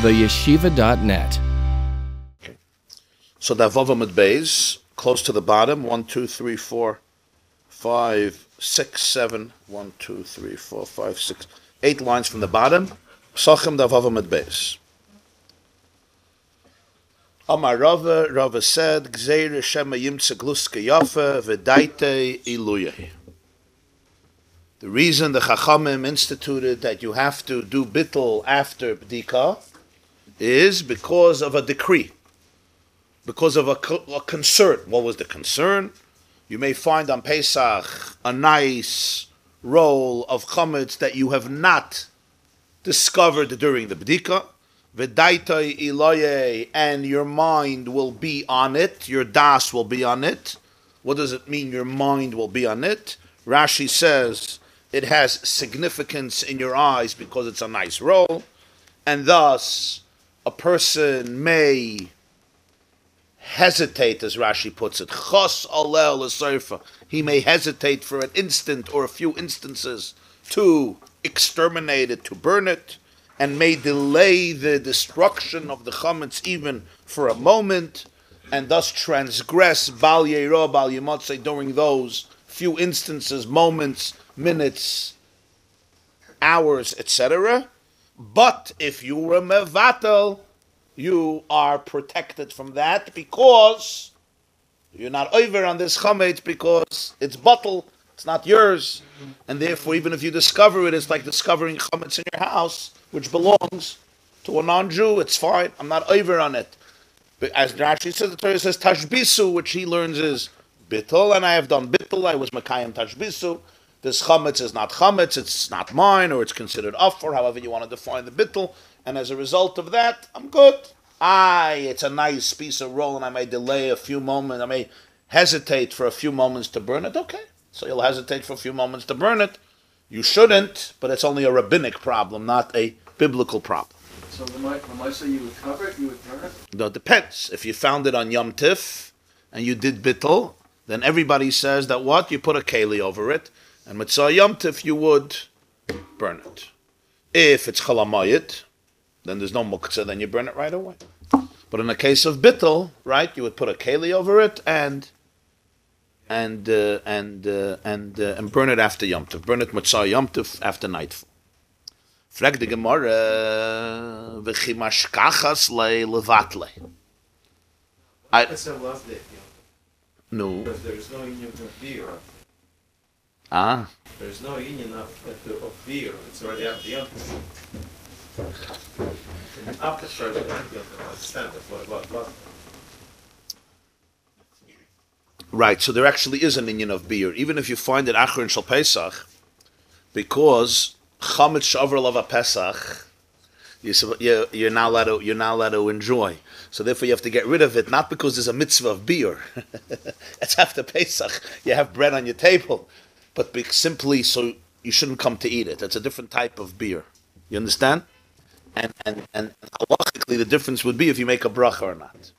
theyeshiva.net. Okay. So the Vav Amud Beis, close to the bottom, 1, 2, 3, 4, 5, 6, 7, 1, 2, 3, 4, 5, 6, 8 lines from the bottom. Psachim the Vav Amud Beis. Amar Rava said, Gzeir Shema Yimtze Gluska Yafa V'daite Iluyah. The reason the Chachamim instituted that you have to do bittul after Bdika is because of a decree, because of a concern. What was the concern? You may find on Pesach a nice roll of chametz that you have not discovered during the Bdika. V'daitai iloye, and your mind will be on it, your das will be on it. What does it mean, your mind will be on it? Rashi says it has significance in your eyes because it's a nice roll, and thus a person may hesitate, as Rashi puts it. Chos alel l'soifa. He may hesitate for an instant or a few instances to exterminate it, to burn it, and may delay the destruction of the chametz even for a moment, and thus transgress bal yeira, bal yemotzei during those few instances, moments, minutes, hours, etc. But if you were mevatel, you are protected from that because you're not over on this chametz because it's bottle, it's not yours, and therefore even if you discover it, it's like discovering chametz in your house, which belongs to a non-Jew. It's fine. I'm not over on it. But as Rashi says, the Torah says tashbisu, which he learns is bittul, and I have done bittul. I was mekayim tashbisu. This chametz is not chametz. It's not mine, or it's considered afar, however you want to define the bittul. And as a result of that, I'm good. It's a nice piece of roll, and I may delay a few moments. I may hesitate for a few moments to burn it. Okay, so you'll hesitate for a few moments to burn it. You shouldn't, but it's only a rabbinic problem, not a biblical problem. So the Monsey you would cover it, you would burn it? No, it depends. If you found it on Yom Tif and you did bittul, then everybody says that what? You put a keli over it, and Mitzvah Yom Tif you would burn it. If it's chalamayit, then there's no muktzah, then you burn it right away. But in the case of bittul, right, you would put a keli over it and burn it after Yom Tov. Burn it Mitzvah Yom Tov after nightfall. Frag the Gemarah v'chimashkachas levatle. It's a last day. No. Because there's no union of beer. There's no union of beer. It's already after Yom Tov. After Friday, Yom Tov, I understand it. What about? Right, so there actually is an inyan of beer, even if you find it Achron Shal Pesach, because Chametz Shavar Lava Pesach, you're not allowed to enjoy. So therefore you have to get rid of it, not because there's a mitzvah of beer. It's after Pesach. You have bread on your table, but simply so you shouldn't come to eat it. It's a different type of beer. You understand? And halachically the difference would be if you make a bracha or not.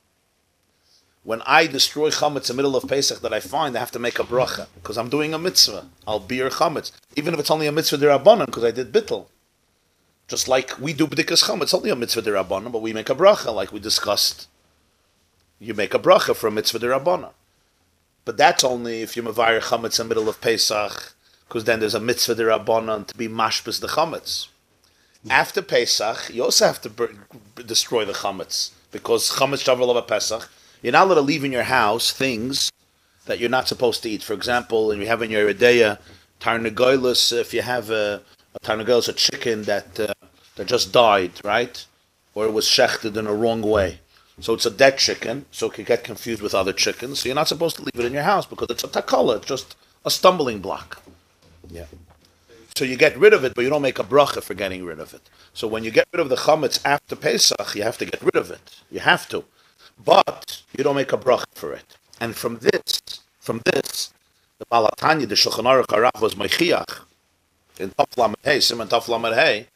When I destroy chametz in the middle of Pesach that I find, I have to make a bracha because I'm doing a mitzvah. I'll beer chametz, even if it's only a mitzvah d'Rabbanan because I did bittul. Just like we do b'dikas chametz, it's only a mitzvah d'Rabbanan, but we make a bracha like we discussed. You make a bracha for a mitzvah d'Rabbanan, but that's only if you're mevayer chametz in the middle of Pesach, because then there's a mitzvah d'Rabbanan to be mashbes the chametz. After Pesach, you also have to destroy the chametz because chametz shavar lava Pesach. You're not allowed to leave in your house things that you're not supposed to eat. For example, and you have in your ideya tarnagoylus, if you have a tarnagoylus, a chicken that just died, right? Or it was shechted in a wrong way. So it's a dead chicken, so it can get confused with other chickens. So you're not supposed to leave it in your house because it's a takala, it's just a stumbling block. Yeah. So you get rid of it, but you don't make a bracha for getting rid of it. So when you get rid of the chametz after Pesach, you have to get rid of it. You have to. But you don't make a bracha for it. And from this, the Balatanya, the Shulchan Aruch Harav was Meichiach in Taf Lamed Hey, Siman Taf Lamed Hey,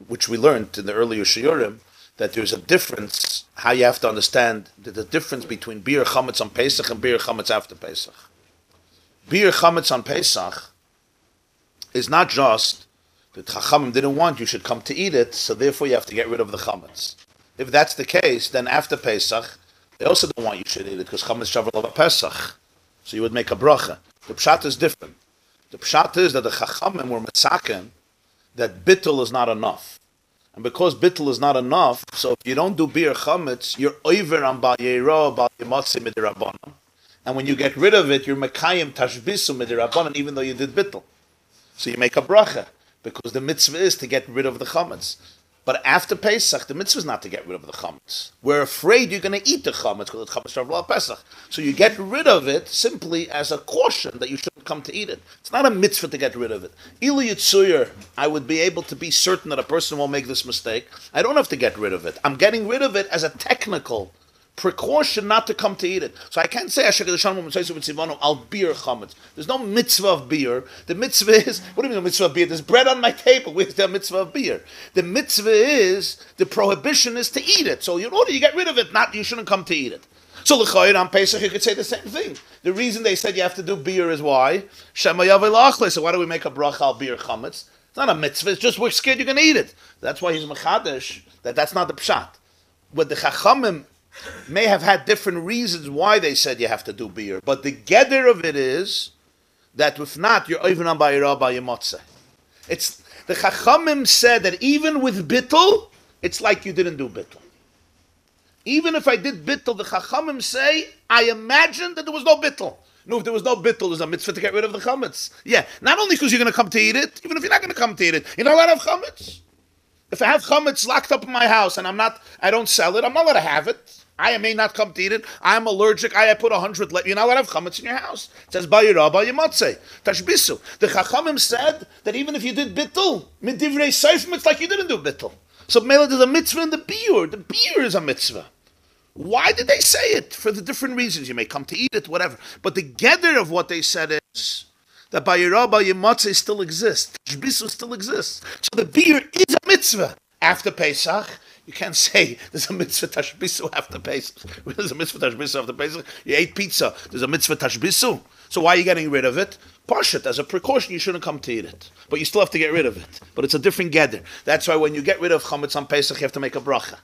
which we learned in the earlier shiurim, that there's a difference, how you have to understand the difference between beer chametz on Pesach and beer chametz after Pesach. Beer chametz on Pesach is not just The Chachamim didn't want you should come to eat it, so therefore you have to get rid of the chametz. If that's the case, then after Pesach, they also don't want you should eat it because chametz shavar lava Pesach. So you would make a bracha. The pshat is different. The pshat is that the Chachamim were mitzaken that bittul is not enough. And because bittul is not enough, so if you don't do beer chametz, you're over on bal yeiro, bal yemotzi midirabbanan. And when you get rid of it, you're mekayim tashbisu midirabbanan, even though you did bittul. So you make a bracha, because the mitzvah is to get rid of the chametz. But after Pesach, the mitzvah is not to get rid of the chametz. We're afraid you're going to eat the chametz because it's chametz shavuot Pesach. So you get rid of it simply as a caution that you shouldn't come to eat it. It's not a mitzvah to get rid of it. Ilu Yitzuyer, I would be able to be certain that a person won't make this mistake. I don't have to get rid of it. I'm getting rid of it as a technical precaution not to come to eat it. So I can't say I'll beer chametz. There's no mitzvah of beer. The mitzvah is, what do you mean the mitzvah of beer? There's bread on my table. Where's the mitzvah of beer? The mitzvah is, the prohibition is to eat it. So in order you get rid of it, not you shouldn't come to eat it. So l'chayir on Pesach you could say the same thing. The reason they said you have to do beer is why? Shema yavei la'achle. So why do we make a bracha al beer chametz? It's not a mitzvah. It's just we're scared you're going to eat it. That's why he's mechadesh. That's not the pshat. But the Chachamim may have had different reasons why they said you have to do beer, but the gather of it is that if not, you're even on by Yemotze. It's the Chachamim said that even with bittul, it's like you didn't do bittul. Even if I did bittul, the Chachamim say, I imagine that there was no bittul. No, if there was no bittul, there's a mitzvah to get rid of the chametz. Yeah, not only because you're going to come to eat it, even if you're not going to come to eat it, you're not allowed to have chametz. If I have chametz locked up in my house and I don't sell it, I'm not allowed to have it. I may not come to eat it. I'm allergic. I put 100. You're not allowed to have chametz in your house. It says Bayirah, Bayimatzeh, Tashbisu. The Chachamim said that even if you did bittul, midivrei seifim, it's like you didn't do bittul. So Mela, there's a mitzvah in the beer. The beer is a mitzvah. Why did they say it? For the different reasons. You may come to eat it, whatever. But the gather of what they said is that Bayirah, Bayimatzeh still exists. Tashbisu still exists. So the beer is a mitzvah after Pesach. You can't say there's a mitzvah tashbisu after Pesach. There's a mitzvah tashbisu after Pesach. You ate pizza. There's a mitzvah tashbisu. So why are you getting rid of it? Parshas, as a precaution, you shouldn't come to eat it. But you still have to get rid of it. But it's a different gather. That's why when you get rid of chametz on Pesach, you have to make a bracha.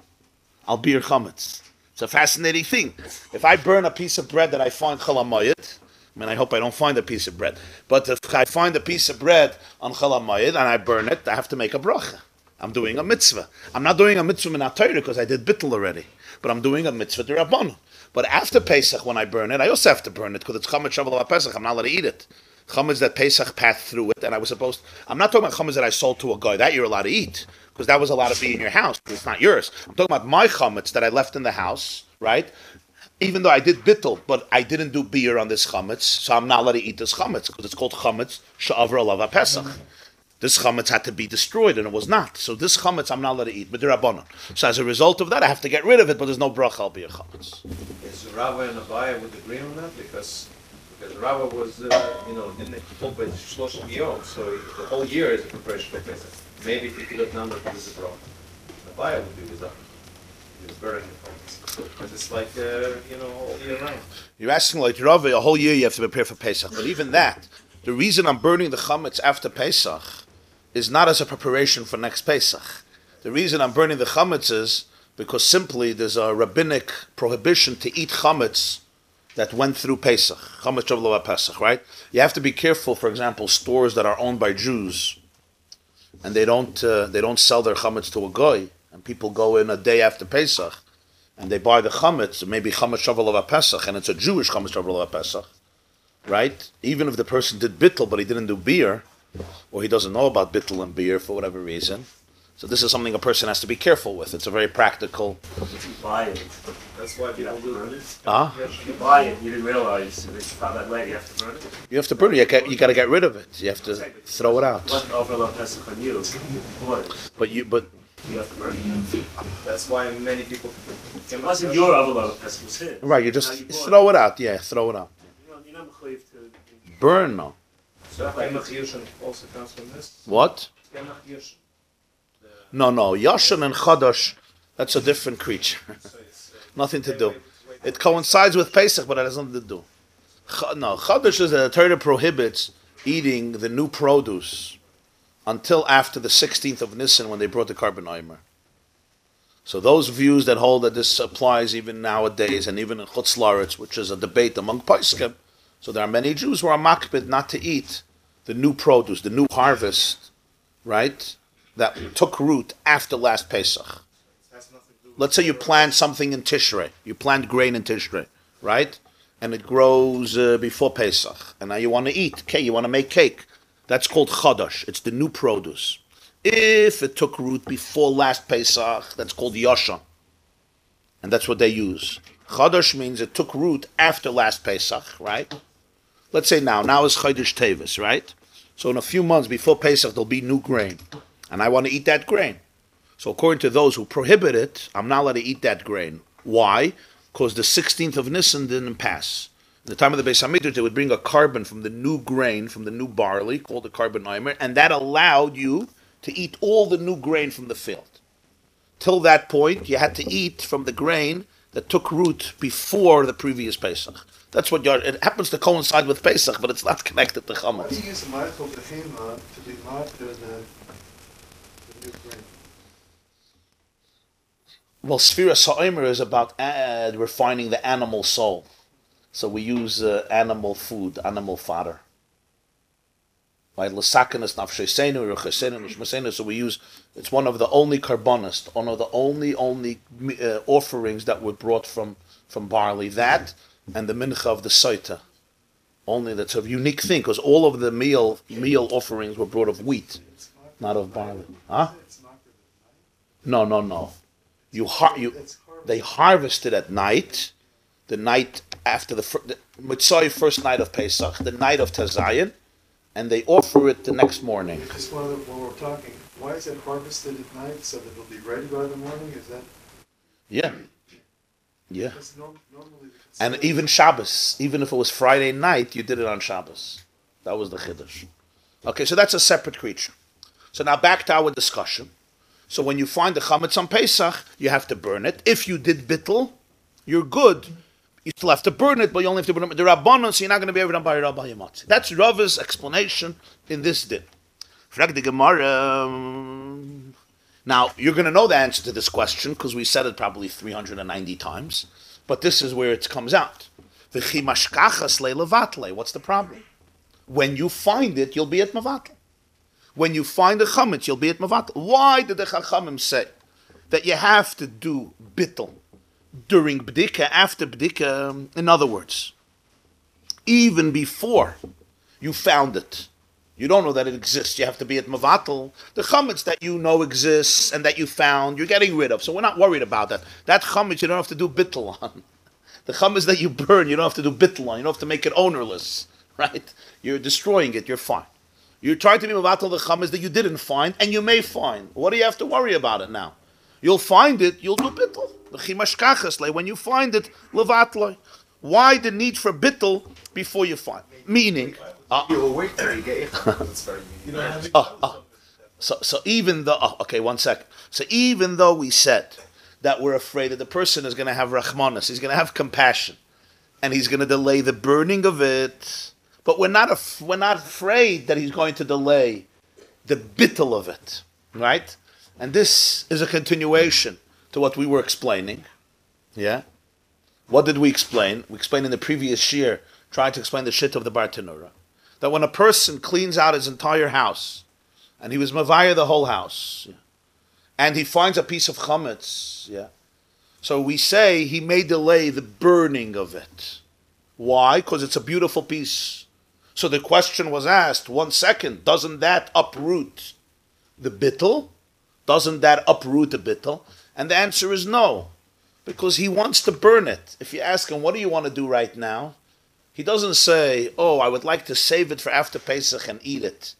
Al bir chametz. It's a fascinating thing. If I burn a piece of bread that I find chol hamoed, I hope I don't find a piece of bread. But if I find a piece of bread on chol hamoed and I burn it, I have to make a bracha. I'm doing a mitzvah. I'm not doing a mitzvah min ha-Torah because I did bittul already. But I'm doing a mitzvah d'Rabbanan. But after Pesach, when I burn it, I also have to burn it because it's chametz shavuot Pesach. I'm not allowed to eat it. Chametz that Pesach passed through it, and I'm not talking about chametz that I sold to a guy. That you're allowed to eat because that was allowed to be in your house. It's not yours. I'm talking about my chametz that I left in the house, right? Even though I did bittul, but I didn't do beer on this chametz, so I'm not allowed to eat this chametz because it's called chametz she'avra lava Pesach. This chametz had to be destroyed, and it was not. So this chametz I'm not allowed to eat, but d'Rabbanan. So as a result of that, I have to get rid of it, but there's no bracha al beer chametz. Is Rabbi and Rabbi would agree on that? Because Rabbi was, didn't hold by Shloshim Yom, so the whole year is a preparation for Pesach. Maybe if you could have numbered this is wrong. Rabbi would be with that. He was burning the chametz. Because it's like, all year round. You're asking like Rabbi, a whole year you have to prepare for Pesach. But even that, the reason I'm burning the chametz after Pesach is not as a preparation for next Pesach. The reason I'm burning the chametz is because simply there's a rabbinic prohibition to eat chametz that went through Pesach. Chametz shavuot Pesach, right? You have to be careful, for example, stores that are owned by Jews and they don't sell their chametz to a goy, and people go in a day after Pesach and they buy the chametz, maybe chametz shavuot Pesach, and it's a Jewish chametz shavuot Pesach, right? Even if the person did bittul but he didn't do beer, or he doesn't know about bittul and beer for whatever reason. So this is something a person has to be careful with. It's a very practical. If you buy it, that's why people do it. If you buy it, you didn't realize it's found that way. You have to burn it. You have to burn it. You got to get rid of it. You have to throw it out. What overlap Pesach on you? But you have to burn it. That's why many people. It wasn't your overlap Pesach, it was his. Right. You just throw it out. Yeah, throw it out. You're not mechuyev to burn. No. So Gemach Yoshan also comes from this. What? Gemach Yoshan. No. Yashan and Chadash, that's a different creature. Nothing to do. It coincides with Pesach, but it has nothing to do. No, Chadash is that the Torah prohibits eating the new produce until after the 16th of Nisan when they brought the carbon omer. So those views that hold that this applies even nowadays and even in Chutz La'aretz, which is a debate among Poskim, so there are many Jews who are makpid not to eat the new produce, the new harvest, right, that took root after last Pesach. Let's say you plant something in Tishrei, you plant grain in Tishrei, right, and it grows before Pesach, and now you want to eat, okay, you want to make cake. That's called Chadash, it's the new produce. If it took root before last Pesach, that's called Yashan. And that's what they use. Chadash means it took root after last Pesach, right? Let's say now is Chodesh Teves, right? So in a few months before Pesach, there'll be new grain. And I want to eat that grain. So according to those who prohibit it, I'm not allowed to eat that grain. Why? Because the 16th of Nisan didn't pass. In the time of the Beis HaMikdash, they would bring a carbon from the new grain, from the new barley, called the carbon omer, and that allowed you to eat all the new grain from the field. Till that point, you had to eat from the grain that took root before the previous Pesach. That's what it happens to coincide with Pesach, but it's not connected to Chametz. Why do you use the Michael Behema to be marked the new grain? Well, Sfiras HaOmer is about refining the animal soul. So we use animal food, animal fodder. Right, l'sakenes nafsheisenu, rechesenu, nishmasenu. So we use, it's one of the only karbonis, one of the only offerings that were brought from barley. That and the mincha of the soita. Only that's a unique thing, because all of the meal offerings were brought of wheat, not of barley. Huh? No. They harvested at night, the night after the Mitzvah first night of Pesach, the night of Tazayin, and they offer it the next morning. Just when we're talking, why is it harvested at night so that it'll be ready by the morning? Is that? Yeah. Normally And even Shabbos, even if it was Friday night, you did it on Shabbos. That was the Chiddush. Okay, so that's a separate creature. So now back to our discussion. So when you find the chametz on Pesach, you have to burn it. If you did bittul, you're good. You still have to burn it, but you only have to burn it with the Rabbanon, so you're not going to be able to buy Rabbi Yamotzi. That's Rava's explanation in this din. Frag the Gemarah. Now, you're going to know the answer to this question, because we said it probably 390 times, but this is where it comes out. What's the problem? When you find it, you'll be at Mavatl. When you find the chametz, you'll be at Mavatl. Why did the Chachamim say that you have to do bittul during bdika, after bdika? In other words, even before you found it, you don't know that it exists, you have to be at Mavatl. The chametz that you know exists and that you found, you're getting rid of. So we're not worried about that. That chametz you don't have to do bittul on. The chametz that you burn, you don't have to do bittul on. You don't have to make it ownerless, right? You're destroying it, you're fine. You're trying to be Mavatl the chametz that you didn't find, and you may find. What do you have to worry about it now? You'll find it, you'll do bittul. When you find it, levatloi. Why the need for bittul before you find? Meaning, so even though, okay, 1 second. So even though we said that we're afraid that the person is going to have rachmanis, he's going to have compassion, and he's going to delay the burning of it, but we're not afraid that he's going to delay the bittul of it, right? And this is a continuation to what we were explaining. Yeah? What did we explain? We explained in the previous year, trying to explain the shit of the Bar Tanura, that when a person cleans out his entire house, and he was mavaya the whole house, yeah, and he finds a piece of chametz, yeah, so we say he may delay the burning of it. Why? Because it's a beautiful piece. So the question was asked, 1 second, doesn't that uproot the bittul? Doesn't that uproot the bittul? And the answer is no, because he wants to burn it. If you ask him, what do you want to do right now? He doesn't say, oh, I would like to save it for after Pesach and eat it.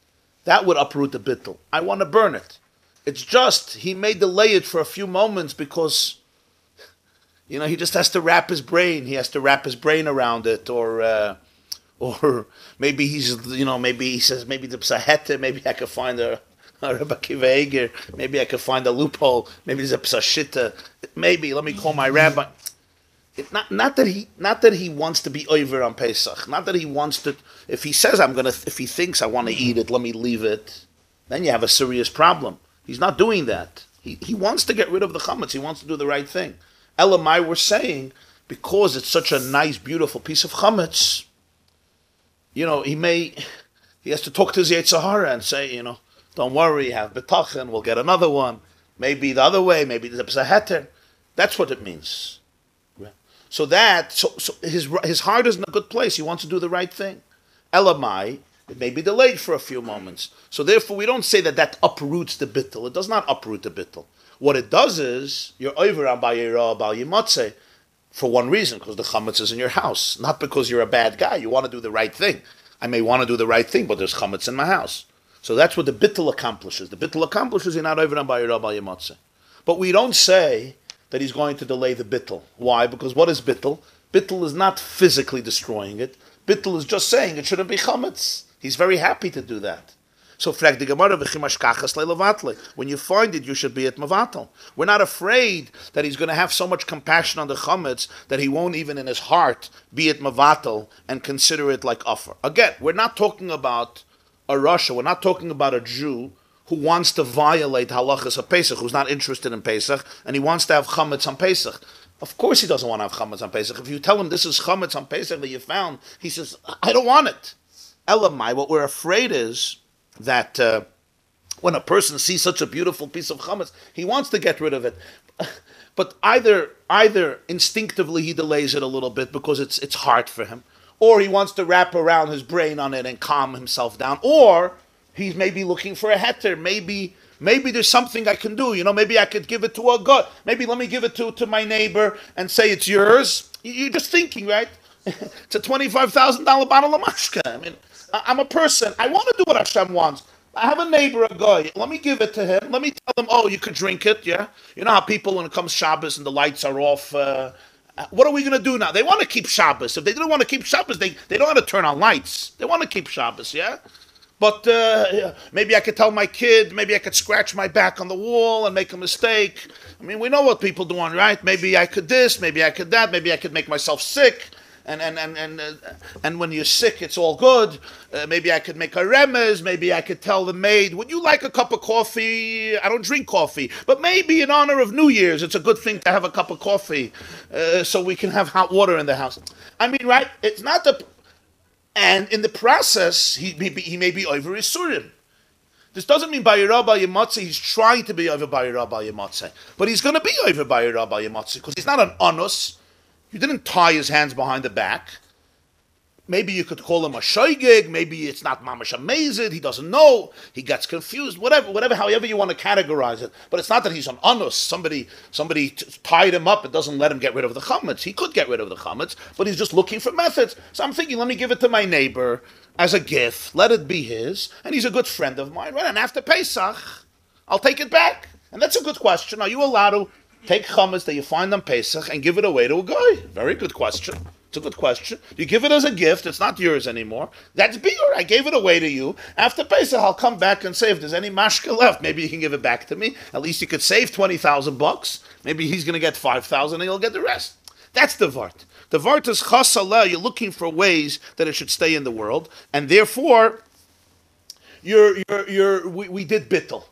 That would uproot the bittul. I want to burn it. It's just, he may delay it for a few moments because, he just has to wrap his brain. He has to wrap his brain around it, or maybe maybe he says, maybe the psahete, maybe I could find a Rabbi Akiva Eger, maybe I could find a loophole, maybe there's a psashita, maybe, let me call my rabbi. Not that he wants to be over on Pesach, not that he wants to, if he says if he thinks I want to eat it, let me leave it. then you have a serious problem. He's not doing that. He wants to get rid of the chametz. He wants to do the right thing. Elamai, we're saying, because it's such a nice, beautiful piece of chametz, he has to talk to his Yetzer Hara and say, don't worry, have betachin, we'll get another one. Maybe the other way, maybe there's a heter. That's what it means. So his heart is in a good place. He wants to do the right thing. Elamai, it may be delayed for a few moments. So therefore, we don't say that uproots the bittul. It does not uproot the bittul. What it does is, you're over abayira abayimatze for one reason, because the chametz is in your house. Not because you're a bad guy. You want to do the right thing. I may want to do the right thing, but there's chametz in my house. So that's what the bittul accomplishes. The bittul accomplishes you're not over abayira abayimatze. But we don't say that he's going to delay the bittul. Why? Because what is bittul? Bittul is not physically destroying it. Bittul is just saying it shouldn't be chametz. He's very happy to do that. So frag the Gemarah, when you find it, you should be at mavatal. We're not afraid that he's going to have so much compassion on the chametz that he won't even in his heart be at mavatal and consider it like offer. Again, we're not talking about a Russia. We're not talking about a Jew who wants to violate halachas of Pesach, who's not interested in Pesach, and he wants to have chametz on Pesach. Of course he doesn't want to have chametz on Pesach. If you tell him this is chametz on Pesach that you found, he says, I don't want it. Elamai, what we're afraid is that when a person sees such a beautiful piece of chametz, he wants to get rid of it. But either instinctively he delays it a little bit because it's hard for him, or he wants to wrap around his brain on it and calm himself down, or he's maybe looking for a heter. Maybe there's something I can do. Maybe I could give it to a god. Maybe let me give it to my neighbor and say it's yours. You're just thinking, right? It's a $25,000 bottle of mashka. I mean, I'm a person. I want to do what Hashem wants. I have a neighbor, a guy. Let me give it to him. Let me tell him, oh, you could drink it, yeah? You know how people, when it comes Shabbos and the lights are off, what are we going to do now? They want to keep Shabbos. If they don't want to keep Shabbos, they don't want to turn on lights. They want to keep Shabbos, yeah? But maybe I could tell my kid, maybe I could scratch my back on the wall and make a mistake. I mean, we know what people do, right? Maybe I could this, maybe I could that, maybe I could make myself sick. And when you're sick, it's all good. Maybe I could make a remez. Maybe I could tell the maid, would you like a cup of coffee? I don't drink coffee. But maybe in honor of New Year's, it's a good thing to have a cup of coffee so we can have hot water in the house. I mean, right? It's not the... And in the process, he may be over his surim. This doesn't mean Bayirah Bayimatze, he's trying to be over Bayirah Bayimatze. But he's going to be over Bayirah Bayimatze because he's not an onus. You didn't tie his hands behind the back. Maybe you could call him a shoygig. Maybe it's not mamash amazed. He doesn't know. He gets confused. Whatever, however you want to categorize it. But it's not that he's an onus. Somebody tied him up and doesn't let him get rid of the chametz. He could get rid of the chametz, but he's just looking for methods. So I'm thinking, let me give it to my neighbor as a gift. Let it be his. And he's a good friend of mine. Right? And after Pesach, I'll take it back. And that's a good question. Are you allowed to take chametz that you find on Pesach and give it away to a guy? Very good question. It's a good question. You give it as a gift. It's not yours anymore. That's beer. I gave it away to you. After Pesach, I'll come back and say, if there's any mashka left, maybe you can give it back to me. At least you could save $20,000. Maybe he's going to get 5,000 and he'll get the rest. That's the vart. The vart is chasalah. You're looking for ways that it should stay in the world. And therefore, we did bittul.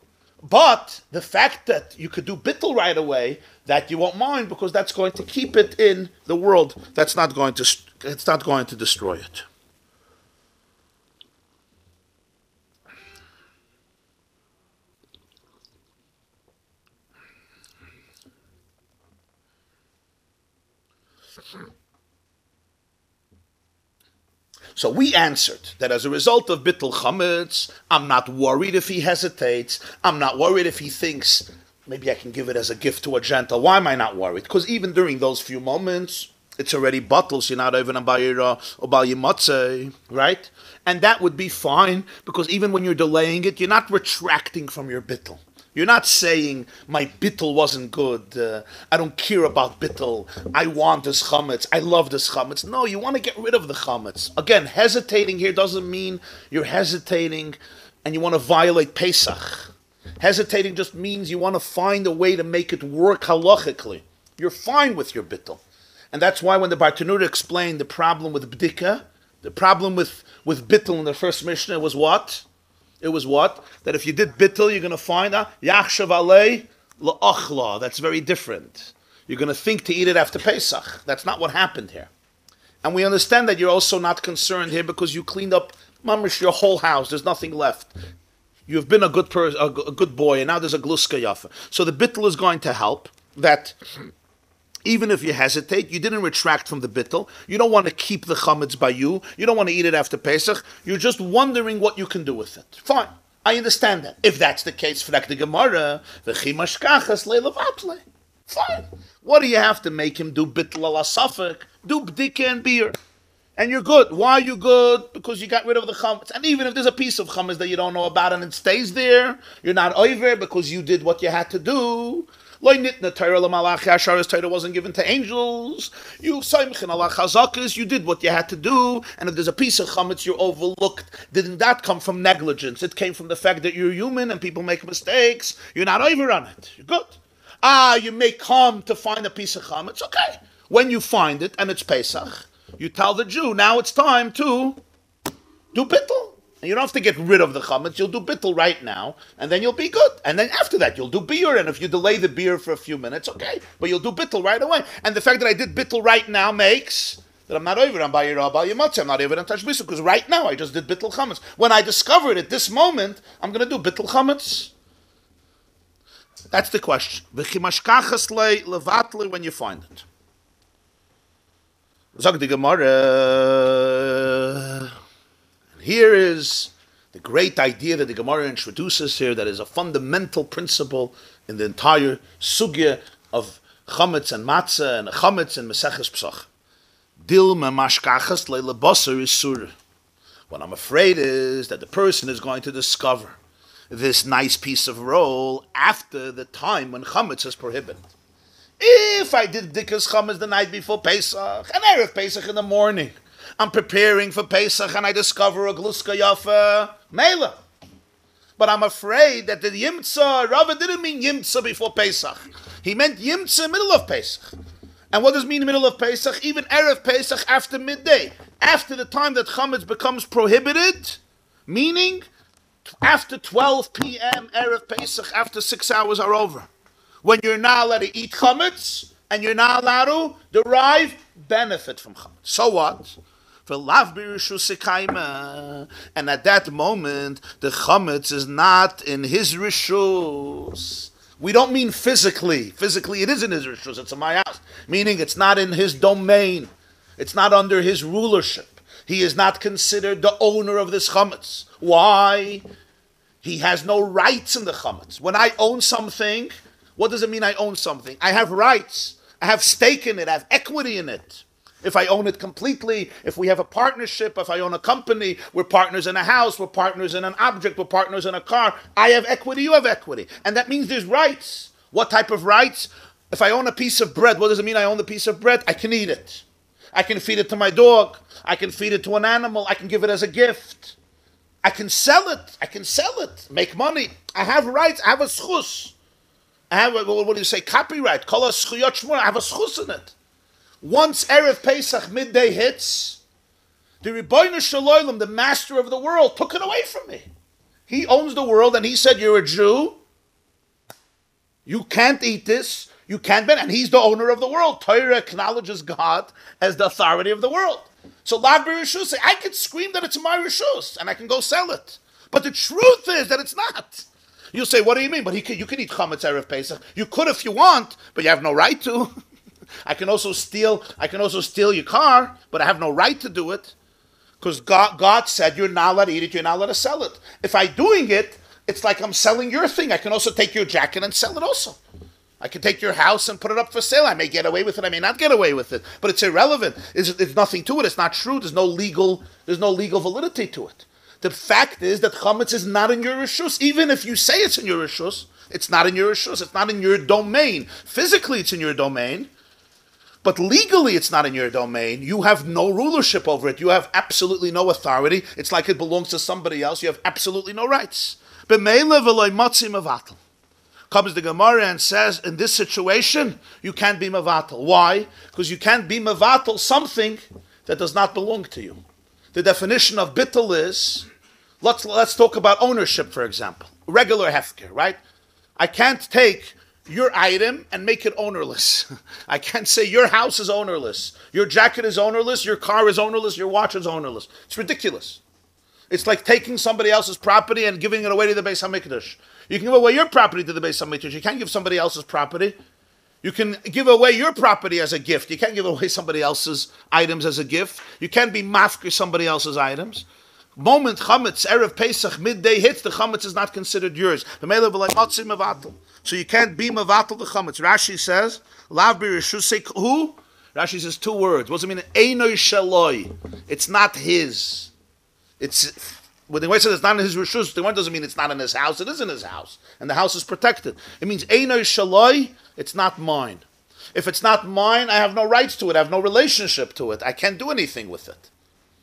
But the fact that you could do bittul right away, that you won't mind because that's going to keep it in the world. It's not going to destroy it. So we answered that as a result of bittul chametz, I'm not worried if he hesitates. I'm not worried if he thinks, maybe I can give it as a gift to a gentle. Why am I not worried? Because even during those few moments, it's already bottles. You're not even a bayira or bayimatze, right? And that would be fine, because even when you're delaying it, you're not retracting from your bittul. You're not saying, my bittul wasn't good, I don't care about bittul, I want this chametz, I love this chametz. No, you want to get rid of the chametz. Again, hesitating here doesn't mean you're hesitating and you want to violate Pesach. Hesitating just means you want to find a way to make it work halachically. You're fine with your bittul. And that's why when the Bartanura explained the problem with bdika, the problem with bittul in the first Mishnah was what? It was what? That if you did bittul, you're going to find yachshav alei la'achla. That's very different. You're going to think to eat it after Pesach. That's not what happened here. And we understand that you're also not concerned here because you cleaned up mamish your whole house. There's nothing left. You've been a good boy, and now there's a gluska yafa. So the bittul is going to help. That even if you hesitate, you didn't retract from the bittul. You don't want to keep the chametz by you. You don't want to eat it after Pesach. You're just wondering what you can do with it. Fine. I understand that. If that's the case, for the Gemarah, v'chi mashkachas le'levatle. Fine. What do you have to make him do bittul ala safek? Do bdika and beer. And you're good. Why are you good? Because you got rid of the chametz. And even if there's a piece of chametz that you don't know about and it stays there, you're not over because you did what you had to do. Torah wasn't given to angels. You did what you had to do. And if there's a piece of chametz you overlooked, didn't that come from negligence? It came from the fact that you're human and people make mistakes. You're not over on it. You're good. You may come to find a piece of chametz. Okay. When you find it and it's Pesach, you tell the Jew, now it's time to do bittul. And you don't have to get rid of the chametz. You'll do bittul right now, and then you'll be good. And then after that, you'll do beer. And if you delay the beer for a few minutes, okay. But you'll do bittul right away. And the fact that I did bittul right now makes that I'm not over on Bayir Rabbi Monsey. I'm not over on Tashbisa because right now I just did bittul chametz. When I discovered at this moment, I'm going to do bittul chametz. That's the question. When you find it. Zog the Gemarah. Here is the great idea that the Gemarah introduces here, that is a fundamental principle in the entire sugya of chametz and matzah and chametz and meseches psach. Dil memashkachas leilabasar is surah. What I'm afraid is that the person is going to discover this nice piece of roll after the time when chametz is prohibited. If I did dikas chametz the night before Pesach and erev Pesach in the morning, I'm preparing for Pesach and I discover a gluska yafa, mela. But I'm afraid that the yimtza, Rabbi didn't mean yimtza before Pesach. He meant yimtza middle of Pesach. And what does it mean middle of Pesach? Even erev Pesach after midday. After the time that chametz becomes prohibited, meaning after 12 p.m. erev Pesach, after 6 hours are over. When you're not allowed to eat chametz, and you're not allowed to derive benefit from chametz. So what? And at that moment, the chametz is not in his rishus. We don't mean physically. Physically, it is in his rishus. It's in my house. Meaning it's not in his domain. It's not under his rulership. He is not considered the owner of this chametz. Why? He has no rights in the chametz. When I own something, what does it mean I own something? I have rights. I have stake in it. I have equity in it. If I own it completely, if we have a partnership, if I own a company, we're partners in a house, we're partners in an object, we're partners in a car. I have equity, you have equity. And that means there's rights. What type of rights? If I own a piece of bread, what does it mean I own the piece of bread? I can eat it. I can feed it to my dog. I can feed it to an animal. I can give it as a gift. I can sell it. I can sell it. Make money. I have rights. I have a schus. I have, what do you say, copyright. Kol ha-schuyot shmur. I have a schus in it. Once erev Pesach midday hits, the Rebbeinu Shalom, the master of the world, took it away from me. He owns the world, and he said, "You're a Jew. You can't eat this. You can't be." And he's the owner of the world. Torah acknowledges God as the authority of the world. So Lav B'Rishus, I could scream that it's my Rishus, and I can go sell it. But the truth is that it's not. You'll say, what do you mean? But you can eat chametz erev Pesach. You could if you want, but you have no right to. I can also steal your car, but I have no right to do it. Because God said you're not allowed to eat it, you're not allowed to sell it. If I'm doing it, it's like I'm selling your thing. I can also take your jacket and sell it also. I can take your house and put it up for sale. I may get away with it, I may not get away with it. But it's irrelevant. There's nothing to it. It's not true. There's no legal validity to it. The fact is that chametz is not in your rishus. Even if you say it's in your rishus, it's not in your rishus. It's not in your domain. Physically, it's in your domain. But legally, it's not in your domain. You have no rulership over it. You have absolutely no authority. It's like it belongs to somebody else. You have absolutely no rights. B'meila v'loy motzi mevatel. Comes the Gemarah and says, in this situation, you can't be mevatel. Why? Because you can't be mevatel something that does not belong to you. The definition of bittul is Let's talk about ownership, for example. Regular hefker, right? I can't take your item and make it ownerless. I can't say your house is ownerless, your jacket is ownerless, your car is ownerless, your watch is ownerless. It's ridiculous. It's like taking somebody else's property and giving it away to the Beis HaMikdash. You can give away your property to the Beis HaMikdash. You can't give somebody else's property. You can give away your property as a gift. You can't give away somebody else's items as a gift. You can't be mafker somebody else's items. Moment chametz, Erev Pesach, midday hits, the chametz is not considered yours. So you can't be mevatel the chametz. Rashi says, Lav b'reshusei who? Rashi says 2 words. What does it mean? Einoi shaloi. It's not his. It's when the way says it's not in his reshus, the one doesn't mean it's not in his house. It is in his house, and the house is protected. It means einoi shaloi. It's not mine. If it's not mine, I have no rights to it. I have no relationship to it. I can't do anything with it.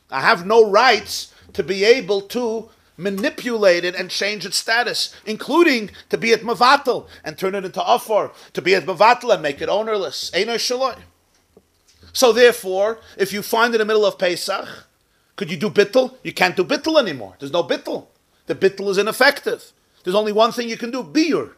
I have no rights to be able to manipulate it and change its status, including to be at mevatel and turn it into offer, to be at mevatel and make it ownerless. Einoi shaloi. So therefore, if you find in the middle of Pesach, could you do bittul? You can't do bittul anymore. There's no bittul. The bittul is ineffective. There's only one thing you can do, biur.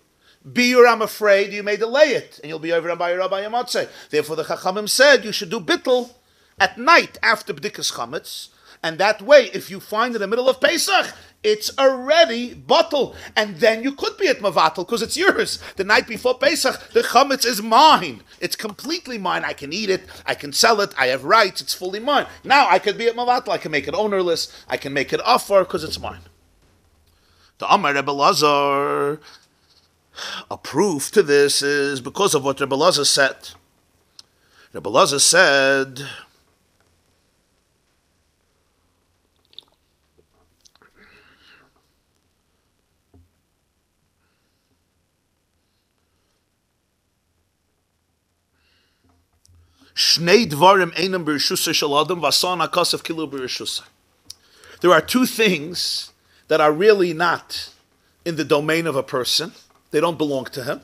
Biur, I'm afraid you may delay it, and you'll be over by Rabbi Monsey. Therefore, the Chachamim said you should do bittul at night after b'dikas chametz, and that way, if you find in the middle of Pesach, it's already bottle, and then you could be at mevatel because it's yours. The night before Pesach, the chametz is mine. It's completely mine. I can eat it. I can sell it. I have rights. It's fully mine. Now I could be at mevatel. I can make it ownerless. I can make it offer because it's mine. The Amar Rebbe Lazar, a proof to this is because of what Rebbe Lazar said. Rebbe Lazar said, there are 2 things that are really not in the domain of a person. They don't belong to him.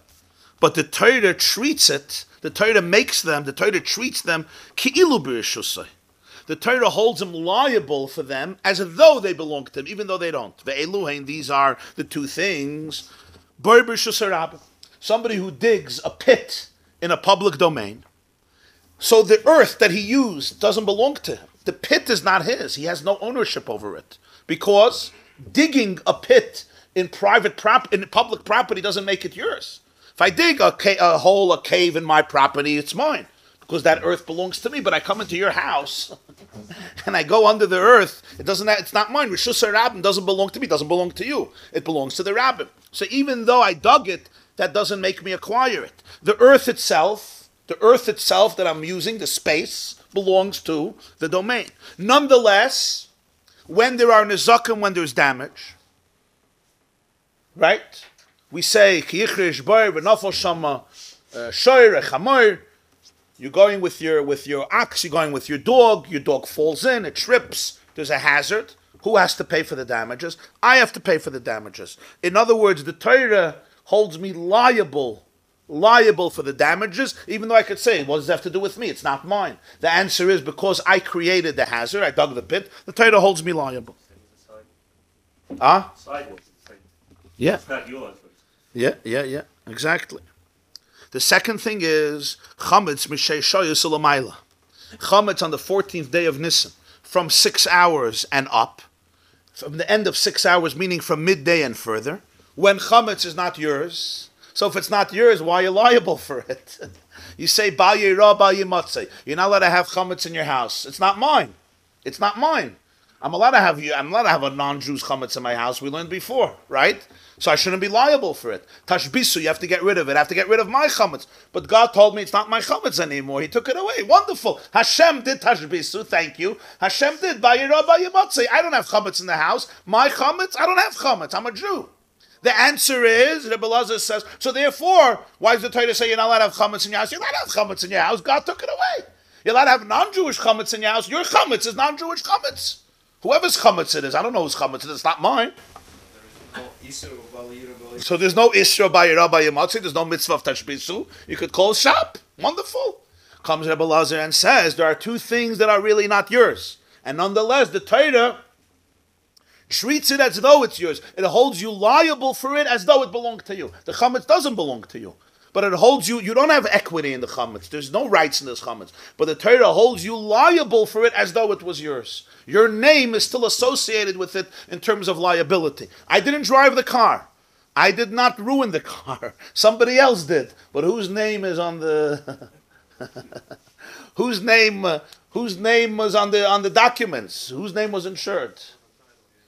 But the Torah treats it, the Torah makes them, the Torah treats them ki'ilu b'rishusay. The Torah holds him liable for them as though they belong to him, even though they don't. Ve'eluhein, these are the 2 things. Bar b'rishusay rabba. Somebody who digs a pit in a public domain. So the earth that he used doesn't belong to him. The pit is not his. He has no ownership over it. Because digging a pit in public property doesn't make it yours. If I dig a cave in my property, it's mine. Because that earth belongs to me. But I come into your house and I go under the earth. It's not mine. Rishus HaRabbim doesn't belong to me. It doesn't belong to you. It belongs to the Rabbim. So even though I dug it, that doesn't make me acquire it. The earth itself that I'm using, the space, belongs to the domain. Nonetheless, when there are nezakim, when there's damage, right? We say, you're going with your ox, you're going with your dog falls in, it trips, there's a hazard. Who has to pay for the damages? I have to pay for the damages. In other words, the Torah holds me liable for the damages, even though I could say, what does that have to do with me? It's not mine. The answer is because I created the hazard, I dug the pit, the Torah holds me liable. Yeah. It's not yours. Yeah, exactly. The second thing is chametz mishei shoyus ulamayla. Chametz on the 14th day of Nisan, from 6 hours and up, from the end of 6 hours, meaning from midday and further, when chametz is not yours. So if it's not yours, why are you liable for it? You say, Bal Yirah, Bal Yimatzeh. You're not allowed to have chametz in your house. It's not mine. It's not mine. I'm allowed to have a non-Jew's chametz in my house. We learned before, right? So I shouldn't be liable for it. Tashbisu, you have to get rid of it. I have to get rid of my chametz. But God told me it's not my chametz anymore. He took it away. Wonderful. Hashem did tashbisu. Thank you. Hashem did. Bal Yirah, Bal Yimatzeh. I don't have chametz in the house. My chametz, I don't have chametz. I'm a Jew. The answer is, Rebbe Lazar says, so therefore, why does the Torah say you're not allowed to have chametz in your house? You're not allowed to have chametz in your house. God took it away. You're allowed to have non-Jewish chametz in your house. Your chametz is non-Jewish chametz. Whoever's chametz it is. I don't know whose chametz it is. It's not mine. So there's no Isra B'Yirah B'Yimatzeh. There's no mitzvah of tashbisu. You could close shop. Wonderful. Comes Rebbe Lazar and says, there are 2 things that are really not yours. And nonetheless, the Torah treats it as though it's yours. It holds you liable for it as though it belonged to you. The chametz doesn't belong to you, but it holds you. You don't have equity in the chametz. There's no rights in this chametz. But the Torah holds you liable for it as though it was yours. Your name is still associated with it in terms of liability. I didn't drive the car. I did not ruin the car. Somebody else did. But whose name is on the whose name was on the documents? Whose name was insured?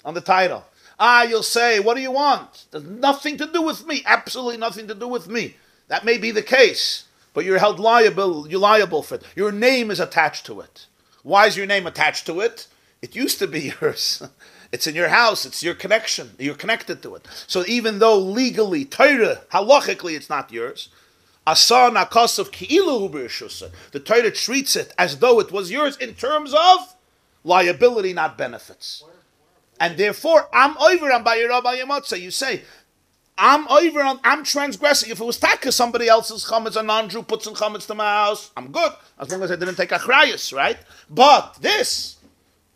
On the title. You'll say, what do you want? There's nothing to do with me. Absolutely nothing to do with me. That may be the case, but you're held liable. You're liable for it. Your name is attached to it. Why is your name attached to it? It used to be yours. It's in your house. It's your connection. You're connected to it. So even though legally, Torah, halachically, it's not yours, the Torah treats it as though it was yours in terms of liability, not benefits. And therefore, I'm over on Bayirah Monsey. You say, I'm transgressing. If it was taka somebody else's chametz, a non-Jew puts in chametz to my house, I'm good, as long as I didn't take achrayus, right? But this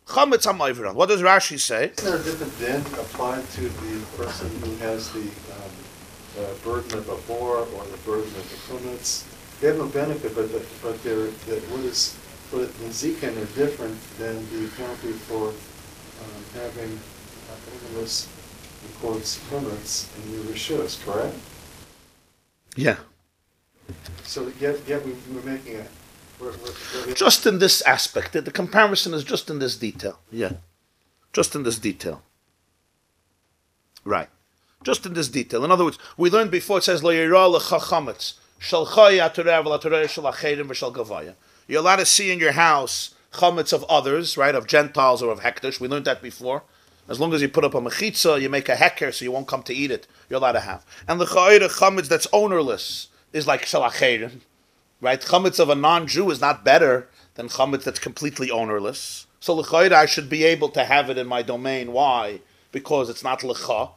chametz I'm over on. What does Rashi say? Is there a different din applied to the person who has the burden of a bor or the burden of the chametz? They have no benefit, but what is the zikin are different than the penalty for having ownerless records chametz in your rishus, correct? Yeah. So yet we're making a just in this aspect. The comparison is just in this detail. Yeah. Just in this detail. Right. Just in this detail. In other words, we learned before it says, Lo yirah lecha chametz, shel chay atoreh v'latoreh shel acherim v'shel gavaya. You're allowed to see in your house chametz of others, right, of Gentiles or of hekdesh. We learned that before. As long as you put up a mechitza, you make a heker so you won't come to eat it, you're allowed to have. And the chametz that's ownerless is like shel acherim. Right, chametz of a non-Jew is not better than chametz that's completely ownerless. So l'chayda, I should be able to have it in my domain. Why? Because it's not l'cha.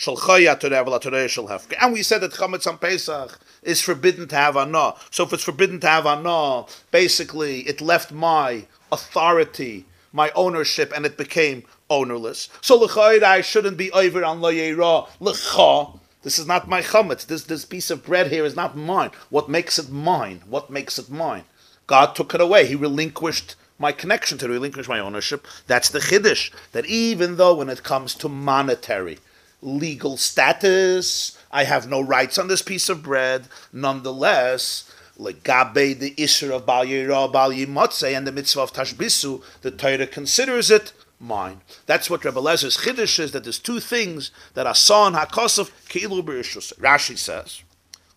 And we said that chametz on Pesach is forbidden to have anah. So if it's forbidden to have anah, basically it left my authority, my ownership, and it became ownerless. So l'chayda, I shouldn't be over on lo yirah l'cha. This is not my chametz. This piece of bread here is not mine. What makes it mine? What makes it mine? God took it away. He relinquished my connection to it, relinquished my ownership. That's the chiddush. That even though when it comes to monetary, legal status, I have no rights on this piece of bread, nonetheless, legabe the isur of bal yirah, bal yimotzei, and the mitzvah of tashbisu, the Torah considers it mine. That's what Rebbe Lezer's chiddush is, that there's two things that are son hakosov keilu b'rishus. Rashi says,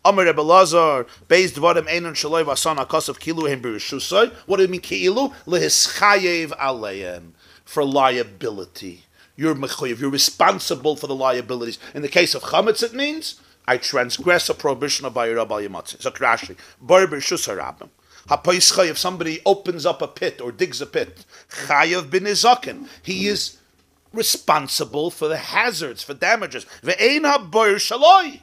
Amar Rebbe Lezer, beis dvarim einon shaloi v'ason hakosov keilu hem b'rishusai. What do you mean keilu? Lehischayev aleim, for liability. You're mechayev, you're responsible for the liabilities. In the case of chametz, it means I transgress a prohibition of Bayirah Bal Yamatzeh. So Rashi, bar b'rishus harabim. If somebody opens up a pit or digs a pit, chayav bin izaken, he is responsible for the hazards, for damages. Ve'ein haboir shaloi.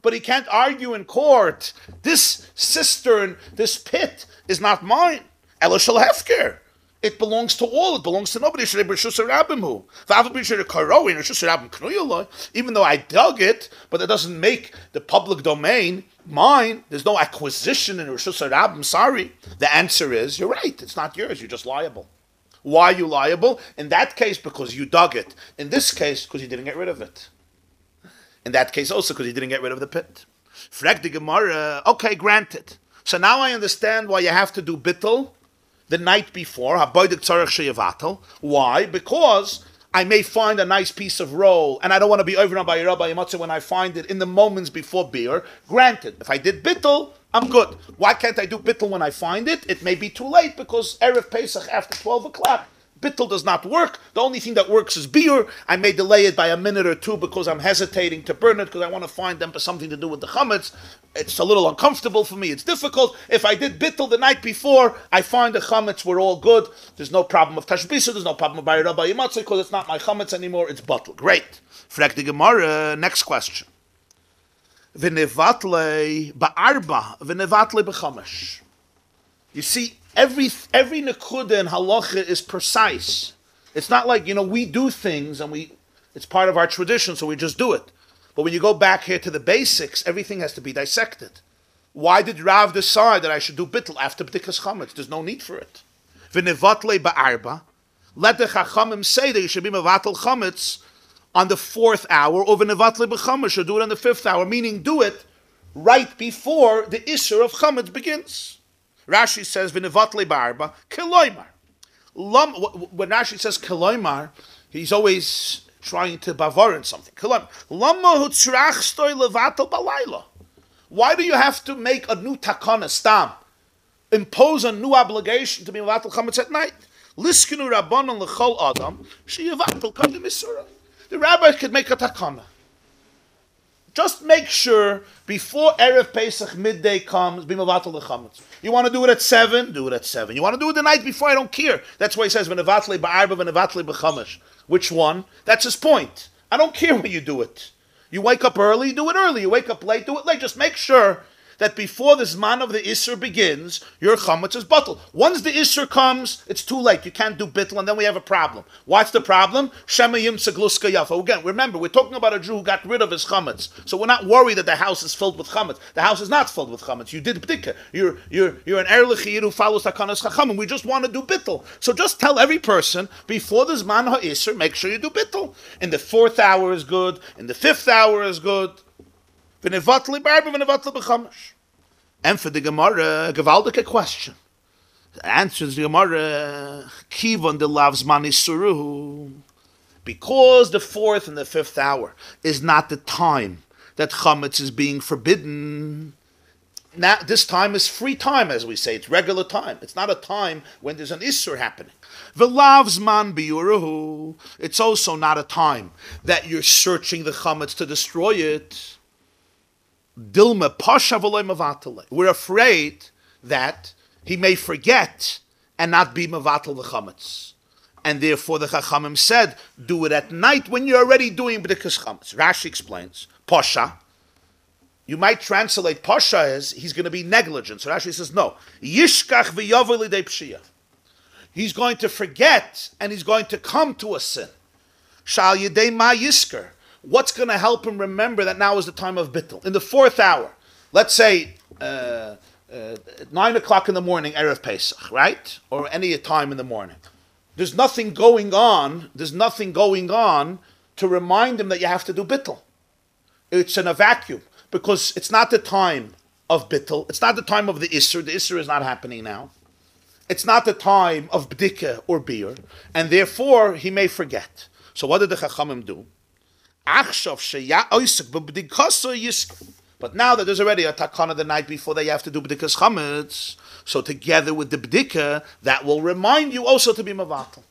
But he can't argue in court, this cistern, this pit is not mine. Ela shel hefker. It belongs to all. It belongs to nobody. Even though I dug it, but that doesn't make the public domain mine. There's no acquisition in Rosh Hashanah. Sorry. The answer is, you're right. It's not yours. You're just liable. Why are you liable? In that case, because you dug it. In this case, because you didn't get rid of it. In that case also, because you didn't get rid of the pit. Frag the Gemarah. Okay, granted. So now I understand why you have to do bittul the night before. Why? Because I may find a nice piece of roll, and I don't want to be overrun by Rabbi when I find it in the moments before beer. Granted, if I did bittul, I'm good. Why can't I do bittul when I find it? It may be too late, because Erev Pesach after 12 o'clock, bittul does not work. The only thing that works is beer. I may delay it by a minute or two because I'm hesitating to burn it, because I want to find them for something to do with the chametz. It's a little uncomfortable for me. It's difficult. If I did bittul the night before, I find the chametz were all good. There's no problem of tashbisu. There's no problem of bayirah bayimatzah, because it's not my chametz anymore. It's bottled. Great. Frag the Gemarah. Next question. V'nevatle ba'arba v'nevatle b'chamesh. You see, every nekuda in halacha is precise. It's not like, we do things and it's part of our tradition, so we just do it. But when you go back here to the basics, everything has to be dissected. Why did Rav decide that I should do bittul after b'dikas chametz? There's no need for it. V'nevatle ba'arba. Let the chachamim say that you should be mevatel chametz on the 4th hour, or v'nevatle b'chametz, should do it on the 5th hour, meaning do it right before the isser of chametz begins. Rashi says v'nevatle ba'arba keloymar. When Rashi says keloymar, he's always trying to bavarin something. Why do you have to make a new takana stam? Impose a new obligation to be mevatel chametz at night? Liskenu rabbanon l'chol adam sheyevatel kadem isura. The rabbi could make a takana. Just make sure before Erev Pesach midday comes, be mevatel the chametz. You want to do it at 7? Do it at 7. You want to do it the night before? I don't care. That's why he says v'nevatle ba'arba v'nevatle b'chamesh. Which one? That's his point. I don't care when you do it. You wake up early, do it early. You wake up late, do it late. Just make sure that before the Zman of the Isser begins, your chametz is bottled. Once the Isser comes, it's too late. You can't do bittul, and then we have a problem. What's the problem? Shema yimtza gluska yafa. Again, remember, we're talking about a Jew who got rid of his chametz. So we're not worried that the house is filled with chametz. The house is not filled with chametz. You did b'dika. You're an erlich yid who follows takanas chachamim. We just want to do bittul. So just tell every person, before the Zman ha'Isser, make sure you do bittul. In the 4th hour is good. In the 5th hour is good. And for the Gemarah, gewaldige question. The answer is the Gemarah, Kivon de lavs mani suruhu. Because the 4th and the 5th hour is not the time that chametz is being forbidden. Now, this time is free time, as we say. It's regular time. It's not a time when there's an Isser happening. V'lavs man biyuruhu. It's also not a time that you're searching the chametz to destroy it. Dilma pasha v'loy mevatale. We're afraid that he may forget and not be mevatel the chametz, and therefore the chachamim said, do it at night when you're already doing b'dikas chametz. Rashi explains pasha. You might translate pasha as he's going to be negligent. So Rashi says no. Yishkach v'yavol lidei pshiyah. He's going to forget and he's going to come to a sin. Shal yedei ma yisker. What's going to help him remember that now is the time of bittul? In the 4th hour, let's say 9 o'clock in the morning, Erev Pesach, right? Or any time in the morning. There's nothing going on to remind him that you have to do bittul. It's in a vacuum, because it's not the time of bittul. It's not the time of the Isser. The Isser is not happening now. It's not the time of bdika or beer, and therefore he may forget. So what did the Chachamim do? But now that there's already a takana the night before that you have to do b'dikas chametz, so together with the b'dika, that will remind you also to be mevatel.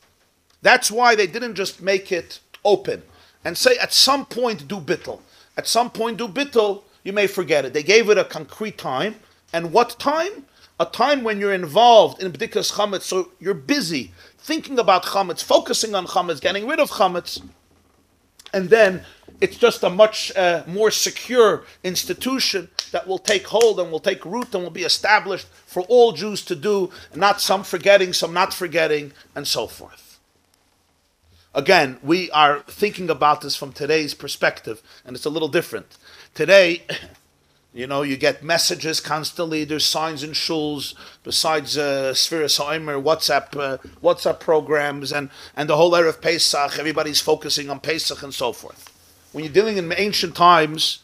That's why they didn't just make it open and say at some point do bittul. At some point do bittul, you may forget it. They gave it a concrete time. And what time? A time when you're involved in b'dikas chametz, so you're busy thinking about chametz, focusing on chametz, getting rid of chametz. And then it's just a much more secure institution that will take hold and will take root and will be established for all Jews to do, not some forgetting, some not forgetting, and so forth. Again, we are thinking about this from today's perspective, and it's a little different. Today, you get messages constantly. There's signs in shuls, besides Sfiras HaOmer, WhatsApp programs, and the whole Erev Pesach. Everybody's focusing on Pesach and so forth. When you're dealing in ancient times,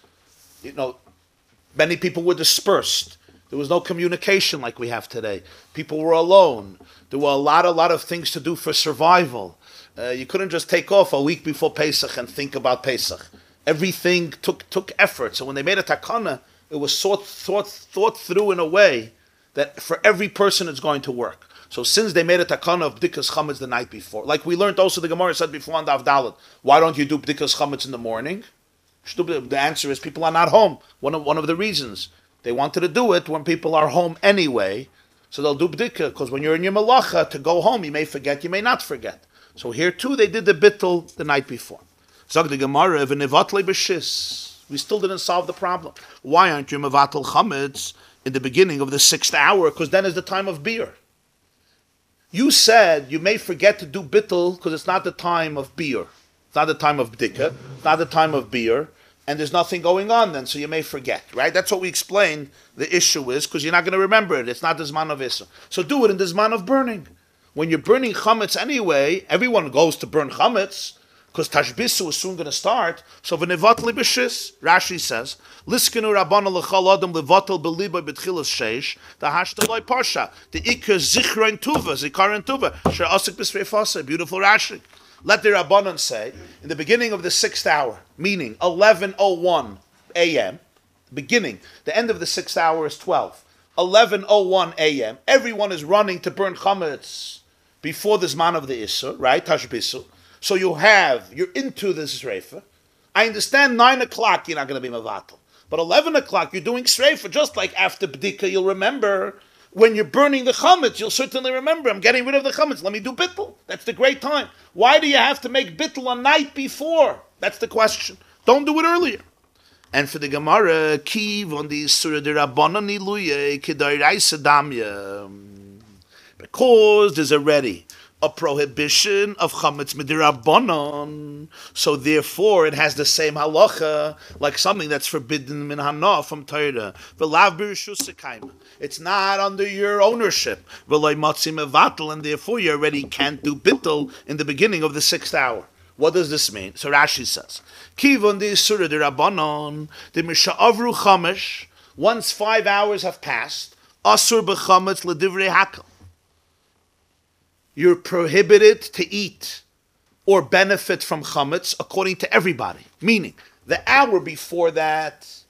many people were dispersed. There was no communication like we have today. People were alone. There were a lot of things to do for survival. You couldn't just take off a week before Pesach and think about Pesach. Everything took effort. So when they made a takana, it was thought through in a way that for every person it's going to work. So since they made a takana of b'dikas chametz the night before, like we learned also, the Gemarah said before on Daf Dalet, why don't you do b'dikas chametz in the morning? The answer is people are not home. One of the reasons. They wanted to do it when people are home anyway, so they'll do b'dika, because when you're in your malacha, to go home, you may forget, you may not forget. So here too, they did the bittul the night before. Zog the Gemarah, v'nevatle b'shis. We still didn't solve the problem. Why aren't you mevatel chametz in the beginning of the 6th hour? Because then is the time of beer. You said you may forget to do bittul because it's not the time of beer. It's not the time of bdika. It's not the time of beer. And there's nothing going on then, so you may forget, right? That's what we explained the issue is, because you're not going to remember it. It's not the Zman of Issa. So do it in the Zman of burning. When you're burning chametz anyway, everyone goes to burn chametz, because Tashbisu is soon going to start. So v'nevatli b'shis, Rashi says, Liskenu rabbana l'chal adam levatel b'liba b'tchilas sheish, the hashtaloi parsha, the ikar zichrein tuva, zikarin tuva, sher asik b'sreifasa, beautiful Rashi. Let the Rabbanon say, in the beginning of the 6th hour, meaning 11:01 a.m., beginning, the end of the 6th hour is 12. 11:01 a.m., everyone is running to burn chametz before the Zman of the Issa, right, Tashbisu. So you're into the Sreifa. I understand 9 o'clock you're not going to be Mavatal. But 11 o'clock you're doing Sreifa, just like after Bdika you'll remember. When you're burning the chametz, you'll certainly remember, I'm getting rid of the chametz, let me do bittul. That's the great time. Why do you have to make bittul a night before? That's the question. Don't do it earlier. And for the Gemarah, kiv on the surah de rabbanon iluye kedairaisa damya. Because there's already a prohibition of chametz midirabbanon, so therefore it has the same halacha like something that's forbidden min hana from Torah. V'lav b'rishus Chaim. It's not under your ownership. V'loi matzi mevatel, and therefore you already can't do bittul in the beginning of the 6th hour. What does this mean? So Rashi says, Kivon the surah de rabbanon the misha'avru chamesh. Once 5 hours have passed, asur b'chametz l'divrei hakol. You're prohibited to eat or benefit from chametz according to everybody. Meaning, the hour before that,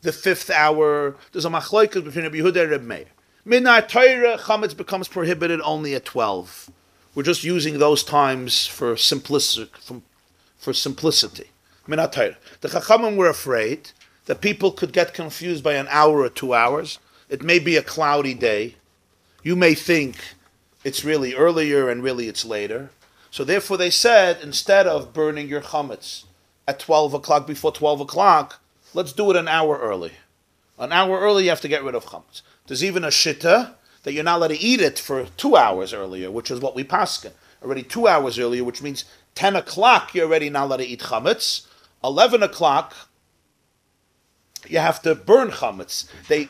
the 5th hour, there's a machlokes between Rabbi Yehuda and Rabbi Meir. Minar Torah, chametz becomes prohibited only at 12. We're just using those times for simplicity. Minar Torah. The Chachamim were afraid that people could get confused by an hour or 2 hours. It may be a cloudy day. You may think it's really earlier and really it's later. So therefore they said, instead of burning your chametz at 12 o'clock, before 12 o'clock, let's do it an hour early. An hour early you have to get rid of chametz. There's even a shitta that you're not allowed to eat it for 2 hours earlier, which is what we paskin. Already 2 hours earlier, which means 10 o'clock you're already not allowed to eat chametz. 11 o'clock you have to burn chametz. They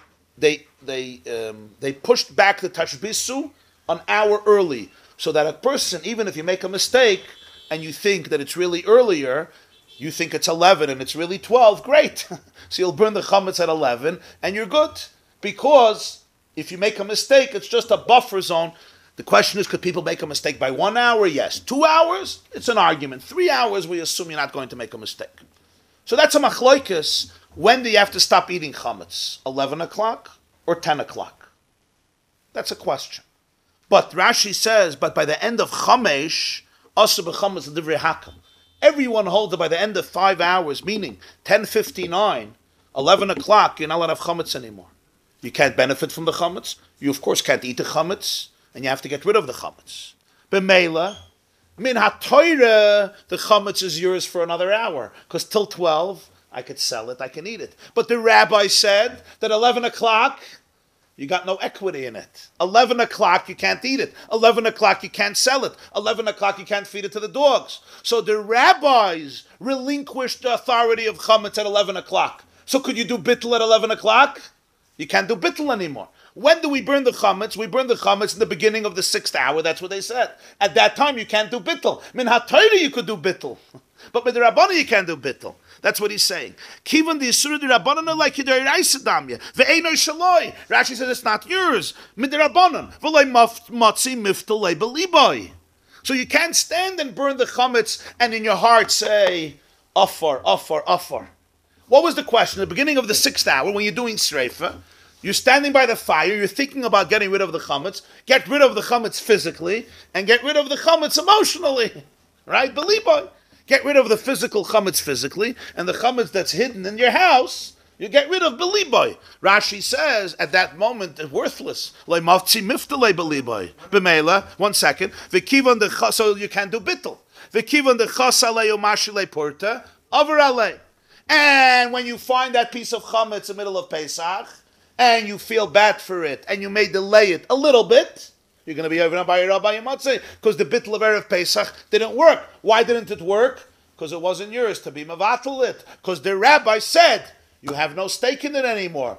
pushed back the tashbisu an hour early, so that a person, even if you make a mistake and you think that it's really earlier, you think it's 11 and it's really 12, great. So you'll burn the chametz at 11 and you're good. Because if you make a mistake, it's just a buffer zone. The question is, could people make a mistake by 1 hour? Yes. 2 hours? It's an argument. 3 hours, we assume you're not going to make a mistake. So that's a machlokes. When do you have to stop eating chametz? 11 o'clock or 10 o'clock? That's a question. But Rashi says, but by the end of Chamesh, Asur b'chametz l'divrei hakol. Everyone holds that by the end of 5 hours, meaning 10:59, 11 o'clock, you're not allowed to have chametz anymore. You can't benefit from the chametz. You, of course, can't eat the chametz, and you have to get rid of the chametz. B'meila, min ha-Torah, the chametz is yours for another hour, because till 12, I could sell it, I can eat it. But the rabbi said that 11 o'clock, you got no equity in it. 11 o'clock, you can't eat it. 11 o'clock, you can't sell it. 11 o'clock, you can't feed it to the dogs. So the rabbis relinquished the authority of chametz at 11 o'clock. So could you do bittul at 11 o'clock? You can't do bittul anymore. When do we burn the chametz? We burn the chametz in the beginning of the 6th hour. That's what they said. At that time, you can't do bittul. Min ha-Torah, you could do bittul. But with the Rabbana, you can't do bittul. That's what he's saying. Kivan the Yisur the Rabbanon like Kedairaisa damya. Ve'enoi shaloi. Rashi says it's not yours. Mid the Rabbanon. V'loi matzi miftalei b'libai. So you can't stand and burn the chametz and in your heart say, Afar, Afar, Afar. What was the question? At the beginning of the 6th hour, when you're doing sreifa, you're standing by the fire, you're thinking about getting rid of the chametz. Get rid of the chametz physically, and get rid of the chametz emotionally. Right? B'libai. Get rid of the physical chametz physically, and the chametz that's hidden in your house, you get rid of beliboy. Rashi says, at that moment, it's worthless. Like mafzi miftalei beliboy. B'meila, 1 second. V'kivan the so you can't do bittul. V'kivan the chasalei umashilei porta, avaralei. And when you find that piece of chametz in the middle of Pesach, and you feel bad for it, and you may delay it a little bit, You're going to be over by Rabbi Monsey because the bittul of Erev Pesach didn't work. Why didn't it work? Because it wasn't yours to be mevatel it. Because the rabbi said you have no stake in it anymore.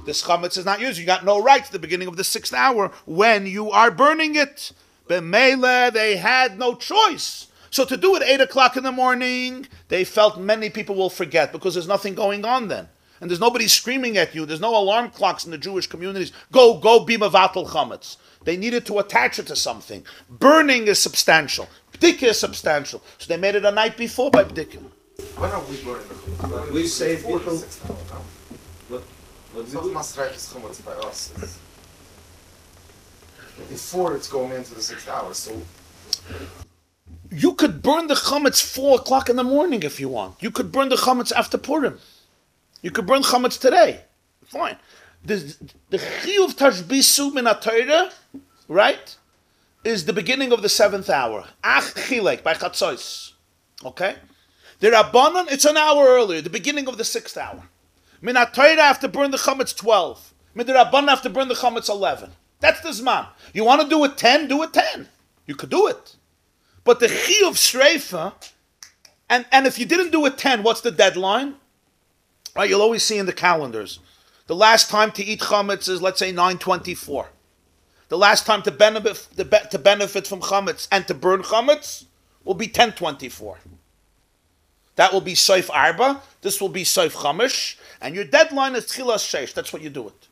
This chametz is not yours. You got no right to the beginning of the 6th hour when you are burning it. B'meila, they had no choice. So to do it 8 o'clock in the morning, they felt many people will forget because there's nothing going on then. And there's nobody screaming at you. There's no alarm clocks in the Jewish communities. Go, be mevatel chametz. They needed to attach it to something. Burning is substantial. B'dika is substantial. So they made it a night before by b'dika. When are we burning the chametz? We say Before the people. 6th hour, no? What we So do? Masrayis chametz by us is before it's going into the 6th hour. So You could burn the chametz 4 o'clock in the morning if you want. You could burn the chametz after Purim. You could burn chametz today. Fine. The chiyuv tashbisu min ha-Torah, right, is the beginning of the 7th hour. Ach chilek, by chatzos. Okay? The Rabbanon, it's an hour earlier, the beginning of the 6th hour. Min ha-Torah, I have to burn the chametz 12. Min the Rabbanon, I have to burn the chametz 11. That's the zman. You want to do it 10, do it 10. You could do it. But the chiyuv shreifa, and if you didn't do it 10, what's the deadline? Right, you'll always see in the calendars. The last time to eat chametz is, let's say, 9:24. The last time to benefit from chametz and to burn chametz will be 10:24. That will be Soif Arba. This will be Soif Chamish. And your deadline is Tchilas Sheish. That's what you do it.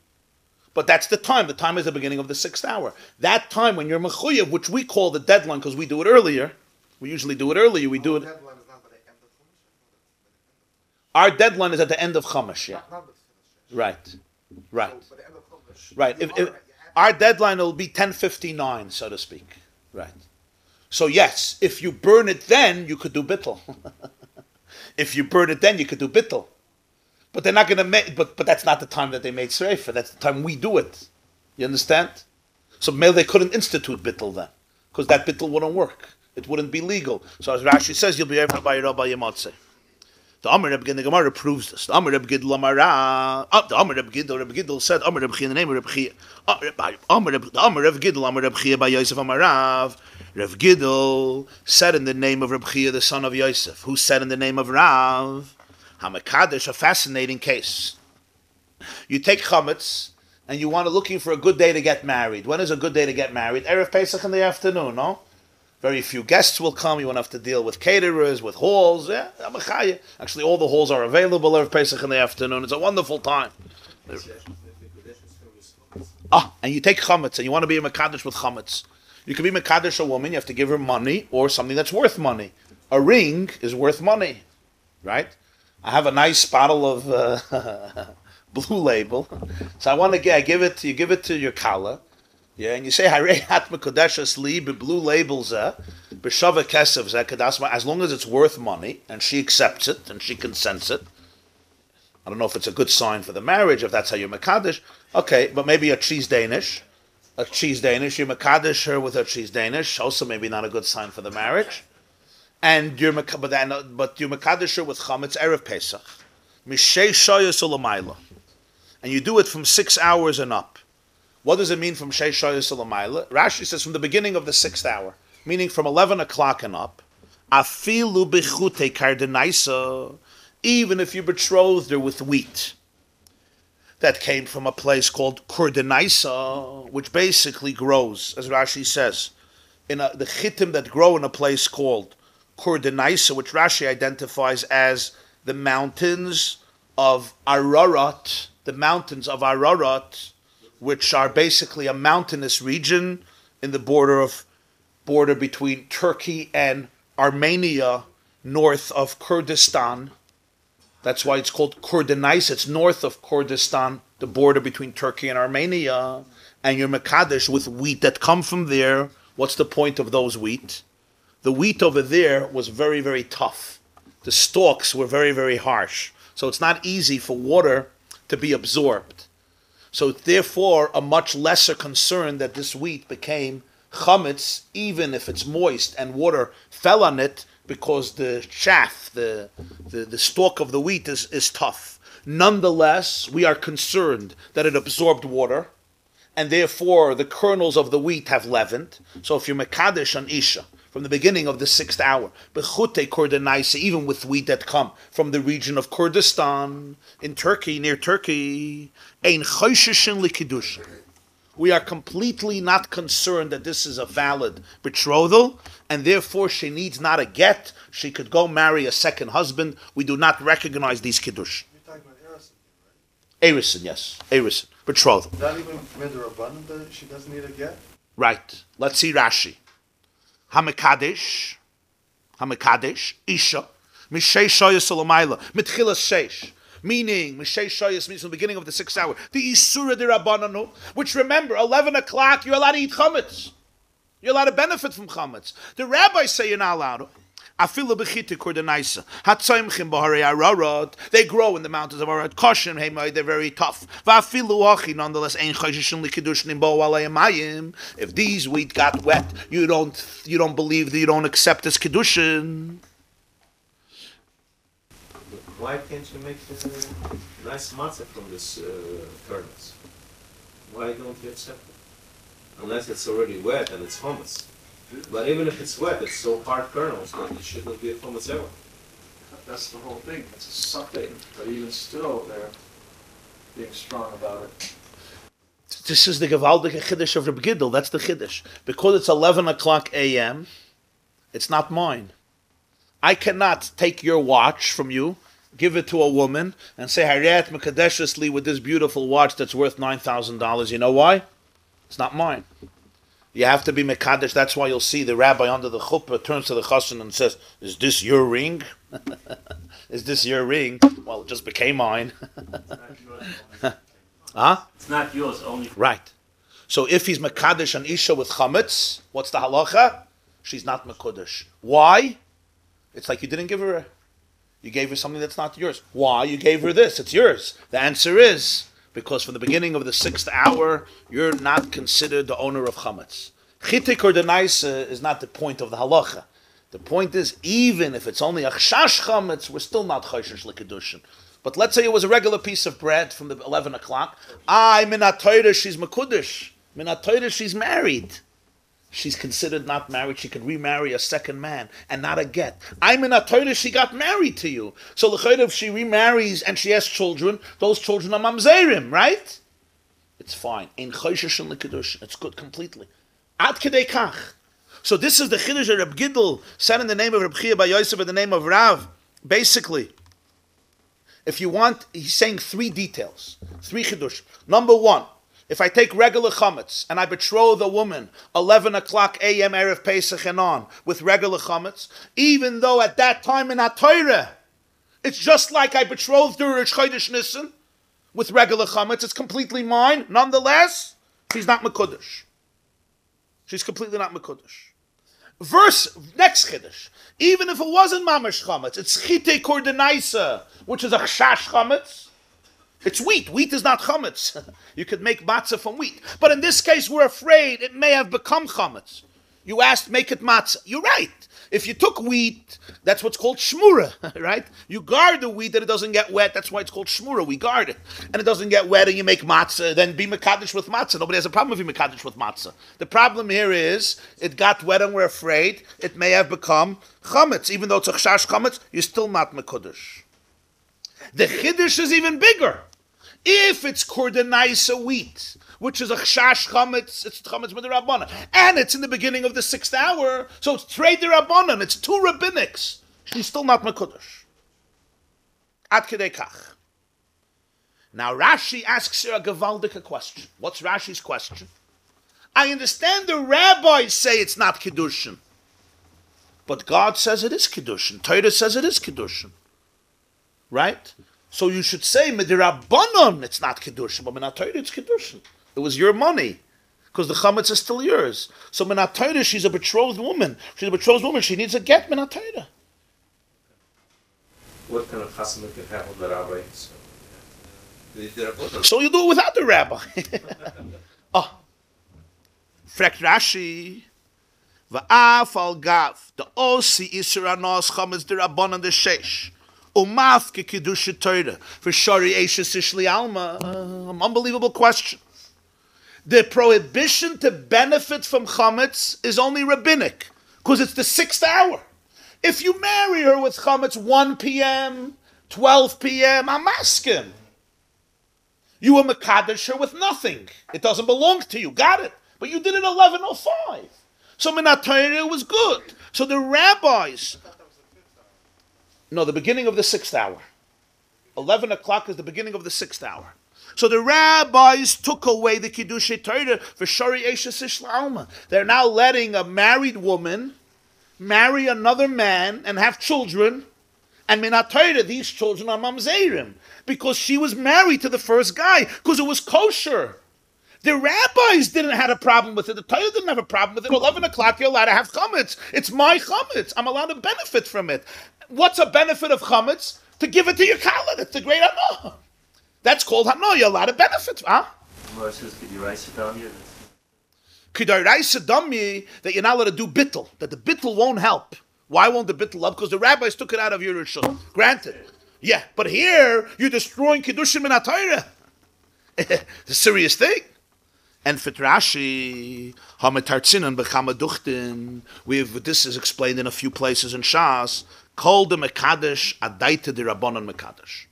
But that's the time. The time is the beginning of the 6th hour. That time when you're mechuyev, which we call the deadline because we do it earlier. We usually do it earlier. We do it. deadline is not by the end of Chumash. Our deadline is at the end of Chamash. Yeah. Not with Tchilas Sheish. Right. Right. So by the end of Chumash. Right. Our deadline will be 10:59, so to speak. Right. So yes, if you burn it then, you could do bittul. If you burn it then, you could do bittul. But they're not going to make. But that's not the time that they made sreifa. That's the time we do it. You understand? So maybe they couldn't institute bittul then, because that bittul wouldn't work. It wouldn't be legal. So as Rashi says, you'll be able to buy it by Monsey. The Amar Reb Gidl Gemarah proves this. The Amar Reb Gidl Amara. The Amar Reb Gidl said, Amar Reb Chia in the name of Reb Chia. Amar Reb Gidl Amar Reb Chia by Yosef Amarav. Reb Gidl said in the name of Reb Chia, the son of Yosef, who said in the name of Rav. Hamakadosh, a fascinating case. You take chametz and you want to looking for a good day to get married. When is a good day to get married? Erev Pesach in the afternoon, no? Very few guests will come. You won't have to deal with caterers, with halls. Yeah, actually, all the halls are available Erev Pesach in the afternoon. It's a wonderful time. And you take chametz and you want to be a makadosh with chametz. You can be makadosh a woman. You have to give her money or something that's worth money. A ring is worth money, right? I have a nice bottle of Blue Label, so I want to give it to your kala, yeah, and you say Harei Hat Mekodeshes Li Blue Labels B'Shava Kesef Zeh Kedasma, as long as it's worth money and she accepts it and she consents it. I don't know if it's a good sign for the marriage, if that's how you're mekadesh. Okay, but maybe a cheese Danish, you mekadesh her with a cheese Danish, also maybe not a good sign for the marriage. And you're mekadesh her with chametz erev Pesach, mishei shoyos ulamayla, and you do it from 6 hours and up. What does it mean from shei shoyos ulamayla? Rashi says from the beginning of the 6th hour, meaning from 11 o'clock and up. Afilu bechute kardenaisa, even if you betrothed her with wheat that came from a place called Kurdenaisa, which basically grows, as Rashi says, in the chitim that grow in a place called Kurdenaisa, which Rashi identifies as the mountains of Ararat, which are basically a mountainous region in the border between Turkey and Armenia, north of Kurdistan. That's why it's called Kurdenaisa. It's north of Kurdistan, the border between Turkey and Armenia. And you're mekadesh with wheat that come from there. What's the point of those wheat? The wheat over there was very, very tough. The stalks were very, very harsh. So it's not easy for water to be absorbed. So therefore, a much lesser concern that this wheat became chametz, even if it's moist and water fell on it, because the chaff, the stalk of the wheat is tough. Nonetheless, we are concerned that it absorbed water, and therefore the kernels of the wheat have leavened. So if you're mekadesh on isha from the beginning of the 6th hour, bechute kordenaisa, even with wheat that come from the region of Kurdistan in Turkey, near Turkey, ein chosheshin likidushin. We are completely not concerned that this is a valid betrothal, and therefore she needs not a get. She could go marry a second husband. We do not recognize these kiddush. You're talking about Erison, right? Erison, yes. Erison. Betrothal. Not even midrabanan that she doesn't need a get? Right. Let's see Rashi. Hamekadesh, Isha, Mishei Shoyas Solomaila, Mitchilas Sheish. Meaning, Mishei Shoyas means from the beginning of the 6th hour. The Isura de Rabbananu, which remember, 11 o'clock, you're allowed to eat chametz. You're allowed to benefit from chametz. The rabbis say you're not allowed. Afilu b'chite kordenaisa. Hatzayimchim b'harei ararot. They grow in the mountains of Arad. Koshin heimai, they're very tough. Va'afilu hachi, nonetheless, ein chayishin likidushin bo alayamayim. If these wheat got wet, you don't believe that you don't accept this kedushin. Why can't you make nice matzah from this kernels? Why don't you accept it? Unless it's already wet and it's hummus. But even if it's wet, it's so hard kernels that it should not be a hummus ever. That's the whole thing. It's a something, but even still, they're being strong about it. This is the gewaldige chiddush of Rabbi Giddel. That's the chiddush. Because it's 11 o'clock a.m., it's not mine. I cannot take your watch from you, give it to a woman, and say, Hariyat Mekadeshesli with this beautiful watch that's worth $9,000. You know why? It's not mine. You have to be Mekadesh. That's why you'll see the rabbi under the chuppah turns to the chassan and says, is this your ring? Is this your ring? Well, it just became mine. Huh? It's not yours only. Right. So if he's Mekadesh an Isha with chametz, what's the halacha? She's not Mekadesh. Why? It's like you didn't give her you gave her something that's not yours. Why? You gave her this. It's yours. The answer is because from the beginning of the 6th hour, you're not considered the owner of chametz. Chitik or denaisa is not the point of the halacha. The point is, even if it's only a chash chametz, we're still not chayshish l'kedushin. But let's say it was a regular piece of bread from the 11 o'clock. Minat Torah, she's mekudesh. Minat Torah, she's married. She's considered not married. She could remarry a second man and not a get. Minat Torah, she got married to you. So if she remarries and she has children, those children are mamzerim, right? It's fine. In chayshish l'kedushin, it's good completely. Ad kedei kach. So this is the chiddush of Reb Giddel said in the name of Reb Chia Bar Yosef in the name of Rav. Basically, if you want, he's saying 3 details, 3 chiddush. Number 1, if I take regular chametz and I betroth a woman 11 o'clock a.m. Erev Pesach and on with regular chametz, even though at that time in HaTorah, it's just like I betrothed her at Chodesh Nisan with regular chametz, it's completely mine. Nonetheless, she's not mekudesh. She's completely not mekudesh. Verse, next chiddush. Even if it wasn't mamash chametz, it's chite kordenaisa, which is a chash chametz. It's wheat. Wheat is not chametz. You could make matzah from wheat. But in this case, we're afraid it may have become chametz. You asked, make it matzah. You're right. If you took wheat, that's what's called shmura, right? You guard the wheat that it doesn't get wet. That's why it's called shmura. We guard it. And it doesn't get wet and you make matzah, then be mekadesh with matzah. Nobody has a problem if you mekadesh with matzah. The problem here is it got wet and we're afraid it may have become chametz. Even though it's a chash chametz, you're still not mekudesh. The chiddush is even bigger. If it's kordenaisa wheat, which is a chash chametz, it's chametz midrabanan, and it's in the beginning of the 6th hour, so it's trei derabanan, it's 2 rabbinics. She's still not mekudesh. Ad kedei kach. Now Rashi asks her a gewaldige question. What's Rashi's question? I understand the rabbis say it's not kedushin, but God says it is kedushin. Torah says it is kedushin, right? So you should say, Midirabanon, it's not Kedushin, but Minat Torah, it's Kedushin. It was your money, because the chametz is still yours. So Minat Torah, she's a betrothed woman. She's a betrothed woman, she needs a get Minat Torah. What kind of chasana can have with the rabbi? So you do it without the rabbi. Frekt Rashi, Va'af al gav, the osi isra nos chametz derabanan the sheish. Umafke kedusha Torah for shari eishes ishli alma. Unbelievable question. The prohibition to benefit from chametz is only rabbinic, because it's the 6th hour. If you marry her with chametz 1 p.m., 12 p.m., I'm asking. You were mekadesh her with nothing. It doesn't belong to you. Got it. But you did it 11:05. So Minat Torah was good. So the rabbis... No, the beginning of the 6th hour. 11 o'clock is the beginning of the 6th hour. So the rabbis took away the Kiddushei Torah for Shari Eishes Ishla'alma. They're now letting a married woman marry another man and have children. And Minat Torah, these children are mamzerim, because she was married to the first guy, because it was kosher. The rabbis didn't have a problem with it. The Torah didn't have a problem with it. 11 o'clock, you're allowed to have chametz. It's my chametz. I'm allowed to benefit from it. What's a benefit of chametz? To give it to your kala. That's the great hana. That's called hana. You're allowed to benefit. Huh? Gemara says, could you rice it down here? That you're not allowed to do bittul. That the bittul won't help. Why won't the bittul help? Because the rabbis took it out of your Shul. Granted. Yeah, but here, you're destroying Kiddushin Minat Torah. It's a serious thing. And Fitrashi, Hamatartzinan, Bechamaduchtin, this is explained in a few places in Shas, called the Mekadesh, Adaita de Rabbanon Mekadesh.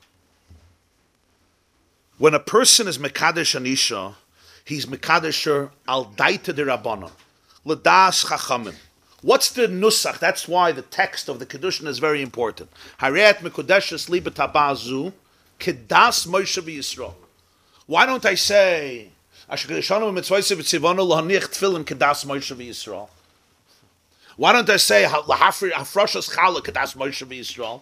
When a person is Mekadesh Anisha, he's Mekadesher al Daita de Rabbanon. L'das Chachamim. What's the nusach? That's why the text of the Kiddushin is very important. Hareat Mekodeshes Libet Habazu, Kedas Moshe v'Yisrael. Why don't I say, why don't I say, Hafroshas Chala Kedas Moshe v'Yisrael?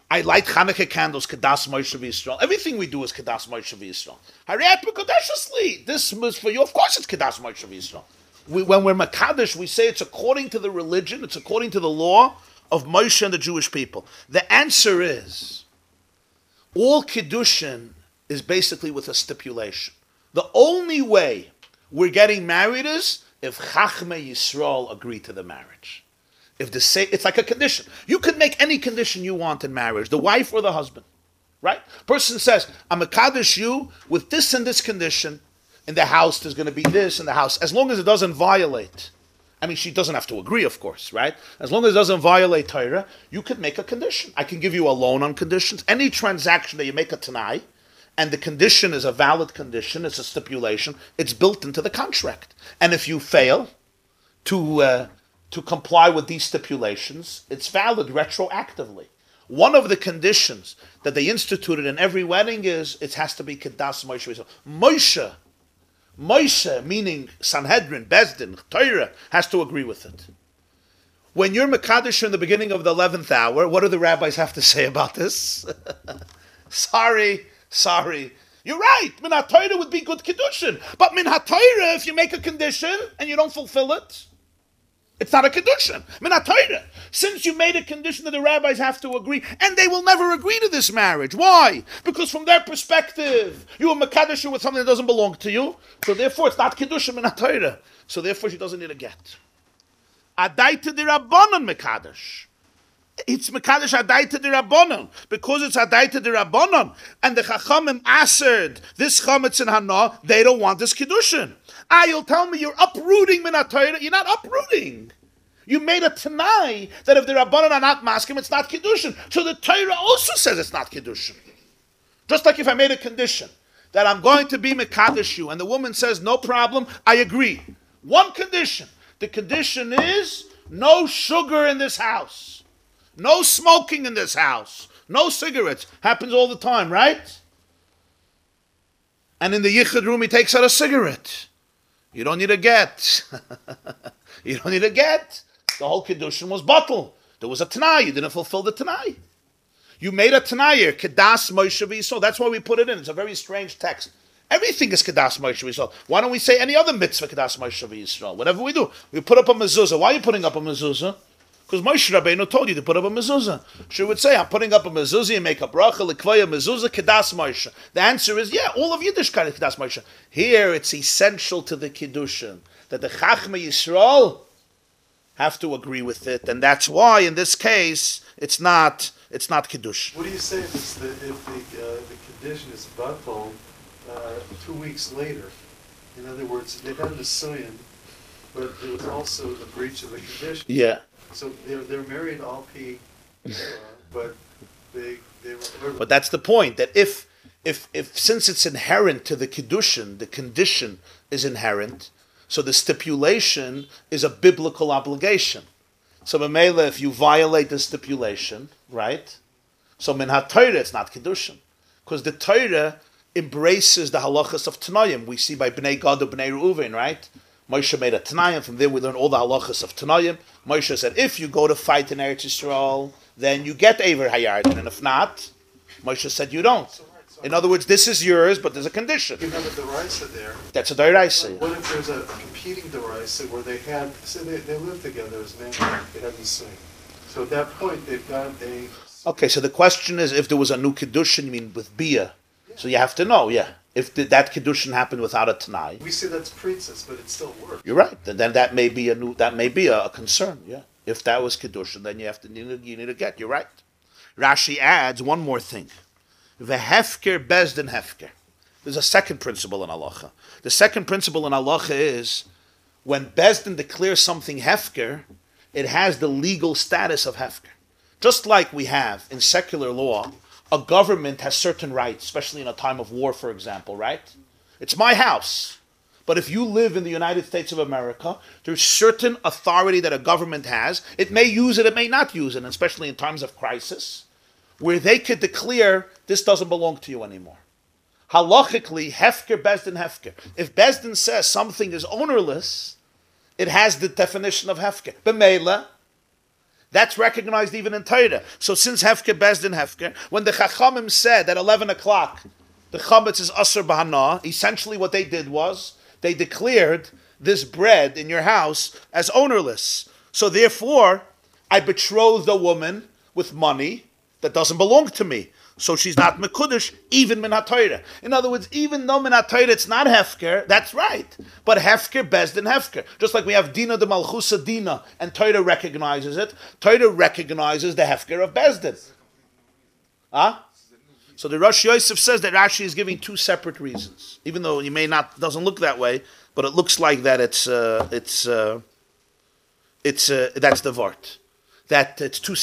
I light Hanukkah candles, Kedas Moshe v'Yisrael. Everything we do is Kedas Moshe v'Yisrael. Hareat Mekodeshes Li. This is for you. Of course it's Kedas Moshe v'Yisrael. When we're Makadosh, we say it's according to the religion, it's according to the law of Moshe and the Jewish people. The answer is, all Kiddushin is basically with a stipulation. The only way we're getting married is if Chachmei Yisrael agree to the marriage. It's like a condition. You can make any condition you want in marriage, the wife or the husband, right? Person says, I'm Makadosh you with this and this condition. In the house, there's going to be this in the house. As long as it doesn't violate, I mean, she doesn't have to agree, of course, right? As long as it doesn't violate Torah, you could make a condition. I can give you a loan on conditions. Any transaction that you make a tanai, and the condition is a valid condition, it's a stipulation, it's built into the contract. And if you fail to comply with these stipulations, it's valid retroactively. One of the conditions that they instituted in every wedding is it has to be Kedas Moshe. Moshe, meaning Sanhedrin, Bezdin, Torah, has to agree with it. When you're Mekadesh in the beginning of the 11th hour, what do the rabbis have to say about this? Sorry. You're right. Min HaTorah would be good Kiddushin. But Min HaTorah, if you make a condition and you don't fulfill it, it's not a Kiddushin. Min HaTorah. Since you made a condition that the rabbis have to agree, and they will never agree to this marriage. Why? Because from their perspective, you are Mekadesh with something that doesn't belong to you, so therefore it's not Kiddushin Min HaTorah. So therefore she doesn't need a get. Adaita de Rabbanon Mekadesh. It's Mekadesh Adaita de Rabbanon. Because it's Adaita de Rabbanon, and the Chachamim answered this Chametz and Hana, they don't want this Kiddushin. You'll tell me you're uprooting Min HaTorah. You're not uprooting. You made a Tanai that if the Rabbanon are not maskim, it's not Kiddushin. So the Torah also says it's not Kiddushin. Just like if I made a condition that I'm going to be Mekadesh you, and the woman says, no problem, I agree. One condition. The condition is no sugar in this house. No smoking in this house. No cigarettes. Happens all the time, right? And in the Yichud room, he takes out a cigarette. You don't need a get. You don't need a get. The whole Kiddushin was bottle. There was a Tanai. You didn't fulfill the Tanai. You made a Tanai here. Kedas Moshe v'Yisrael. That's why we put it in. It's a very strange text. Everything is Kedas Moshe v'Yisrael. Why don't we say any other mitzvah Kedas Moshe v'Yisrael? Whatever we do. We put up a mezuzah. Why are you putting up a mezuzah? Because Moshe Rabbeinu told you to put up a mezuzah. She would say, I'm putting up a mezuzah, you make a bracha, l'kvaya mezuzah, Kedas Moshe. The answer is, yeah, all of Yiddishkeit is Kedas Moshe. Here, it's essential to the Kiddushin that the Chachmei Yisrael have to agree with it, and that's why, in this case, it's not Kiddush. What do you say if the condition is batal 2 weeks later? In other words, they had a Nisuyin, but it was also the breach of the condition. Yeah. So they're married all P, but they were. But that's the point, that if since it's inherent to the Kiddushin, the condition is inherent, so the stipulation is a biblical obligation. So Mamela, if you violate the stipulation, right? So min ha-Torah, it's not Kiddushin. Because the Torah embraces the halachas of Tanayim. We see by Bnei Gad and Bnei Reuven, right? Moshe made a Tanayim. From there we learn all the halachas of Tanayim. Moshe said, if you go to fight in Eretz Yisrael, then you get Ever Hayarden. And if not, Moshe said you don't. In other words, this is yours, but there's a condition. You have a deraisa there. That's a deraisa. What if there's a competing deraisa where they had, say they live together as man, they have the same. So at that point, they've got a... Okay, so the question is, if there was a new Kiddushin, you mean with Bia? So you have to know, if that Kiddushin happened without a Tanai. We say that's princess, but it still works. You're right. Then that may be a concern, If that was Kiddushin, then you need to get. You're right. Rashi adds one more thing. Vehefker bezdin hefker. There's a second principle in halacha. The second principle in halacha is when bezdin declares something hefker, it has the legal status of hefker. Just like we have in secular law, a government has certain rights, especially in a time of war, for example, right? It's my house. But if you live in the United States of America, there's certain authority that a government has. It may use it, it may not use it, especially in times of crisis, where they could declare this doesn't belong to you anymore. Halachically, hefker, bezdin, hefker. If bezdin says something is ownerless, it has the definition of hefker. B'meila, that's recognized even in Torah. So since hefker, bezdin, hefker, when the Chachamim said at 11 o'clock, the chametz is asur b'hana, essentially what they did was, they declared this bread in your house as ownerless. So therefore, I betrothed a woman with money that doesn't belong to me. So she's not mekudesh, even min ha-Torah. In other words, even though min ha-Torah it's not hefker, that's right. But hefker, bezdin, hefker. Just like we have dina de malchusa dina, and Torah recognizes it. Torah recognizes the hefker of bezdin. So the Rosh Yosef says that Rashi is giving two separate reasons, even though you may not doesn't look that way, but it looks like that that's the vart. That it's two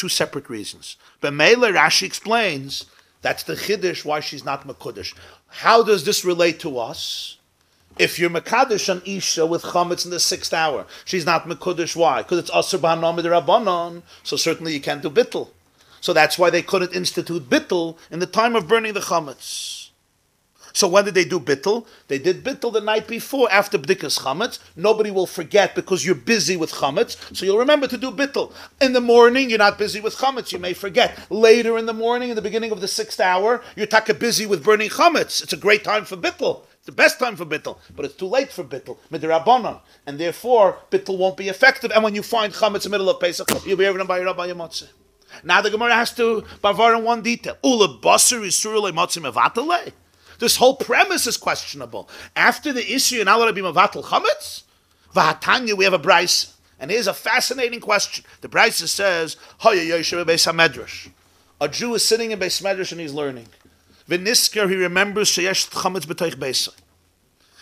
separate reasons. But Mela Rashi explains that's the chiddush why she's not mekudesh. How does this relate to us? If you're mekadesh on Isha with chametz in the 6th hour, she's not mekudesh. Why? Because it's asur b'hanam rabbanon. So certainly you can't do bittul. So that's why they couldn't institute bittul in the time of burning the chametz. So when did they do bittul? They did bittul the night before, after b'dikas chametz. Nobody will forget because you're busy with chametz, so you'll remember to do bittul. In the morning, you're not busy with chametz, you may forget. Later in the morning, in the beginning of the 6th hour, you're taka busy with burning chametz. It's a great time for bittul. It's the best time for bittul, but it's too late for bittul, midrabanan, and therefore bittul won't be effective. And when you find chametz in the middle of Pesach, you'll be able to buy Rabbi Monsey. Now the Gemarah has to bavar in one detail. Ula basar isur le'matzim evatalei. This whole premise is questionable. After the issue, you're not allowed to be mavatal chametz? Vahatanya, we have a brayse. And here's a fascinating question. The brayse says, a Jew is sitting in Beis Medrash and he's learning. V'nisker, he remembers sheyesh chametz b'teich beisa.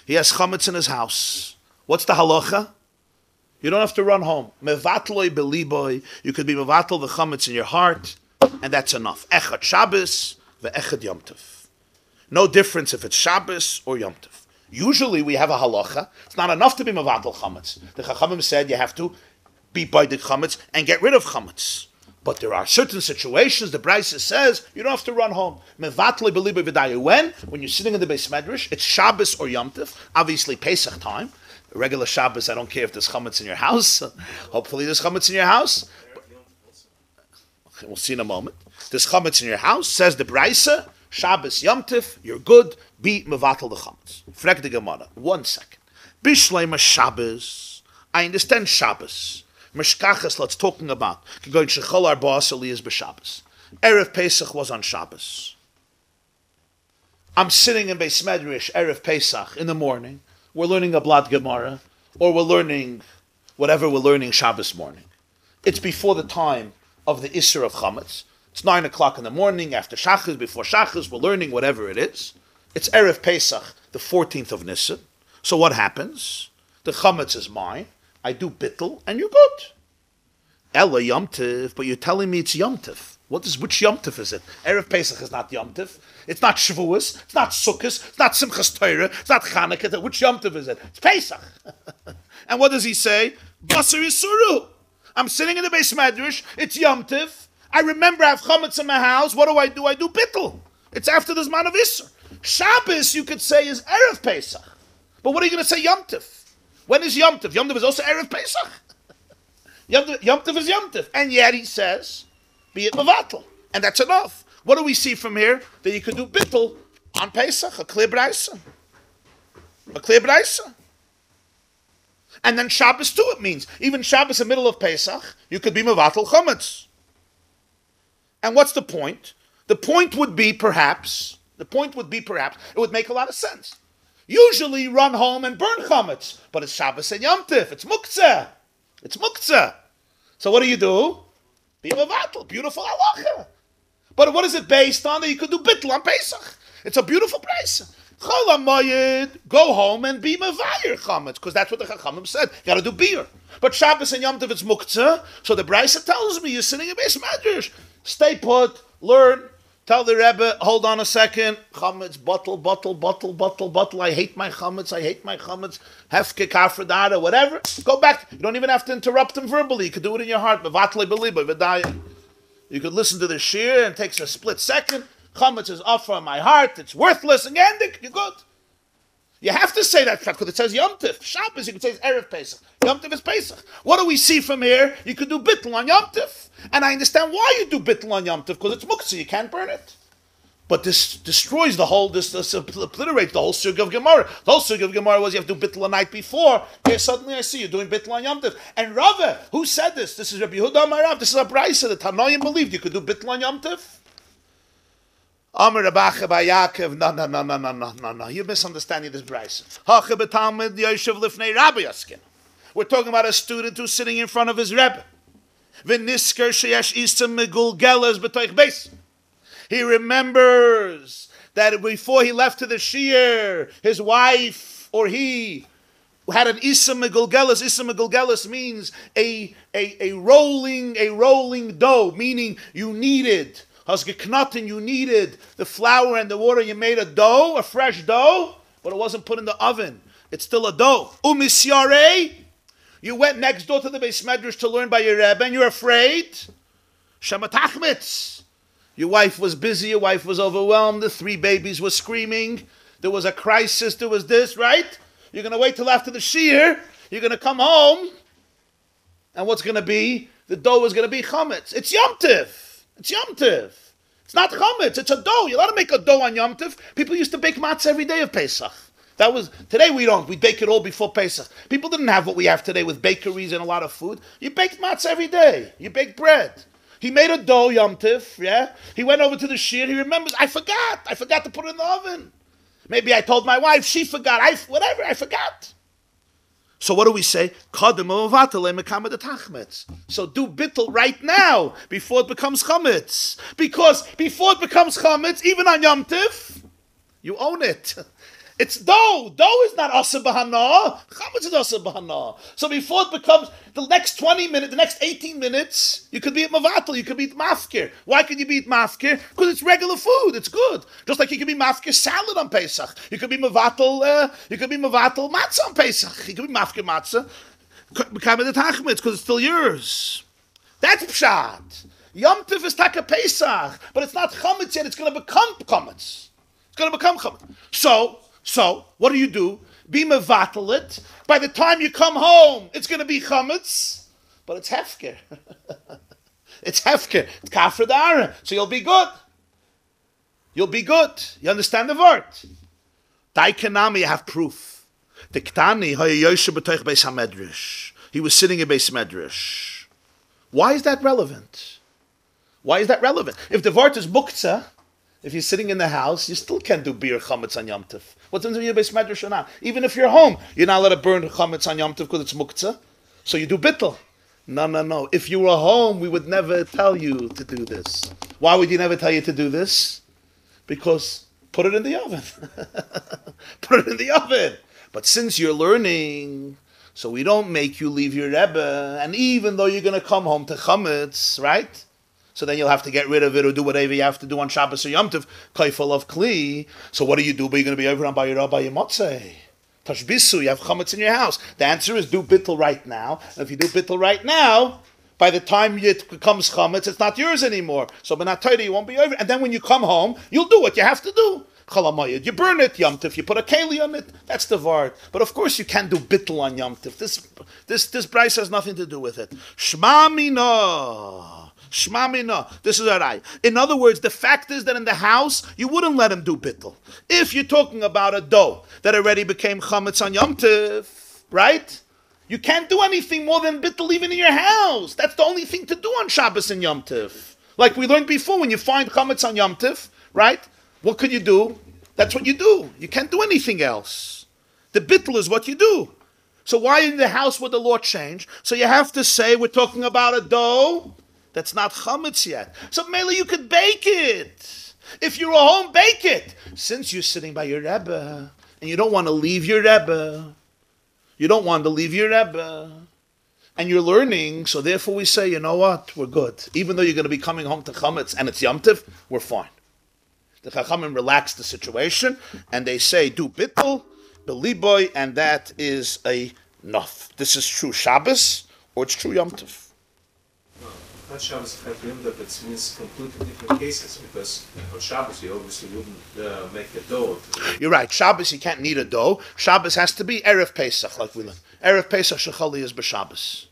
He has chametz in his house. What's the halacha? You don't have to run home. Mevatloi beliboy. You could be mevatel the chametz in your heart, and that's enough. Echad Shabbos ve'echad Yom Tov. No difference if it's Shabbos or Yom Tov. Usually we have a halacha. It's not enough to be mevatel chametz. The Chachamim said you have to be by the chametz and get rid of chametz. But there are certain situations, the Brisa says, you don't have to run home. Mevatle beliba v'dayu. When you're sitting in the Beis Medrash, it's Shabbos or Yom Tov, obviously Pesach time. Regular Shabbos, I don't care if there's chametz in your house. Hopefully there's chametz in your house. Okay, we'll see in a moment. There's chametz in your house, says the Brisa, Shabbos Yom Tov, you're good, be mevatel the chametz. Frek the Gemarah, 1 second. Bishleima Shabbos, I understand Shabbos. Meshkachas, let's talking about. Going shechol arba aliyas b'Shabbos. Erev Pesach was on Shabbos. I'm sitting in Beis Medrash, Erev Pesach, in the morning. We're learning a blad Gemarah, or we're learning whatever we're learning Shabbos morning. It's before the time of the Isser of Chametz. It's 9 o'clock in the morning, after Shachas, before Shachas, we're learning whatever it is. It's Erev Pesach, the 14th of Nisan. So what happens? The chametz is mine. I do bittul, and you're good. Ella Yom Tiv, but you're telling me it's Yom Tiv. Which Yom Tiv is it? Erev Pesach is not Yom Tiv. It's not Shavuos. It's not Sukkot. It's not Simchas Torah. It's not Chanukah. Which Yom Tiv is it? It's Pesach. And what does he say? Basar Yisuru. I'm sitting in the Beis Medrash. It's Yom Tiv. I remember I have chametz in my house. What do? I do bittul. It's after the Zman of Isser. Shabbos, you could say, is Erev Pesach. But what are you going to say Yom Tiv? When is Yom Tiv? Yom Tiv is also Erev Pesach. Yom Tiv is Yom Tiv. And yet he says, be it Mavatal. And that's enough. What do we see from here? That you could do bittul on Pesach, a clear braisa. A clear braisa. And then Shabbos too, it means. Even Shabbos in the middle of Pesach, you could be Mavatal Chametz. And what's the point? The point would be perhaps, it would make a lot of sense. Usually run home and burn chametz, but it's Shabbos and Yom Tif. It's muktzah. It's muktzah. So what do? Be mevatel. Beautiful halacha. But what is it based on? That you could do bittul on Pesach. It's a beautiful price. Chol hamoyed, go home and be mevayer chametz, because that's what the Chachamim said. You got to do beer. But Shabbos and Yom Tif, it's muktzah. So the Brisa tells me you're sitting in Beis Medrash. Stay put, learn. Tell the Rebbe, hold on a second. Chametz, bottle. I hate my chametz. Hefke, kafredada, whatever. Go back. You don't even have to interrupt him verbally. You could do it in your heart. You could listen to the shir and it takes a split second. Chametz is off from my heart. It's worthless. Again, you're good. You have to say that because it says Yom Tif. Shabbos, you can say it's Erev Pesach. Yom Tif is Pesach. What do we see from here? You could do bittul on Yom Tif. And I understand why you do bittul on Yom Tif, because it's muktzah, you can't burn it. But this destroys the whole, this obliterates the whole sugya of Gemarah. The whole sugya of Gemarah was you have to do bittul the night before. Okay, suddenly I see you doing bittul on Yom Tif. And Rava, who said this? This is Rabbi Yehuda Amarav. This is a brayso. The Tanoim believed you could do bittul on Yom Tif. Amar Rabacha by Yaakov. No. You're misunderstanding this brayso. Hacha b'talmid yoshev lifnei Rabbi Yaskin. We're talking about a student who's sitting in front of his Rebbe. V'nisker sheyesh isa megulgelas b'toich beis. He remembers that before he left to the shiur, his wife or he had an isa megulgelas. Isa megulgelas means a rolling dough, meaning you needed hasgeknatin. You needed the flour and the water. You made a dough, a fresh dough, but it wasn't put in the oven. It's still a dough. Umisyarei. You went next door to the Beis Medrash to learn by your Rebbe, and you're afraid. Shematachmitz. Your wife was busy, your wife was overwhelmed, the 3 babies were screaming, there was a crisis, there was this, right? You're going to wait till after the shiur, you're going to come home, and what's going to be? The dough is going to be chametz. It's Yom Tif. It's Yom Tif. It's not chametz, it's a dough. You're allowed to make a dough on Yom Tif. People used to bake matzah every day of Pesach. Today we don't. We bake it all before Pesach. People didn't have what we have today with bakeries and a lot of food. You baked matzah every day. You baked bread. He made a dough, Yom Tif, yeah? He went over to the shiur. He remembers, I forgot to put it in the oven. Maybe I told my wife, she forgot. I forgot. So what do we say? So do bittul right now, before it becomes chametz. Because before it becomes chametz, even on Yom Tif, you own it. It's dough. Dough is not asa b'hana. Chametz is asa b'hana. So before it becomes the next 20 minutes, the next 18 minutes, you could be at mavatal, you could be at mafkir. Why could you be at mafkir? Because it's regular food. It's good. Just like you could be mafkir salad on Pesach. You could be mavatal matzah on Pesach. You could be mafkir matzah. Because it's still yours. That's pshat. Yom Tif is taka Pesach, but it's not chametz yet. It's going to become chametz. It's going to become chametz. So, what do? Be mevatel it. By the time you come home, it's going to be chametz, but it's hefker. It's hefker. It's kafir da'ara. So you'll be good. You understand the word? Daikanami, you have proof. Tiktani, he was sitting in Beis Medrash. Why is that relevant? If the word is muktzah, if you're sitting in the house, you still can't do beer chametz on Yom Tif. What's in your Beis Medrash or not? Even if you're home, you're not allowed to burn chametz on Yom Tif because it's muktzah. So you do bittul. No. If you were home, we would never tell you to do this. Why would you never tell you to do this? Because put it in the oven. Put it in the oven. But since you're learning, so we don't make you leave your Rebbe, and even though you're going to come home to chametz, right? So then you'll have to get rid of it or do whatever you have to do on Shabbos or Yom Tov, kaifel of kli. So what do you do? But you're going to be over on by your Rabbi Monsey. Tashbisu, you have chametz in your house. The answer is do bittul right now. And if you do bittul right now, by the time it becomes chametz, it's not yours anymore. So benatayda, you won't be over. And then when you come home, you'll do what you have to do. Chalamayid, you burn it, Yom Tov, you put a keli on it, that's the vard. But of course you can't do bittul on Yom Tov. This price has nothing to do with it. Shma mina. This is alright. In other words, the fact is that in the house, you wouldn't let him do bittul. If you're talking about a dough that already became chametz on Yom Tov, right? You can't do anything more than bittul even in your house. That's the only thing to do on Shabbos and Yom Tov. Like we learned before, when you find chametz on Yom Tov, right? What could you do? That's what you do. You can't do anything else. The bittul is what you do. So why in the house would the law change? So you have to say we're talking about a dough that's not chametz yet. So maybe you could bake it. If you're at home, bake it. Since you're sitting by your Rebbe and you don't want to leave your Rebbe, and you're learning, so therefore we say, you know what, we're good. Even though you're going to be coming home to chametz and it's Yom Tov, we're fine. The Chachamim relax the situation and they say, do bittul, beliboy, and that is a nof. This is true Shabbos or it's true Yom Tov. Not Shabbos Chayim, but it means completely different cases because on Shabbos you obviously wouldn't make a dough. You're right. Shabbos you can't need a dough. Shabbos has to be Erev Pesach, like we learned. Erev Pesach shechali is b'Shabbos,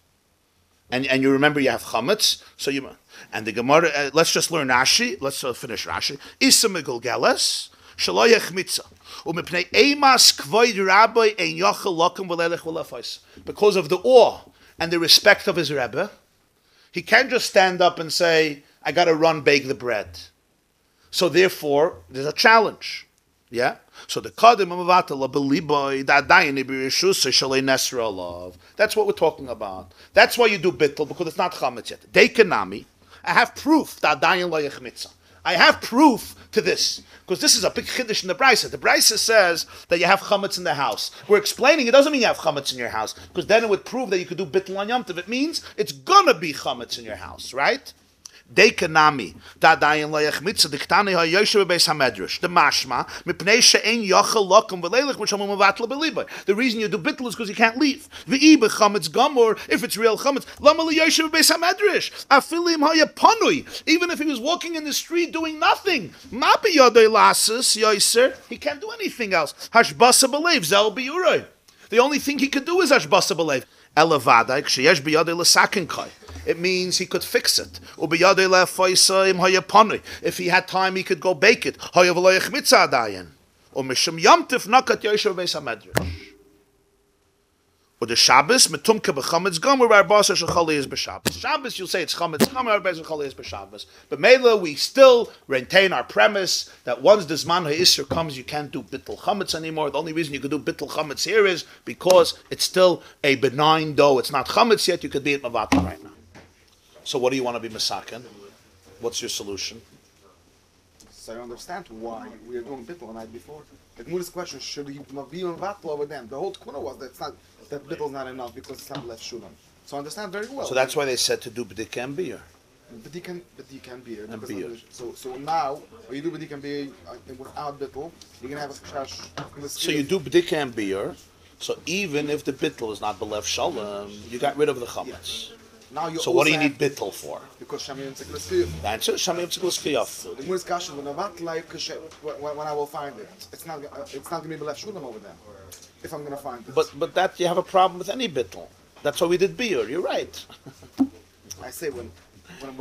and you remember you have chametz. So you and the Gemarah. Let's just learn Rashi. Let's finish Rashi. Isa megulgeles shelo yechmitza umipnei emas kvoid rabbi ein yochel lokum v'lelech v'lefais. Because of the awe and the respect of his Rebbe, he can't just stand up and say, I got to run bake the bread. So therefore, there's a challenge. Yeah? So the kadim amavatala beliboy da'adayin ibirishus shalei nesra love. That's what we're talking about. That's why you do bittul, because it's not chametz yet. Deikanami, I have proof da'adayin lo yechmitza. I have proof to this. Because this is a big chiddush in the Brisa. The Brisa says that you have chametz in the house. We're explaining it doesn't mean you have chametz in your house, because then it would prove that you could do bittul on Yom Tov. It means it's gonna be chametz in your house, right? Dekanami, da'dayin layach diktani ha'yoshev beis hamedrash. The mashma mipnei she'en yachal lakum v'leilach m'shamum avatla b'liba. The reason you do bittul is because you can't leave. V'i b'chametz gamor, if it's real chametz, lama liyoshev beis hamedrash. Afilim ha'yapanui. Even if he was walking in the street doing nothing, ma b'yadei lasis yoser, he can't do anything else. Hashbasa b'leiv zel b'yuroi. The only thing he could do is hashbasa b'leiv. Elavadai ksheyesh b'yadei l'sakin kai. It means he could fix it. If he had time, he could go bake it. Or the Shabbos, metumke b'chametz gomer b'arbasa shechali is b'Shabbos. Shabbos, you'll say it's chametz gomer b'arbasa shechali is b'Shabbos. But Mela, we still retain our premise that once the Zman ha'isr comes, you can't do bittul chametz anymore. The only reason you could do bittul chametz here is because it's still a benign dough. It's not chametz yet. You could be at mavatim right now. So what do you want to be masaken? What's your solution? So I understand why we are doing bittul the night before. The Gemara's question, should he be on vatl over them? The whole kuna was that bittul is not enough because it's not left shulam. So I understand very well. So that's why they said to do b'dik and beer. B'dik and beer. And beer. So now, when you do b'dik and beer without bittul, you're going to have a chash. So you do b'dik and beer, so even if the bittul is not b'lev shalom, you got rid of the chametz. Yeah. Now you so what do you need bittul for? Because Shamim Tziklis Kiyaf. The answer is Shamim Tziklis Kiyaf. So the Gemara's question when I will find it, it's not going to be left shulam over there. If I'm going to find it. But that you have a problem with any bittul. That's why we did beer. You're right. I say when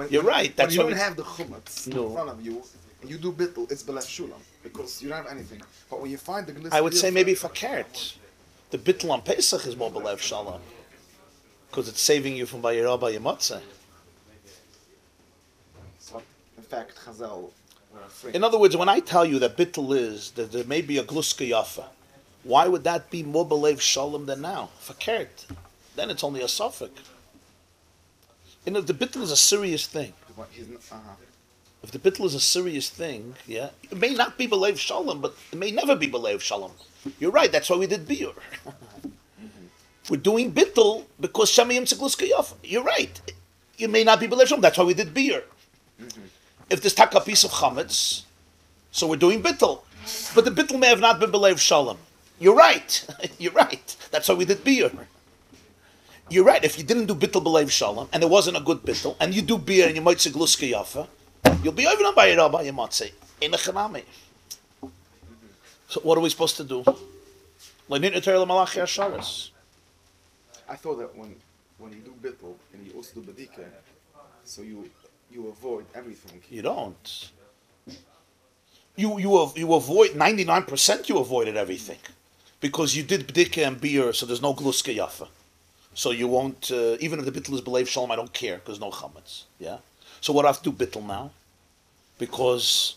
you're right. That's when you don't have the chumetz in front of you and you do bittul, it's belef shulam because you don't have anything. But when you find the glis, I would say maybe fakert. The bittul on Pesach is more belef shalom. Because it's saving you from Bayirah by Monsey. In fact, Chazal. In other words, when I tell you that bittul is that there may be a gluska yafa, why would that be more belev shalom than now? Fakert. Then it's only a suffix. You know, the bittul is a serious thing. If the bittul is a serious thing, yeah, it may not be belev shalom, but it may never be belev shalom. You're right. That's why we did biur. We're doing bittul because shamayim tzegluska yafa. You're right. It may not be belev shalom. That's why we did biur. If there's taka piece of chametz, so we're doing bittul, but the bittul may have not been belev shalom. You're right. You're right. That's why we did biur. You're right. If you didn't do bittul belev shalom and it wasn't a good bittul, and you do biur and you might tzegluska yafa, you'll be over by your Rabbi, you might say. So what are we supposed to do? I thought that when you do bittul and you also do badika, so you avoid everything. You don't. You avoid 99%. You avoided everything because you did badika and beer, so there's no gluska yafa. So you won't even if the bittul is belev shalom, I don't care because no chametz. Yeah. So what do I have to do bittul now? Because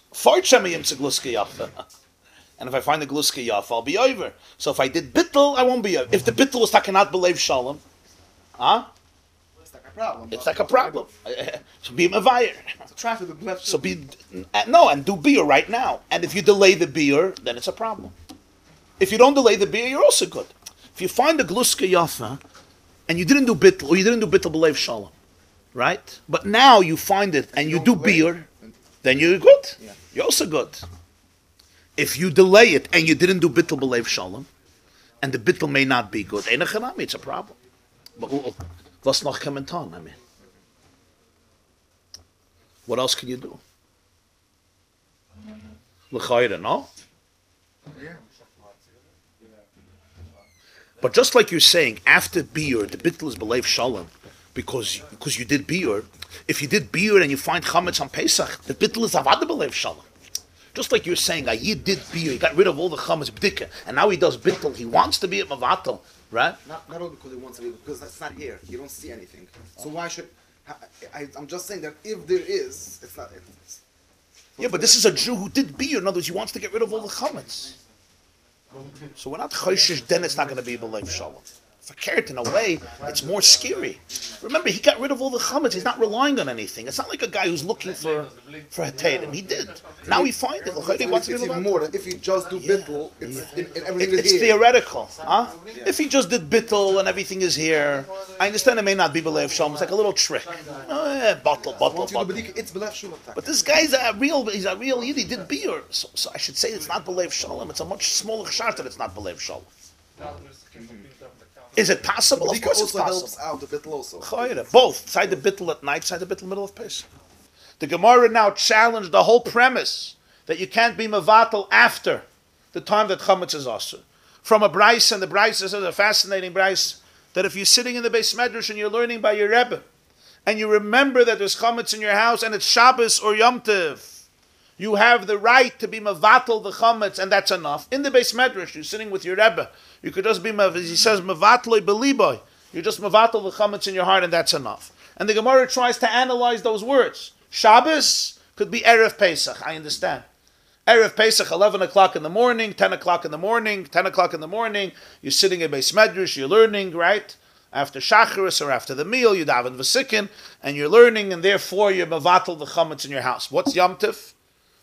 and if I find the gluska yaf, I'll be over. So if I did bittul, I won't be over. If the bittul was takenat belev shalom, It's like a problem. it's like a problem. So be mavayer. So try to do belev So be and do beer right now. And if you delay the beer, then it's a problem. If you don't delay the beer, you're also good. If you find the gluska yafa and you didn't do bittul, or you didn't do bittul belev shalom, right? But now you find it and you do beer, then you're good. Yeah. You're also good. If you delay it and you didn't do bittul belev shalom, and the bittul may not be good, it's a problem. But what's noch coming on? I mean, what else can you do? L'chayra, no? Yeah. But just like you're saying, after biur, the bittul is belev shalom, because you did biur. If you did biur and you find chametz on Pesach, the bittul is avada belev shalom. Just like you're saying, Ayid did biur, he got rid of all the chametz b'dika, and now he does bittul. He wants to be at mavatal, right? Not only because he wants to be, because that's not here. You don't see anything. So why should... I'm just saying that if there is, it's not... Yeah, but this is a Jew who did biur. In other words, he wants to get rid of all the chametz. So we're not choishish, then it's not going to be belev shalom. For carrot, in a way, it's more scary. Remember, he got rid of all the chametz. He's not relying on anything. It's not like a guy who's looking for a tatum. He did. Now he finds it. He wants to It's be even more than if you just do bittul, everything It's is here. theoretical. Huh? Yeah. If he just did bittul and everything is here, I understand it may not be belev shalom. It's like a little trick. Bottle. Once you do badika, it's belev shalom. But this guy's a real yid. He did beer. So I should say it's not belev shalom. It's a much smaller shart that it's not belev shalom. Is it possible? Of course it's possible. Helps out the bittul also. Both. Side the bittul at night, side the bittul middle of Pesach. The Gemarah now challenged the whole premise that you can't be mevatel after the time that chametz is asur. From a Bryce, and the Bryce is a fascinating Bryce, that if you're sitting in the Beis Medrash and you're learning by your Rebbe, and you remember that there's chametz in your house and it's Shabbos or Yom Tov, you have the right to be mevatel the chametz, and that's enough. In the Beis Medrash, you're sitting with your Rebbe. You could just be, he says, mevatloi beliboy. You just mevatel the chametz in your heart, and that's enough. And the Gemarah tries to analyze those words. Shabbos could be Erev Pesach. I understand. Erev Pesach, 11 o'clock in the morning, 10 o'clock in the morning, 10 o'clock in the morning. You're sitting in Beis Medrash, you're learning, right? After Shacharis or after the meal, you daven v'sikin, and you're learning, and therefore you're mevatel the chametz in your house. What's Yom Tov?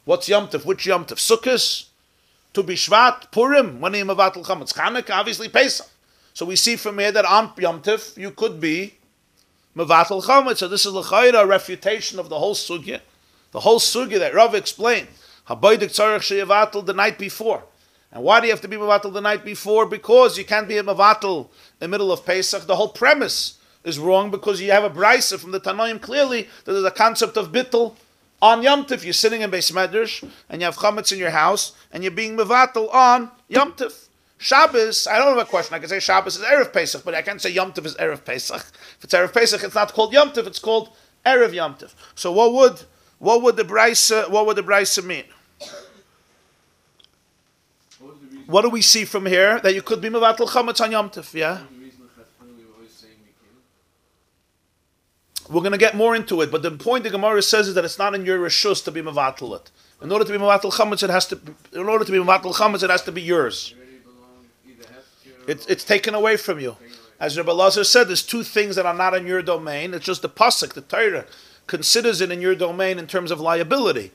What's Yom Tov? Which Yom Tov? Sukkos? To be Shvat, Purim, when you mevatel chametz. Chanukah, obviously Pesach. So we see from here that on Yom Tov you could be mevatel chametz. So this is l'chayra, a refutation of the whole sugya. The whole sugya that Rav explained. Habaydik tzarech sheyevatel the night before. And why do you have to be mevatel the night before? Because you can't be a mevatel in the middle of Pesach. The whole premise is wrong because you have a brisa from the Tanoim clearly that there's a concept of bittul. On Yom Tov, you're sitting in Beis Medrash, and you have chametz in your house, and you're being mevatel on Yom Tov. Shabbos, I don't have a question. I can say Shabbos is Erev Pesach, but I can't say Yom Tov is Erev Pesach. If it's Erev Pesach, it's not called Yom Tov, it's called Erev Yom Tov. So what would the brisa mean? What do we see from here? That you could be mevatel chametz on Yom Tov, yeah? We're going to get more into it, but the point the Gemarah says is that it's not in your reshus to be mevatel it. In order to be mevatel chametz, it has to be yours. It's taken away from you. As Rabbi Lazar said, there's two things that are not in your domain. It's just the pasuk, the Torah. considers it in your domain in terms of liability.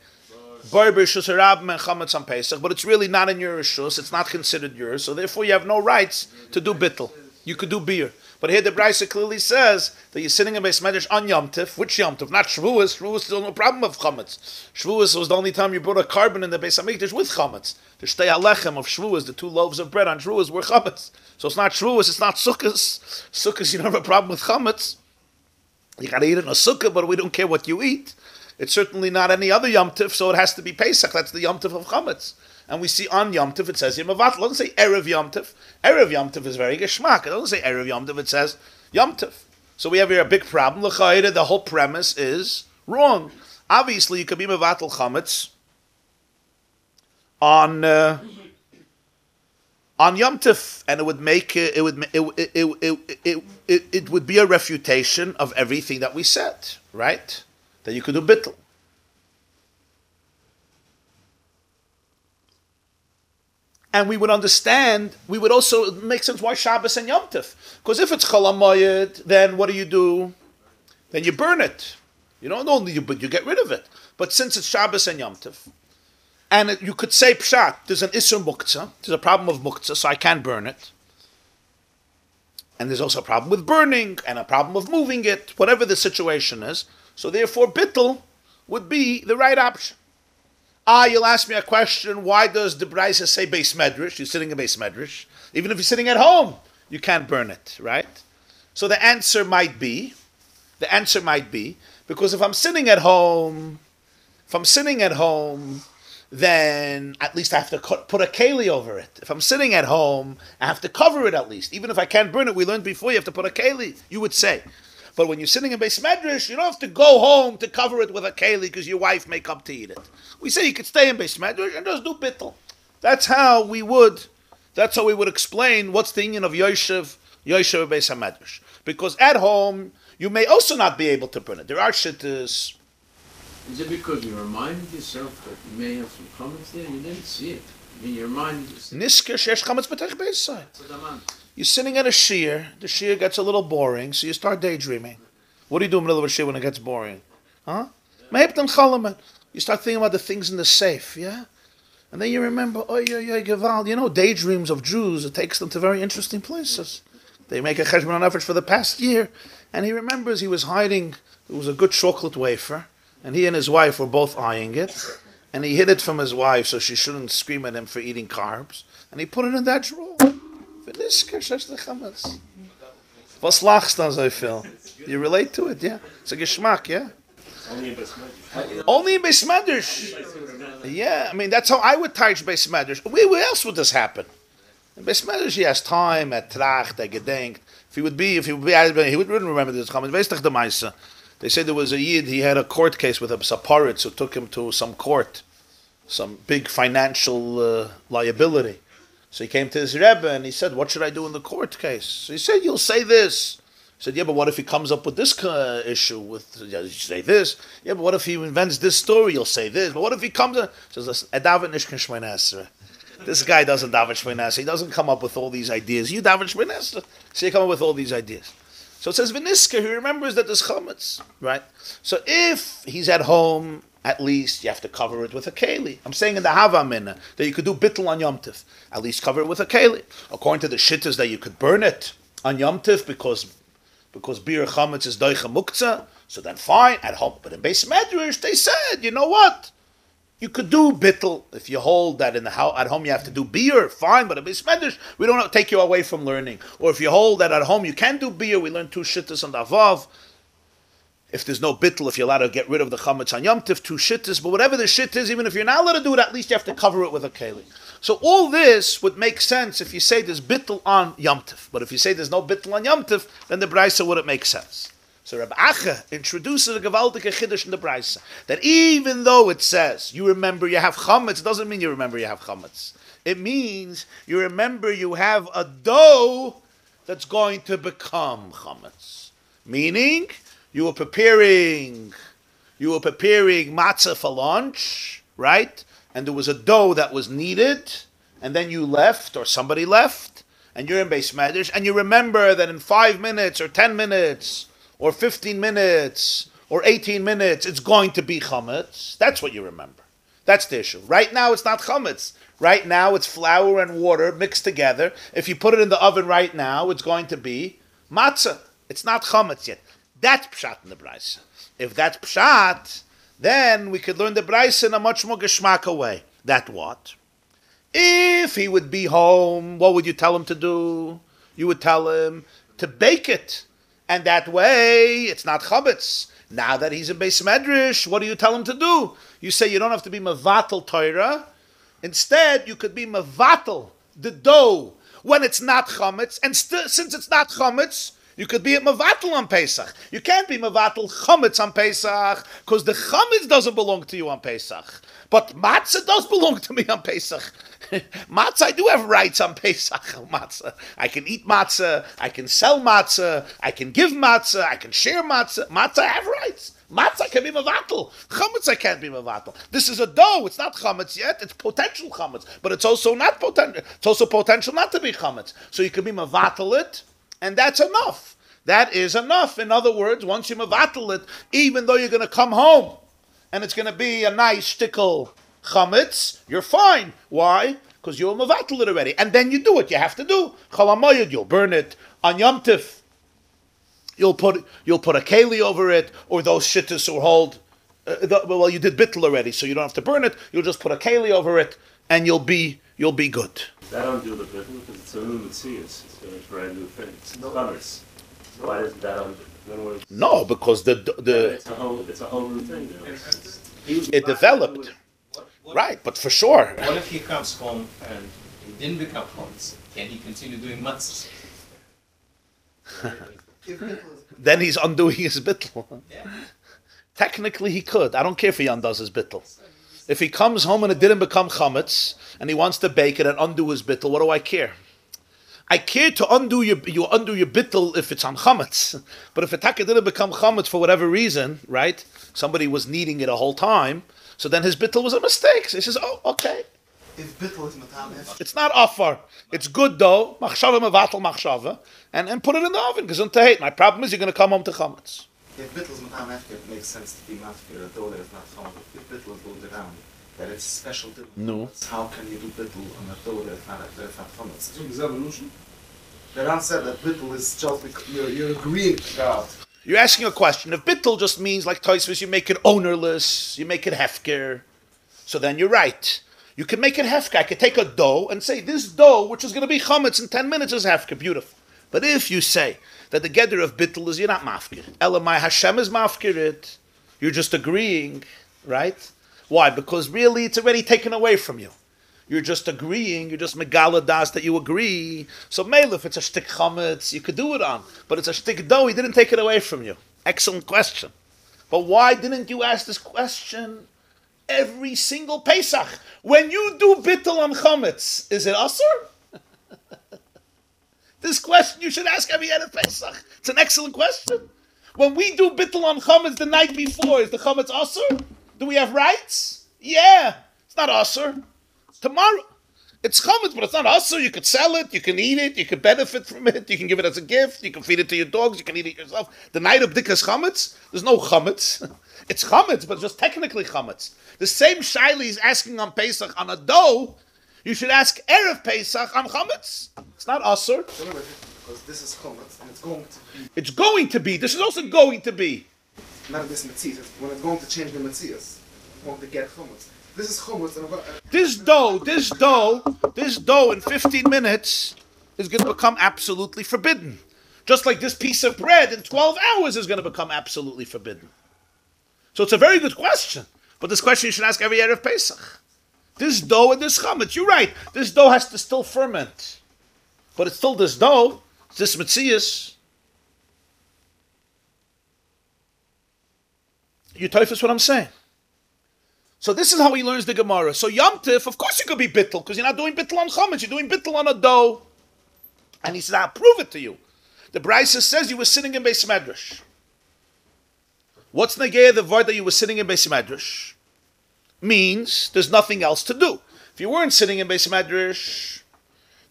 But it's really not in your rishus, it's not considered yours, so therefore you have no rights to do bittul. You could do beer. But here the Brisa clearly says that you're sitting in Beis Medrash on Yom Tif. Which Yom Tif? Not Shavuos. Shavuos, there's no problem of chametz. Shavuos was the only time you brought a carbon in the Beis Hamikdash with chametz. The Shtei HaLechem of Shavuos, the 2 loaves of bread on Shavuos were chametz. So it's not Shavuos, it's not Sukkos. Sukkos, you don't have a problem with chametz. You got to eat it in a sukkah, but we don't care what you eat. It's certainly not any other Yom Tif, so it has to be Pesach. That's the Yom Tif of chametz. And we see on Yom Tif, it says Yemavat. It doesn't say Erev Yom Tif. Erev Yom Tif is very geschmack. It doesn't say Erev Yom Tif, it says Yom Tif. So we have here a big problem. L'chayre, the whole premise is wrong. Obviously, you could be Mevatel Chametz on Yom Tif, and it would make it would be a refutation of everything that we said, right? That you could do bittul. And we would understand, we would also make sense why Shabbos and Yom Tif. Because if it's Chol HaMoed, then what do? Then you burn it. You don't only, but you get rid of it. But since it's Shabbos and Yom Tif, and you could say Pshat, there's an Isur Muktzah, there's a problem of Muktzah, so I can't burn it. And there's also a problem with burning, and a problem of moving it, whatever the situation is. So therefore, Bittul would be the right option. You'll ask me a question, why does the Brisa say Beis Medrash? You're sitting in Beis Medrash. Even if you're sitting at home, you can't burn it, right? So the answer might be, because if I'm sitting at home, then at least I have to put a keli over it. If I'm sitting at home, I have to cover it at least. Even if I can't burn it, we learned before, you have to put a keli, you would say. But when you're sitting in Beis Medrash, you don't have to go home to cover it with a keli because your wife may come to eat it. We say you could stay in Beis Medrash and just do bittul. That's how we would explain what's the union of Yoshev Beis HaMedrash. Because at home, you may also not be able to burn it. There are shittas. Is it because you reminded yourself that you may have some comments there? You didn't see it. I mean, you reminded yourself. Nisker shesh chametz b'tech beisai. You're sitting at a shiur. The shiur gets a little boring, so you start daydreaming. What do you do in the middle of a shiur when it gets boring? Huh? You start thinking about the things in the safe, yeah? And then you remember, daydreams of Jews, it takes them to very interesting places. They make a cheshbon effort for the past year, and he remembers he was hiding, it was a good chocolate wafer, and he and his wife were both eyeing it, and he hid it from his wife so she shouldn't scream at him for eating carbs, and he put it in that drawer. Was lachst dan so viel? You relate to it, yeah? It's a geschmack, yeah? Only in Beis Medrash. Yeah, I mean, that's how I would teach Beis Medrash. Where else would this happen? In Beis Medrash, he has time, tracht, gedenkt. He wouldn't remember this comment. They say there was a Yid, he had a court case with a Saparitz who took him to some court, some big financial liability. So he came to his Rebbe and he said, what should I do in the court case? So he said, you'll say this. He said, yeah, but what if he comes up with this issue? You say this. Yeah, but what if he invents this story? You'll say this. But what if he comes up... He says, listen, this guy doesn't daven Shmoneh Esrei. He doesn't come up with all these ideas. You daven Shmoneh Esrei. So you come up with all these ideas. So it says, V'nisker, he remembers that there's chametz, right? So if he's at home, at least you have to cover it with a keli. I'm saying in the Hava Minna that you could do bittul on Yom Tif. At least cover it with a keli. According to the shittas that you could burn it on Yom Tif because beer chametz is doicha muktzah, so then fine, at home. But in Beis Medrash, they said, you know what? You could do bittul if you hold that in the house. At home you have to do beer, fine. But in Beis Medrash, we don't take you away from learning. Or if you hold that at home you can do beer, we learn 2 shittas on the Avav. If there's no bittul, if you're allowed to get rid of the chametz on Yom Tif, 2 shittas. But whatever the shit is, even if you're not allowed to do it, at least you have to cover it with a keli. So all this would make sense if you say there's bittul on Yom Tif. But if you say there's no bittul on Yom Tif, then the Brisa wouldn't make sense. So Rabbi Acha introduces a gewaltige chiddush in the Brisa, that even though it says you remember you have chametz, it doesn't mean you remember you have chametz. It means you remember you have a dough that's going to become chametz. Meaning you were preparing matzah for lunch, right? And there was a dough that was needed, and then you left, or somebody left, and you're in Beis Medrash, and you remember that in 5 minutes, or 10 minutes, or 15 minutes, or 18 minutes, it's going to be chametz. That's what you remember. That's the issue. Right now, it's not chametz. Right now, it's flour and water mixed together. If you put it in the oven right now, it's going to be matzah. It's not chametz yet. That's pshat in the brayse. If that's pshat, then we could learn the brayse in a much more geschmacka way. That what? If he would be home, what would you tell him to do? You would tell him to bake it. And that way, it's not chametz. Now that he's in Beis Medrash, what do you tell him to do? You say you don't have to be mevatel Torah. Instead, you could be mevatel, the dough, when it's not chametz. And since it's not chametz, you could be at mevatel on Pesach. You can't be mevatel chametz on Pesach because the chametz doesn't belong to you on Pesach. But matzah does belong to me on Pesach. Matzah, I do have rights on Pesach. Matzah. I can eat matzah. I can sell matzah. I can give matzah. I can share matzah. Matzah, I have rights. Matzah can be mevatel. Chametz, I can't be mevatel. This is a dough. It's not chametz yet. It's potential chametz, but it's also not potential. It's also potential not to be chametz. So you can be mevatel it, and that's enough. That is enough. In other words, once you mevatel it, even though you're going to come home and it's going to be a nice shtickle chametz, you're fine. Why? Because you'll mevatel it already. And then you do what you have to do. Chol HaMoed, you'll burn it. On Yom Tif, you'll put a keli over it, or those shittas who hold, well, you did bittul already, so you don't have to burn it. You'll just put a keli over it, and you'll be good. That don't do the bittul because it's a new Monsey. It's a brand new thing. It's chametz. Why isn't that undo? In other words, No, because it's a whole new thing. it developed. Right, but for sure. What if he comes home and he didn't become chametz? Can he continue doing matzahs? Then he's undoing his bittul. Yeah. Technically, he could. I don't care if he undoes his bittul. If he comes home and it didn't become chametz, and he wants to bake it and undo his bittul, what do I care? I care to undo your bittul if it's on chametz. But if it didn't become chametz for whatever reason, right? Somebody was kneading it a whole time, so then his bittul was a mistake. So he says, oh, okay. If bittul is matam efshar. It's not offer. It's good though. Machshava mevatel machshava. And put it in the oven. Gesund to hate. My problem is you're going to come home to chametz. If bittul is matam efshar, it makes sense to be mafkir, though there's not chametz. If bittul is moved around, that it's special to No. How can you do bittul on a dough that's not chametz? So is evolution? The Ran said that bittul is just because you're agreeing to God. You're asking a question. If bittul just means, like Teves, you make it ownerless, you make it hefker, so then you're right. You can make it hefker. I could take a dough and say, this dough, which is going to be chametz in 10 minutes, is hefker. Beautiful. But if you say that the gather of bittul is, you're not mafkir. Elamai Hashem is mafkir it. You're just agreeing, right? Why? Because really it's already taken away from you. You're just agreeing, you're just megaladas that you agree. So Melech, if it's a shtik chametz, you could do it on. But it's a shtik dough, he didn't take it away from you. Excellent question. But why didn't you ask this question every single Pesach? When you do bittul on chametz, is it asur? This question you should ask every Erev Pesach. It's an excellent question. When we do bittul on chametz the night before, is the chametz asur? Do we have rights? Yeah. It's not asur. Tomorrow, it's chametz, but it's not asur. You could sell it, you can eat it, you can benefit from it, you can give it as a gift, you can feed it to your dogs, you can eat it yourself. The night of Bdikas chametz, there's no chametz. It's chametz, but it's just technically chametz. The same shaila is asking on Pesach on a dough, you should ask Erev Pesach on chametz. It's not asur. Because this is chametz, and it's going to be. It's going to be. This is also going to be. Not this metzias. When it's going to change the metzias, it's going to get chametz. This is chametz, and this dough in 15 minutes is going to become absolutely forbidden. Just like this piece of bread in 12 hours is going to become absolutely forbidden. So it's a very good question. But this question you should ask every Erev Pesach. This dough and this chametz, you're right. This dough has to still ferment. But it's still this dough, it's this metzias. You Teves what I'm saying? So this is how he learns the Gemarah. So Yom Tif, of course you could be bittul, because you're not doing bittul on chametz, you're doing bittul on a dough. And he said, I'll prove it to you. The Brisa says you were sitting in Beis Medrash. What's negaya the word that you were sitting in Beis Medrash? Means there's nothing else to do. If you weren't sitting in Beis Medrash,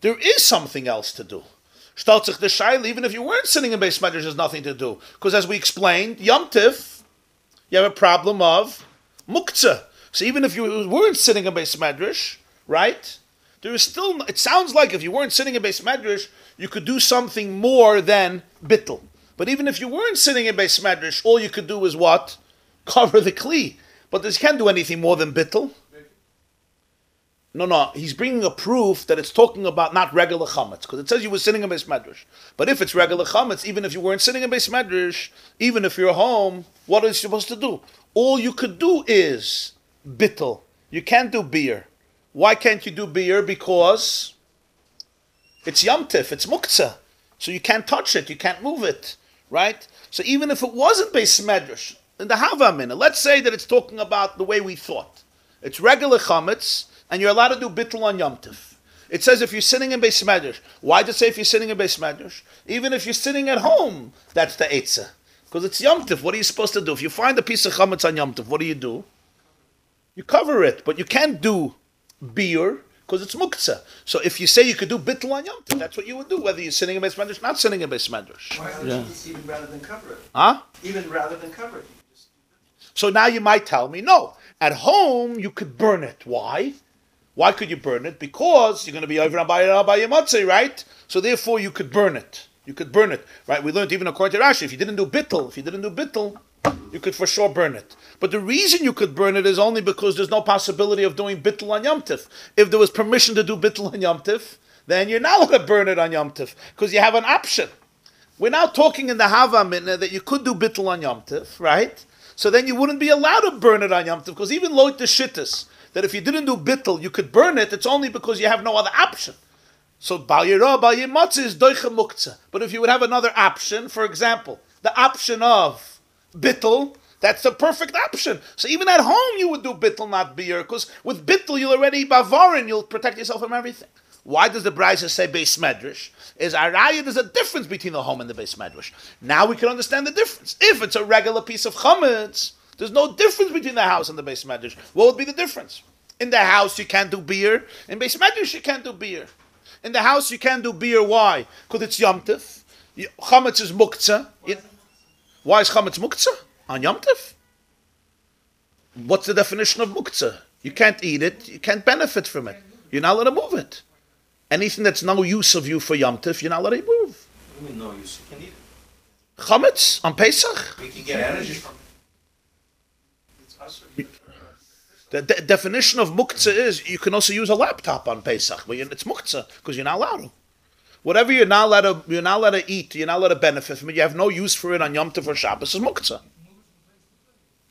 there is something else to do. Staltzich the Shaila, even if you weren't sitting in Beis Medrash, there's nothing to do. Because as we explained, Yom Tif You have a problem of muktzah. So even if you weren't sitting in Beis Medrash, right? There is still. It sounds like if you weren't sitting in Beis Medrash, you could do something more than bittul. But even if you weren't sitting in Beis Medrash, all you could do is what? Cover the kli. But this can't do anything more than bittul. No, he's bringing a proof that it's talking about not regular chametz, because it says you were sitting in Beis Medrash. But if it's regular chametz, even if you weren't sitting in Beis Medrash, even if you're home, what are you supposed to do? All you could do is bittul. You can't do beer. Why can't you do beer? Because it's Yom Tif, it's muktzah. So you can't touch it, you can't move it, right? So even if it wasn't Beis Medrash, in the Havamina, let's say that it's talking about the way we thought. It's regular chametz, and you're allowed to do bittul on Yom Tif. It says if you're sitting in Beis Medrash. Why does it say if you're sitting in Beis Medrash? Even if you're sitting at home, that's the Eitzah. Because it's Yom Tif. What are you supposed to do? If you find a piece of chametz on Yom Tif, what do? You cover it, but you can't do beer because it's muktzah. So if you say you could do bittul on Yom Tif, that's what you would do, whether you're sitting in Beis Medrash, not sitting in Beis Medrash. Why don't you even rather than cover it? Huh? Even rather than cover it. So now you might tell me, no, at home you could burn it. Why? Why could you burn it? Because you're going to be over by your Monsey, right? So therefore you could burn it. You could burn it, right? We learned even according to Rashi, if you didn't do bittul, you could for sure burn it. But the reason you could burn it is only because there's no possibility of doing bittul on Yom Tif. If there was permission to do bittul on Yom Tif, then you're not allowed to burn it on Yom Tif because you have an option. We're now talking in the Havamina that you could do bittul on Yom Tif, right? So then you wouldn't be allowed to burn it on Yom Tif because even loit the shittas, that if you didn't do bittul, you could burn it, it's only because you have no other option. So bal yimatzah is doicha muktzah. But if you would have another option, for example, the option of bittul, that's the perfect option. So even at home you would do bittul, not beer, because with bittul you'll already bavarin, you'll protect yourself from everything. Why does the Brisa say Beis Medrash? Is araya, there's a difference between the home and the Beis Medrash. Now we can understand the difference. If it's a regular piece of chametz, there's no difference between the house and the Beis Medrash. What would be the difference? In the house you can't do beer. In Beis Medrash you can't do beer. In the house you can't do beer. Why? Because it's Yom Tif. Chametz is muktzah. Why is chametz muktzah? On Yom Tif? What's the definition of muktzah? You can't eat it. You can't benefit from it. You're not allowed to move it. Anything that's no use of you for Yom Tif, you're not allowed to move. What do you mean no use? You can eat it. Chametz on Pesach. We can get energy from it. The definition of muktzah is you can also use a laptop on Pesach, but it's muktzah because you're not allowed to. Whatever you're not allowed to eat, you're not allowed to benefit from it. You have no use for it on Yom Tov or Shabbos. Is muktzah.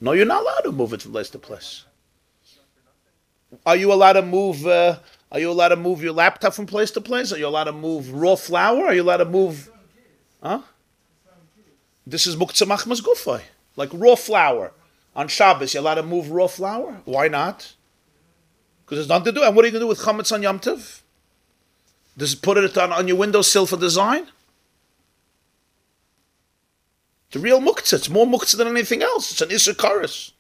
No, you're not allowed to move it from place to place. Are you allowed to move? Are you allowed to move your laptop from place to place? Are you allowed to move raw flour? Are you allowed to move? Huh? This is muktzah machmas gufay, like raw flour. On Shabbos, you're allowed to move raw flour? Why not? Because there's nothing to do. And what are you going to do with chametz on Yom Tov? Just put it on your windowsill for design? It's a real muktzah. It's more muktzah than anything else. It's an Isser Karis.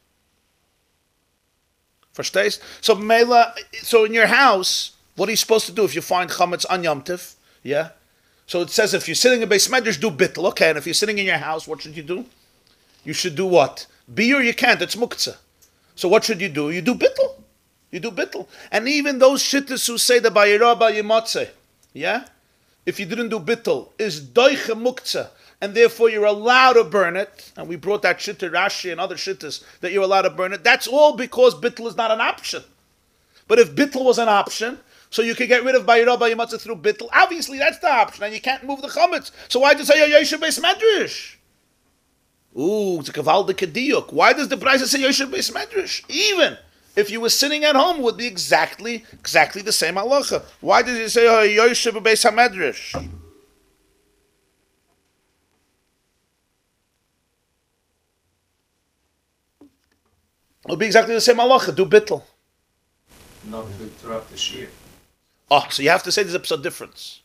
Verstehst? So in your house, what are you supposed to do if you find chametz on Yom Tov? Yeah? So it says if you're sitting in Beis Medrash, do bittul. Okay, and if you're sitting in your house, what should you do? You should do what? Beer you can't, it's muktzah. So what should you do? You do bittul. You do bittul. And even those shittas who say the bayira bayimatzeh, yeah? If you didn't do bittul, is doicha muktzah, and therefore you're allowed to burn it, and we brought that shit to Rashi and other shittas, that you're allowed to burn it, that's all because bittul is not an option. But if bittul was an option, so you could get rid of bayira bayimatzeh through bittul, obviously that's the option, and you can't move the chametz. So why did you say Yoshe Beis Medrash? Ooh, it's a kavaldik diyuk. Why does the Brisa say Yoshe Beis Medrash? Even if you were sitting at home, it would be exactly the same halacha. Why did you say Yoshe Beis Medrash? It would be exactly the same halacha. Do bittul. Not to interrupt the shear. Oh, so you have to say there's a difference.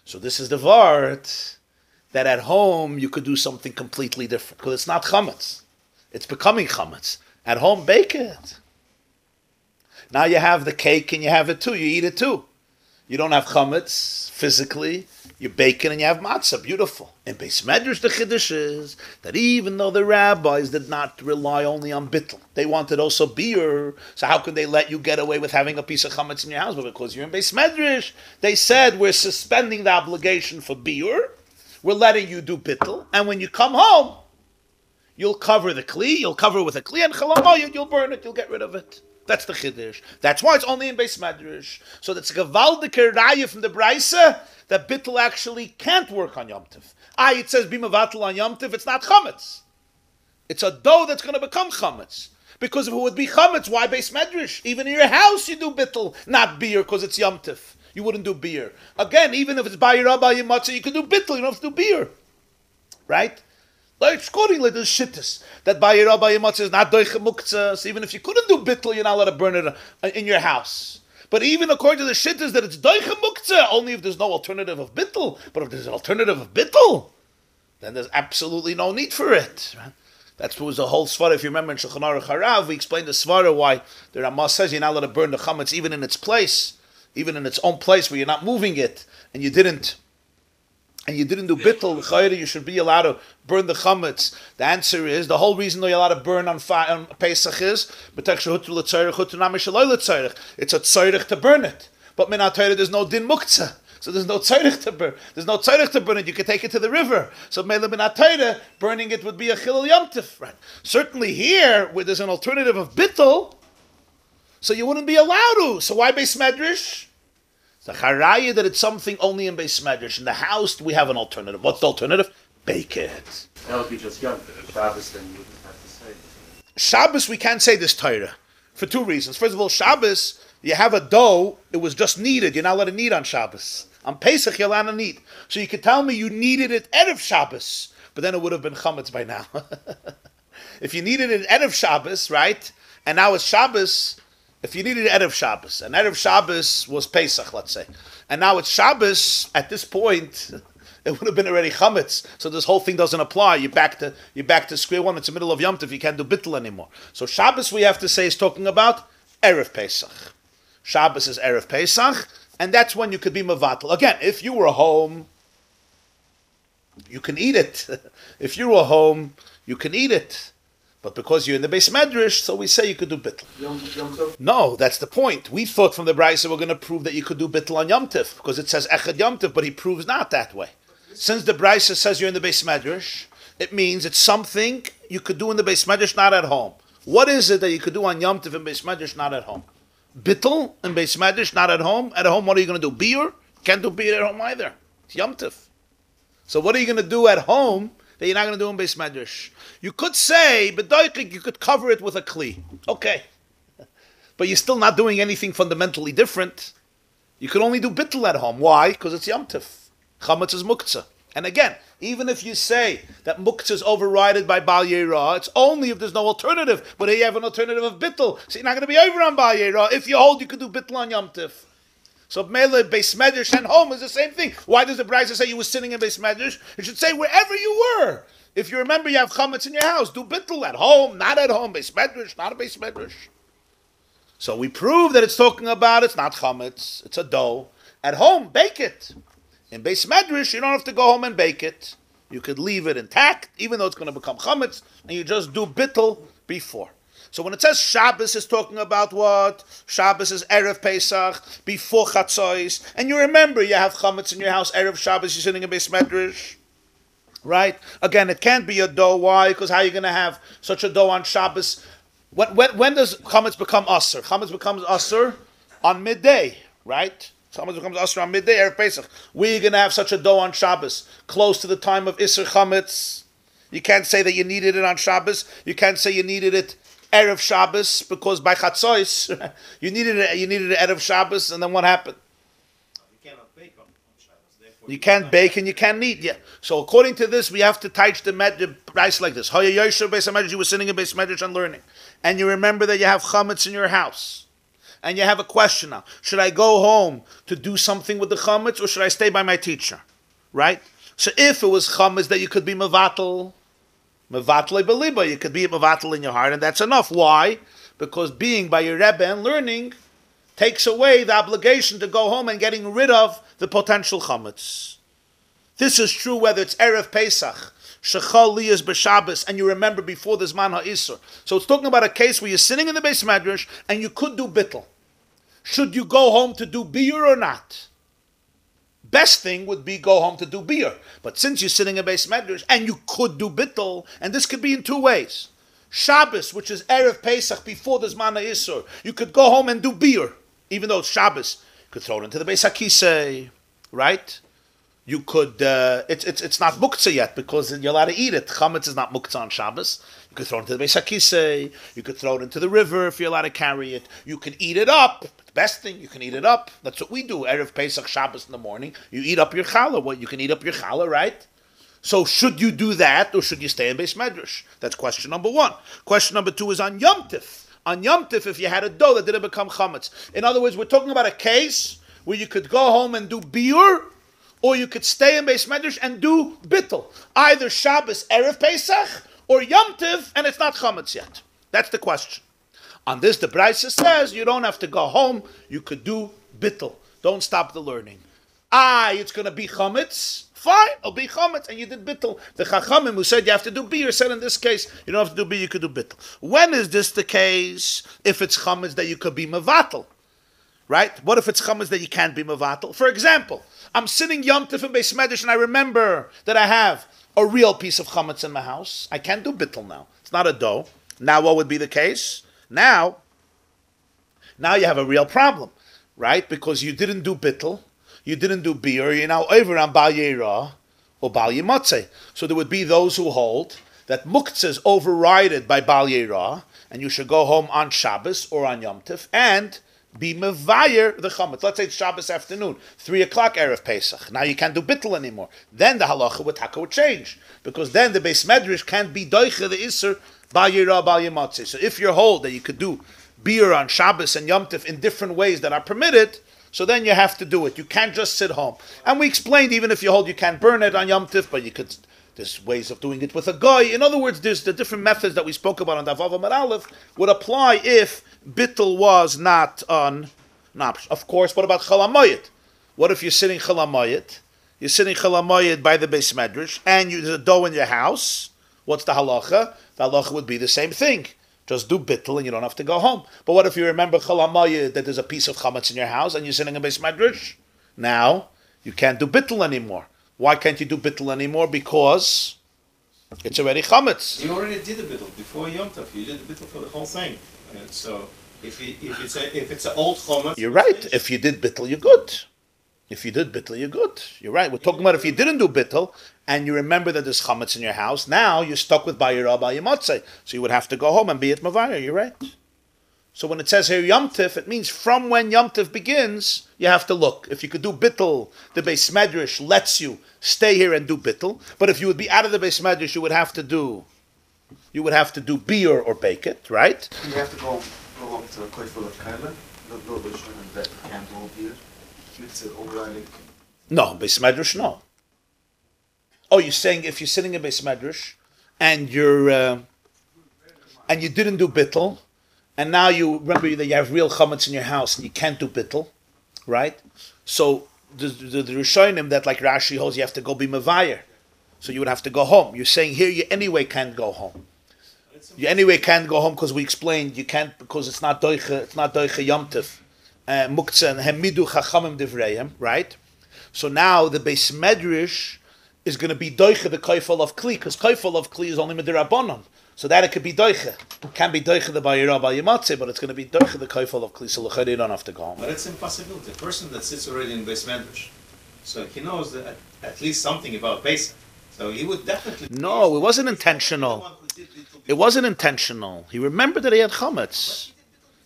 So this is the vart. That at home you could do something completely different because it's not chametz, it's becoming chametz. At home, bake it. Now you have the cake and you have it too. You eat it too. You don't have chametz physically. You're baking and you have matzah. Beautiful. In Beis Medrash, the chiddush is that even though the rabbis did not rely only on bittul, they wanted also beer. So how could they let you get away with having a piece of chametz in your house? But because you're in Beis Medrash, they said we're suspending the obligation for beer. We're letting you do bittul, and when you come home, you'll cover the kli. You'll cover it with a kli and chalamoyed. You'll burn it. You'll get rid of it. That's the chiddush. That's why it's only in Beis Medrash. So that's a gewaldige raya from the Braisa that bittul actually can't work on Yom Tov. It says bimavatul on Yom Tov. It's not chametz. It's a dough that's going to become chametz. Because if it would be chametz, why Beis Medrash? Even in your house you do bittul, not beer, because it's Yom Tov. You wouldn't do beer. Again, even if it's by your rabbi matzah, you can do bittul. You don't have to do beer, right? Like accordingly, there's shittas that by your rabbi matzah is not doiche muktzah. So even if you couldn't do bittul, you're not allowed to burn it in your house. But even according to the shittas that it's doiche muktzah, only if there's no alternative of bittul. But if there's an alternative of bittul, then there's absolutely no need for it. Right? That was the whole svara. If you remember in Shulchan Aruch Harav, we explained the svara why the Ramah says you're not allowed to burn the chametz even in its place, even in its own place where you're not moving it, and you didn't do bittul, chayre, you should be allowed to burn the chametz. The answer is, the whole reason you're allowed to burn on Pesach is, it's a tzorich to burn it. But min ha-Torah, there's no din muktzah. So there's no tzorich to burn. There's no tzorich to burn it. You can take it to the river. So mele min ha-Torah, burning it would be a chilul yom tov. Right? Certainly here, where there's an alternative of bittul, so you wouldn't be allowed to. So why Beis Medrash? The charaya that it's something only in Beis Medrash. In the house, we have an alternative. What's the alternative? Bake it. That would be just Yom Tov. Shabbos, then you wouldn't have to say it. Shabbos, we can't say this Torah for two reasons. First of all, Shabbos, you have a dough, it was just kneaded. You're not allowed to knead on Shabbos. On Pesach, you're allowed to knead. So you could tell me you kneaded it Erev Shabbos, but then it would have been chametz by now. If you needed it Erev Shabbos, right, and now it's Shabbos, if you needed Erev Shabbos, and Erev Shabbos was Pesach, let's say, and now it's Shabbos, at this point, it would have been already chametz. So this whole thing doesn't apply. You're back to square one. It's the middle of Yom Tov. You can't do bittul anymore. So Shabbos, we have to say, is talking about Erev Pesach. Shabbos is Erev Pesach, and that's when you could be mevatel. Again, if you were home, you can eat it. If you were home, you can eat it. But because you're in the Beis Medrash, so we say you could do bittul. Yom Tov? No, that's the point. We thought from the Braisa we're going to prove that you could do bittul on Yom Tov, because it says Echad Yom Tov, but he proves not that way. Since the Braisa says you're in the Beis Medrash, it means it's something you could do in the Beis Medrash, not at home. What is it that you could do on Yom Tov in Beis Medrash, not at home? Bittul in Beis Medrash, not at home. At home, what are you going to do? Beer? Can't do beer at home either. It's Yom Tov. So what are you going to do at home that you're not going to do in Beis Medrash? You could say, bedoikik, you could cover it with a kli. Okay. But you're still not doing anything fundamentally different. You could only do bittul at home. Why? Because it's Yom Tov. Chametz is muktzah. And again, even if you say that muktzah is overridden by Bal Yeirah, it's only if there's no alternative. But here you have an alternative of bittul. So you're not going to be over on Bal Yeirah. If you hold, you could do bittul on Yom Tov. So Mele, Beis Medrash and home is the same thing. Why does the Braisa say you were sitting in Beis Medrash? It should say wherever you were. If you remember you have chametz in your house, do bittul at home, not at home. Beis Medrash, not a Beis Medrash. So we prove that it's talking about it's not chametz, it's a dough. At home, bake it. In Beis Medrash, you don't have to go home and bake it. You could leave it intact, even though it's going to become chametz, and you just do bittul before. So when it says Shabbos, is talking about what? Shabbos is Erev Pesach, before Chatzos. And you remember you have chametz in your house, Erev Shabbos, you're sitting in Beis Medrash. Right? Again, it can't be a dough. Why? Because how are you going to have such a dough on Shabbos? When does chametz become asur? Chametz becomes asur on midday, right? Chametz becomes asur on midday, Erev Pesach. We're going to have such a dough on Shabbos, close to the time of Isser chametz. You can't say that you needed it on Shabbos. You can't say you needed it Erev Shabbos, because by Chatzos, you needed it Erev Shabbos, and then what happened? You cannot bake on Shabbos. You can't bake and you can't knead. Yeah. So according to this, we have to teach the price like this. You were sitting in Beis Medrash and learning. And you remember that you have chametz in your house. And you have a question now. Should I go home to do something with the chametz, or should I stay by my teacher? Right? So if it was chametz that you could be mevatel beliba, you could be mevatel in your heart, and that's enough. Why? Because being by your Rebbe and learning, takes away the obligation to go home and getting rid of the potential chametz. This is true whether it's Erev Pesach, Shechal Liyas B'Shabbos, and you remember before the Zman HaIsur. So it's talking about a case where you're sitting in the Beis Medrash and you could do bittul. Should you go home to do biur or not? Best thing would be go home to do biur. But since you're sitting in Beis Medrash and you could do bittul, and this could be in two ways. Shabbos, which is Erev Pesach before the Zman HaIsur, you could go home and do biur, even though it's Shabbos. You could throw it into the Beis HaKisei, right? You could, it's not muktzah yet because you're allowed to eat it. Chametz is not muktzah on Shabbos. You could throw it into the Beis HaKisei. You could throw it into the river if you're allowed to carry it. You could eat it up. The best thing, you can eat it up. That's what we do. Erev Pesach Shabbos in the morning. You eat up your challah. Well, you can eat up your challah, right? So should you do that or should you stay in Beis Medrash? That's question number one. Question number two is on Yom Tif. On Yom Tif, if you had a dough that didn't become chametz. In other words, we're talking about a case where you could go home and do biur, or you could stay in Beis Medrash and do bittul. Either Shabbos, Erev Pesach, or Yom Tiv, and it's not chametz yet. That's the question. On this, the Brisa says you don't have to go home. You could do bittul. Don't stop the learning. It's going to be chametz. Fine, it'll be chametz, and you did bittul. The Chachamim who said you have to do biur said in this case you don't have to do biur, you could do bittul. When is this the case? If it's chametz that you could be mevatel. Right? What if it's chametz that you can't be mevatel? For example, I'm sitting Yom Tif in Beis Medrash and I remember that I have a real piece of chametz in my house. I can't do bittul now. It's not a dough. Now what would be the case? Now you have a real problem, right? Because you didn't do bittul, you didn't do biur, you're now over on Bal Yeirah or Bal Yematzeh. So there would be those who hold that muktzah is overridden by Bal Yeirah and you should go home on Shabbos or on Yom Tif and be mevayer the chametz. Let's say it's Shabbos afternoon, 3 o'clock Erev Pesach. Now you can't do bittul anymore. Then the halacha would change because then the Beis Medrash can't be doiche the iser bal yirah bal yematzeh. So if you're hold that you could do biur on Shabbos and Yom Tif in different ways that are permitted, so then you have to do it. You can't just sit home. And we explained even if you hold you can't burn it on Yom Tif, but you could. There's ways of doing it with a goy. In other words, there's the different methods that we spoke about on Davav Amar Aleph would apply if bittul was not an option. Of course, what about chalamayit? What if you're sitting chalamayit? You're sitting chalamayit by the Beis Medrash, and there's a dough in your house. What's the halacha? The halacha would be the same thing. Just do bittul and you don't have to go home. But what if you remember chalamayit that there's a piece of chametz in your house and you're sitting in Beis Medrash? Now you can't do bittul anymore. Why can't you do bittul anymore? Because it's already chametz. You already did a bittul before Yom Tov. You did a bittul for the whole thing. So if it's an old chametz, you're right. If you did bittul, you're good. If you did bittul, you're good. You're right. We're talking about if you didn't do bittul and you remember that there's chametz in your house. Now you're stuck with bayirah bayimotzei. So you would have to go home and be at mavayir. You're right. So when it says here Yom Tif, it means from when Yom Tif begins, you have to look. If you could do bittul, the Beis Medrash lets you stay here and do bittul. But if you would be out of the Beis Medrash, you would have to do biur or bake it, right? You have to go home to a place full of kaila. No Bishman that can't hold here. It's overriding. No, Beis Medrash, no. Oh, you're saying if you're sitting in Beis Medrash and you didn't do bittul, and now you remember that you have real chametz in your house and you can't do bittul, right? So the Rishonim that like Rashi holds you have to go be mevayer. So you would have to go home. You're saying here you anyway can't go home. You anyway can't go home because we explained you can't because it's not doiche Yom Tif. Muktzah and hemidu chachamim divreim, right? So now the Beis Medrash is going to be doiche the koifel of kli because koifel of kli is only midirabonon. So that it could be doiche. It can be doiche the bayirah bayimatze, but it's going to be doiche the koifel of kli. So l'chayre you don't have to go home. But it's impossible. The person that sits already in Beis Medrash, so he knows that at least something about Pesach. So he would definitely. No, it wasn't intentional. It wasn't intentional. He remembered that he had chametz.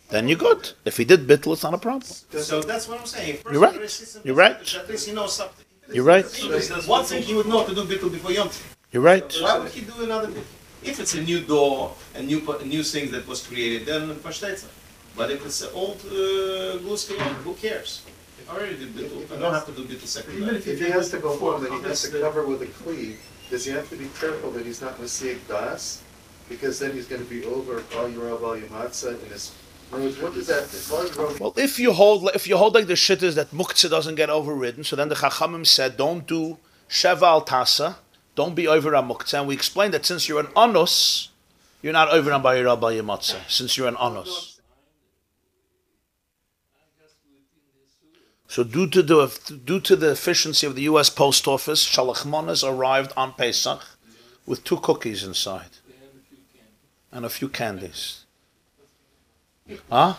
Then you're good. If he did bittul, it's not a problem. So that's what I'm saying. You're right. You're right. At least he knows something. You're right. One thing he would know to do bittul before Yom Tov. You're right. Why would he do another bittul? If it's a new door and new thing that was created, then versteht. But if it's an old goose, who cares? I already did bittul. I don't have to do bittul second. Even if he has to go home and he has to cover with a kli, does he have to be careful that he's not masiek das? Because then he's going to be over all your matzah in his What is that? Why is Rabbi- Well, if you hold like the shit is that muktzah doesn't get overridden, so then the Chachamim said, don't do sheva al tasa, don't be over on muktzah. And we explained that since you're an anus, you're not over on bayir al matzah. Since you're an anus. So due to the efficiency of the U.S. Post Office, shalachmanas arrived on Pesach with 2 cookies inside and a few candies. Huh?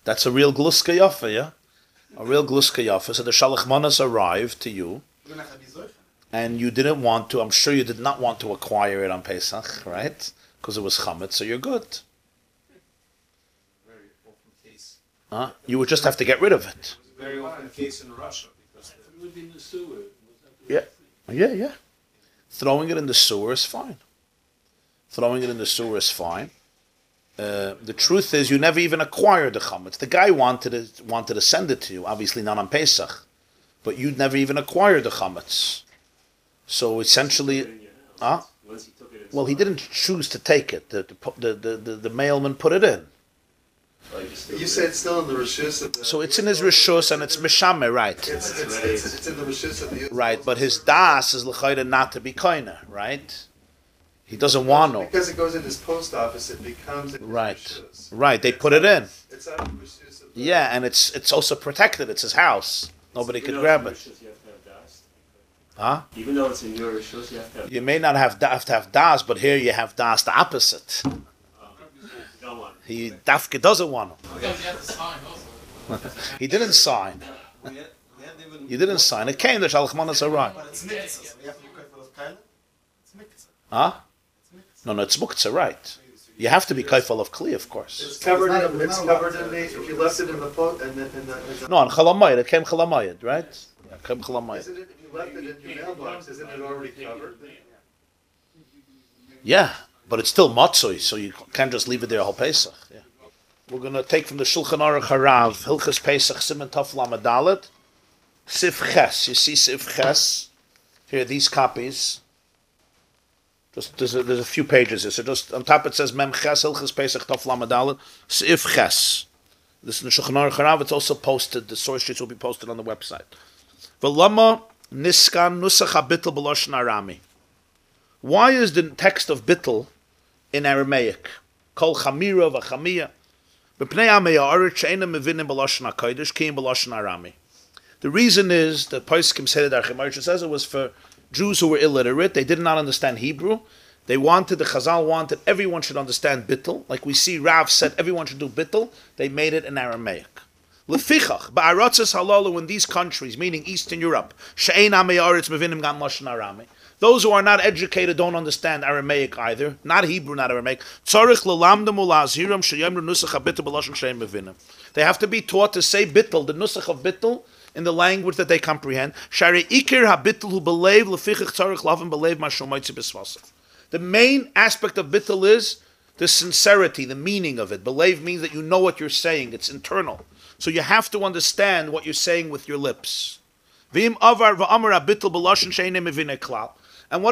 That's a real gluska yafa, yeah? A real gluska yafa. So the shalachmanas arrived to you, and you didn't want to, I'm sure you did not want to acquire it on Pesach, right? Because it was chametz, so you're good. Very often case. Huh? You would just have to get rid of it. It was a very often case in Russia because It would be in the sewer. Yeah. Throwing it in the sewer is fine. The truth is, you never even acquired the chametz. The guy wanted to send it to you, obviously not on Pesach, but you'd never even acquired the chametz. So essentially, Once he took it well, he didn't choose to take it. The mailman put it in. You said it's still in the rishus of the. So it's in his rishus and it's mishame, right? It's in the rishus of the. Right, but his das is l'chayda not to be koina, right? He doesn't want to. Because it goes in his post office, it becomes. Right. Rishus. Right, they put it in. It's out of the rishus of the. Yeah, and it's also protected. It's his house. Nobody could grab it. Huh? Even though it's in your rishus, you have to have. You may not have to have das, but here you have das the opposite. You don't want it. He dafke doesn't want him. He didn't sign. You didn't sign. It came. The shalachmanas arrived. But it's mitzvah, so we have to be careful of kaila. It's mitzvah. Huh? No, it's muktzah, right? You have to be kaifal of kli, of course. It's covered in the. It's covered in the. If you left it in the post and then in the. No, on chalamayid. It came chalamayid, right? Yeah, it came chalamayid. Isn't it? If you left it in your mailbox, isn't it already covered? Yeah, but it's still matzoi, so you can't just leave it there a whole Pesach. Yeah. We're going to take from the Shulchan Aruch Harav, Hilchas Pesach, Siman Tov Lamadalet, Sif Ches. You see Sif Ches? Here, these copies. Just there's a few pages here. So just on top it says Mem Ches, Hilchas Pesach, Tov Lamadalet, Sif Ches. This is the Shulchan Aruch Harav. It's also posted. The source sheets will be posted on the website. V'lama Niskan Nusach HaBittel B'Lashon Arami. Why is the text of Bittel in Aramaic? Kol Chamira v'Chamia. B'pnei Amei Ha'aretz she'einem mevinim b'Lashon HaKodesh ki'im b'Lashon Arami. The reason is that Poskim said that Gemarah says it was for Jews who were illiterate. They did not understand Hebrew. The Chazal wanted everyone should understand Bittel. Like we see Rav said everyone should do Bittel. They made it in Aramaic. Lefichach, ba'aratzes halalu in these countries, meaning Eastern Europe, she'ein amei ha'aretz mevinim gan lashon Arami. Those who are not educated don't understand Aramaic either, not Hebrew, not Aramaic. Tzarich lelamdem ula'aziram sheyemru nusach habittel b'lashon she'ein mevinim. They have to be taught to say Bittel, the nusach of Bittel, in the language that they comprehend. Shari ikir habittel hu belev lefichach tzarich lavim belev mashal moitzi b'svasav. The main aspect of Bittel is the sincerity, the meaning of it. Belev means that you know what you're saying; it's internal. So you have to understand what you're saying with your lips. And what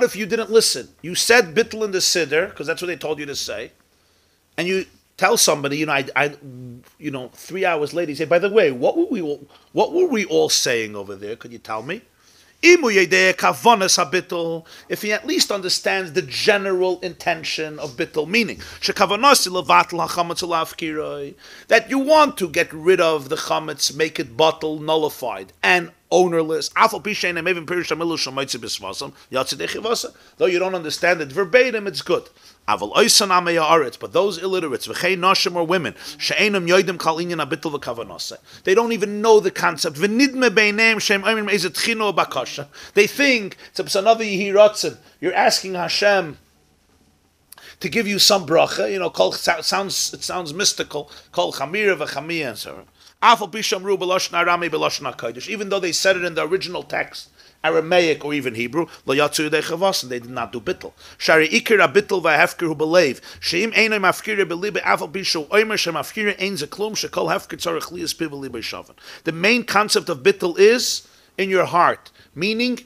if you didn't listen? You said bittul in the siddur because that's what they told you to say, and you tell somebody, 3 hours later, you say, by the way, what were we all saying over there? Could you tell me? If he at least understands the general intention of bittul, meaning that you want to get rid of the chametz, make it bottle, nullified, and ownerless. Though you don't understand it verbatim, it's good. But those illiterates, nashim or women, they don't even know the concept. They think it's another Yehiratzin. You're asking Hashem to give you some bracha. It sounds mystical. Kol chamira v'chamia and so on. Even though they said it in the original text, Aramaic or even Hebrew, they did not do bittul. Shari ikir bittul v'hefker hu belev. Sheim einay mafkira belibe afal bishu oimer shemafkira ein zeklum shekol hefker tzarich liyas piv belibe shavan. The main concept of bittul is in your heart, meaning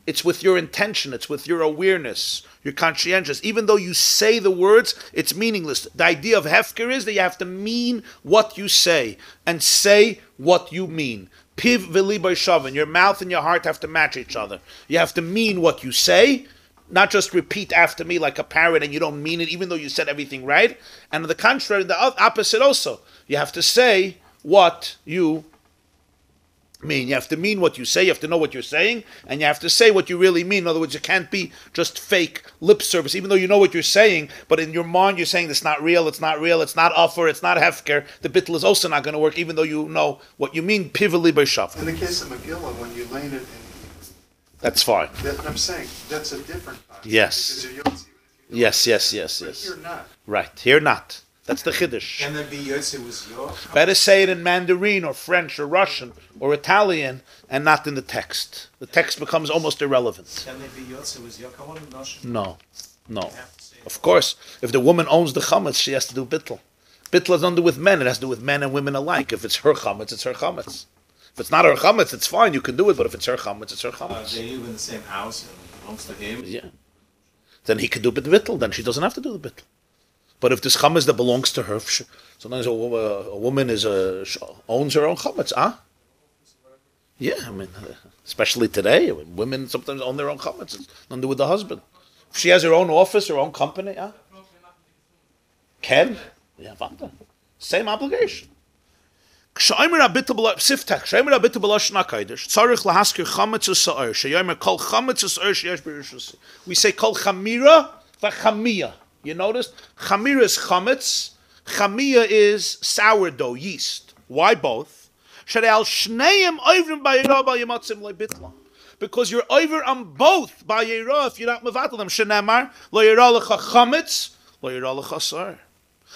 It's with your intention. It's with your awareness. You're conscientious. Even though you say the words, it's meaningless. The idea of hefker is that you have to mean what you say and say what you mean. Piv v'liboy shavin. Your mouth and your heart have to match each other. You have to mean what you say, not just repeat after me like a parrot and you don't mean it, even though you said everything right. And on the contrary, the opposite also. You have to say what you mean. You have to mean what you say. You have to know what you're saying, and you have to say what you really mean. In other words, you can't be just fake lip service, even though you know what you're saying, but in your mind you're saying it's not real, it's not real, it's not offer, it's not hefker. The bittul is also not going to work, even though you know what you mean. Pivali b'shav. In the case of Megillah, when you lane it in, that's fine. I'm saying that's a different concept. Yes. Yes. But you're not. Right. Here not. That's the chiddush. Can there be Yotze was your? Better say it in Mandarin or French or Russian or Italian and not in the text. The text becomes almost irrelevant. Can there be Yotze was your? Come on, No. Of course, if the woman owns the chametz, she has to do bittul. Bittul has nothing to do with men. It has to do with men and women alike. If it's her chametz, it's her chametz. If it's not her chametz, it's fine. You can do it. But if it's her chametz, it's her chametz. They live in the same house and belongs to him. Yeah. Then he can do bittul. Then she doesn't have to do the bittul. But if this chametz that belongs to her, sometimes a woman owns her own chametz, Yeah, I mean, especially today, when women sometimes own their own chametz. It's nothing to do with the husband. If she has her own office, her own company, Ken? Yeah, same obligation. We say kol chamira v'chamiyah. You noticed? Chamira is chametz. Chamiyah is sourdough, yeast. Why both? Because you're over on both by Yerah if you're not mevatel them. Shenemar lo Yerah lecha chametz, lo Yerah lecha sar.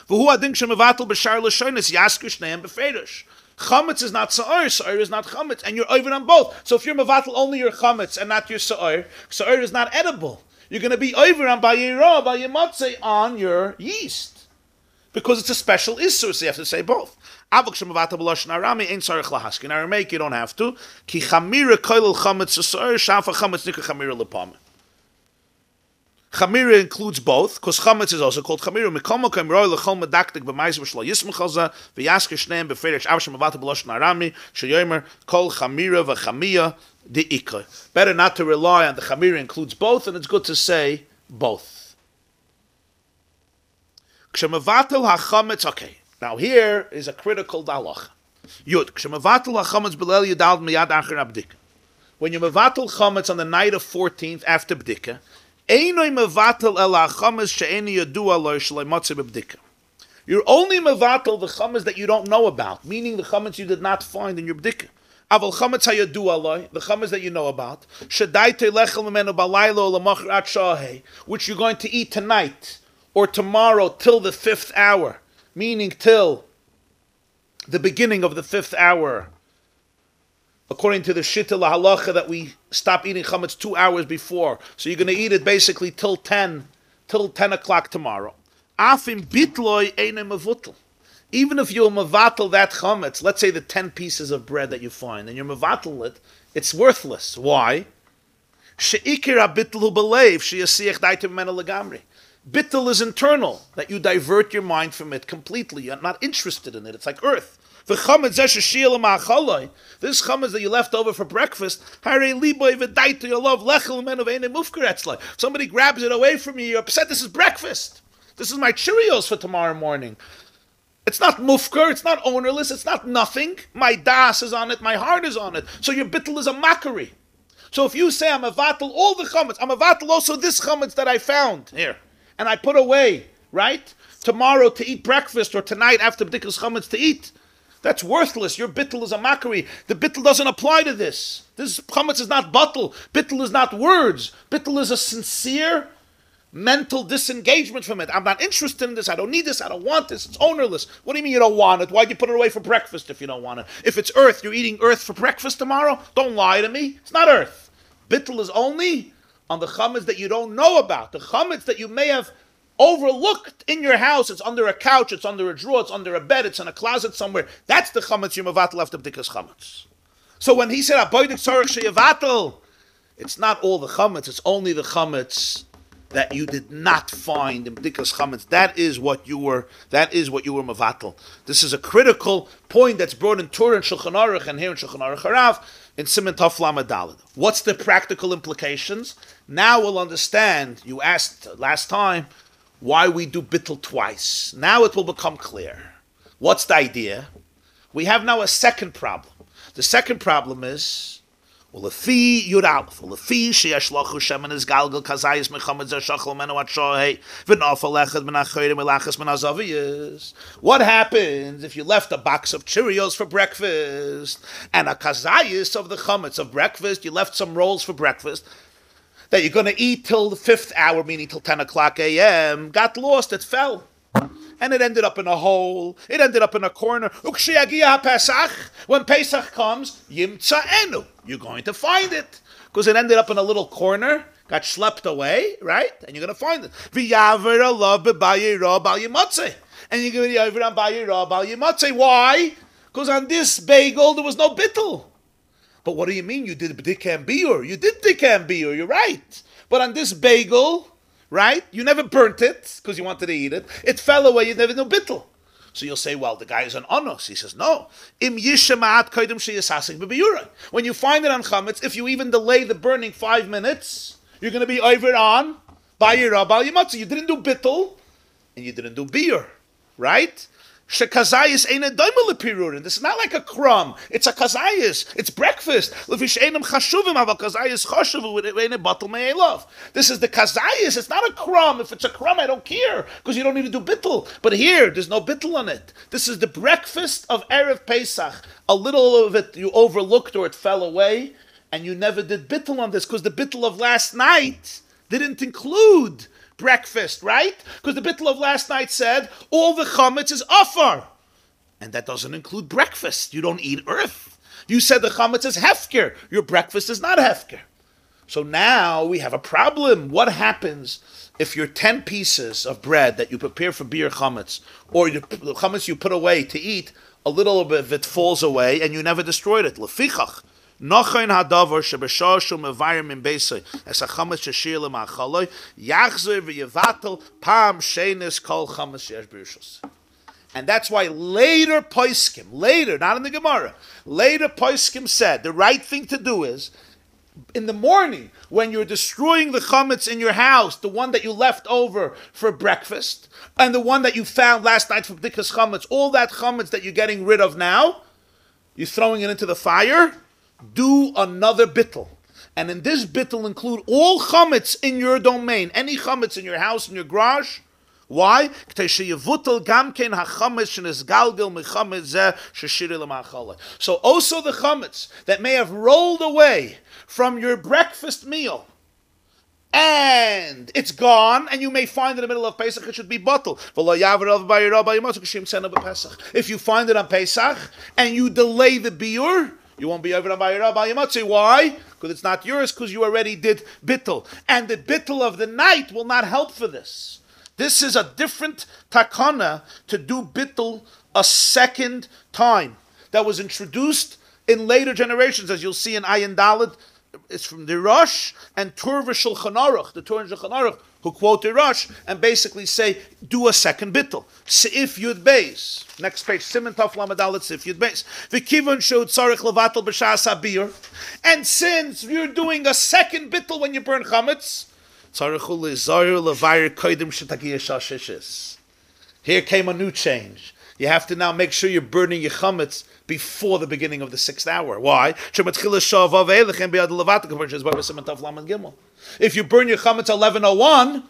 V'hu adin shemevatel b'shar l'shonis yasku shneim b'feirush. Chametz is not sa'ir, sa'ir is not chametz, and you're over on both. So if you're mevatel only your chametz and not your sa'ir, sa'ir is not edible. You're going to be over on by Yerah, by Monsey on your yeast. Because it's a special issur, so you have to say both. In Aramaic, you don't have to. Ki chamira koilel chametz sa'ir, shafa chametz nika chamira lepam. Chamira includes both, because chametz is also called chamira. Mikol mokem roi lechol medaktik b'mais v'shlo yismach alza, v'yasker shneim b'ferish avshem avata b'loshen arami, sheyomer kol chamira v'chamiyah the ikra. Better not to rely on the chamira includes both, and it's good to say both. Kshemavatel hachametz. Okay, now here is a critical dalach. Yud kshemavatel hachametz b'leil yudal miyad acher abdika. When you mevatel chametz on the night of 14th after bdika, einoi mevatel el hachametz she'eni yadua lo shlei matzeh b'bdika. You're only mevatel the chametz that you don't know about, meaning the chametz you did not find in your bdika. Aval chametz hayadu aloi, the chametz that you know about, shadaite lechel memenu balaylo lamachrat shahei, which you're going to eat tonight or tomorrow till the 5th hour, meaning till the beginning of the 5th hour, according to the shita lahalacha that we stop eating chametz 2 hours before. So you're going to eat it basically till 10 o'clock tomorrow. Afim bitloi eine mevutel. Even if you'll mevatel that chametz, let's say the 10 pieces of bread that you find, and you're mevatel it, it's worthless. Why? She'ikir ha-bittel belev she'yasiach daitem mena legamri. Bittel is internal, that you divert your mind from it completely. You're not interested in it. It's like earth. This chametz that you left over for breakfast, somebody grabs it away from you, you're upset. This is breakfast. This is my Cheerios for tomorrow morning. It's not mufker, it's not ownerless, it's not nothing. My das is on it, my heart is on it. So your bittul is a mockery. So if you say, I'm a vatal all the chametz, I'm a vatal also this chametz that I found here, and I put away, right? Tomorrow to eat breakfast, or tonight after b'dikas chametz to eat, that's worthless. Your bittul is a mockery. The bittul doesn't apply to this. This chametz is not batul. Bittul is not words. Bittul is a sincere mental disengagement from it. I'm not interested in this. I don't need this. I don't want this. It's ownerless. What do you mean you don't want it? Why'd you put it away for breakfast if you don't want it? If it's earth, you're eating earth for breakfast tomorrow? Don't lie to me. It's not earth. Bittul is only on the chametz that you don't know about. The chametz that you may have overlooked in your house. It's under a couch. It's under a drawer. It's under a bed. It's in a closet somewhere. That's the chametz you mevatel after b'dikas chametz. So when he said, It's not all the chametz, it's only the chametz that you did not find in B'dikas chametz. That is what you were mevatel. This is a critical point that's brought in Torah and Shulchan Aruch and here in Shulchan Aruch Harav in Siman Tov Lamed Daled. What's the practical implications? Now we'll understand. You asked last time why we do bittul twice. Now it will become clear. What's the idea? We have now a second problem. The second problem is, Ulefi Yud Aleph, Ulefi sheyesh lochu shemen is galgal kazayis mechamad zer shachol menu at shohei v'nafal echad min achoyrim elachas min azaviyas. What happens if you left a box of Cheerios for breakfast and a kazayis of the chametz of breakfast, you left some rolls for breakfast that you're going to eat till the 5th hour, meaning till 10 o'clock a.m., got lost, it fell. And it ended up in a hole. It ended up in a corner. When Pesach comes, yimtza'enu. You're going to find it. Because it ended up in a little corner, got schlepped away, right? And you're going to find it. And you're going to be over on Bayirah, Bayimotze. Why? Because on this bagel, there was no bittul. But what do you mean you did b'dikam biur? You did b'dikam biur, you're right. But on this bagel, right? You never burnt it because you wanted to eat it. It fell away. You never knew bittul. So you'll say, well, the guy is an onos. He says, no. Im yishemaat koydem sheyasasik b'biyura. When you find it on chametz, if you even delay the burning 5 minutes, you're going to be over on bayira bal yimatzu. You didn't do bittul, and you didn't do biyur, right? Shekazayis ain't a doimel lepirurin. This is not like a crumb. It's a kazayis. It's breakfast. Lefish einam chashuvim aval kazayis chashuvu ain't a batel me'elov. This is the kazayis. It's not a crumb. If it's a crumb, I don't care because you don't need to do bittul. But here, there's no bittul on it. This is the breakfast of Erev Pesach. A little of it you overlooked or it fell away, and you never did bittul on this because the bittul of last night didn't include breakfast, right? Because the bittul of last night said all the chametz is afar, and that doesn't include breakfast. You don't eat earth. You said the chametz is hefker. Your breakfast is not hefker. So now we have a problem. What happens if your 10 pieces of bread that you prepare for beer chametz, or the chametz you put away to eat, a little bit of it falls away and you never destroyed it? Lefichach. Nochain hadavar shebeshashu mevayir min beisay es hachametz sheshir lemachaloi yachzer v'yevatel pam shenis kol chametz sheyesh b'rishus. And that's why later poskim, not in the Gemarah, later poskim said the right thing to do is in the morning when you're destroying the chametz in your house, the one that you left over for breakfast and the one that you found last night for b'dikas chametz, all that chametz that you're getting rid of now, you're throwing it into the fire. Do another bittul. And in this bittul include all chametz in your domain, any chametz in your house, in your garage. Why? So also the chametz that may have rolled away from your breakfast meal, and it's gone, and you may find it in the middle of Pesach, it should be bottled. If you find it on Pesach, and you delay the biur, you won't be over on Bayirah Bayimotze. Why? Because it's not yours, because you already did bittul. And the bittul of the night will not help for this. This is a different takana to do bittul a second time. That was introduced in later generations, as you'll see in Ayin Dalet. It's from the Rosh and Tur v'Shulchan Aruch, the Tur and Shulchan Aruch, who quote the Rosh and basically say, do a second bittul. Seif Yud Beis. Next page, Siman Tov Lamed Dalet, Seif Yud Beis. V'kivon shod tzarich levatel b'shas habir. And since you're doing a second bittul when you burn chametz, tzarich u'lezayir levayir koydem shetagiya shashishis. Here came a new change. You have to now make sure you're burning your chametz before the beginning of the 6th hour. Why? If you burn your chametz 11:01,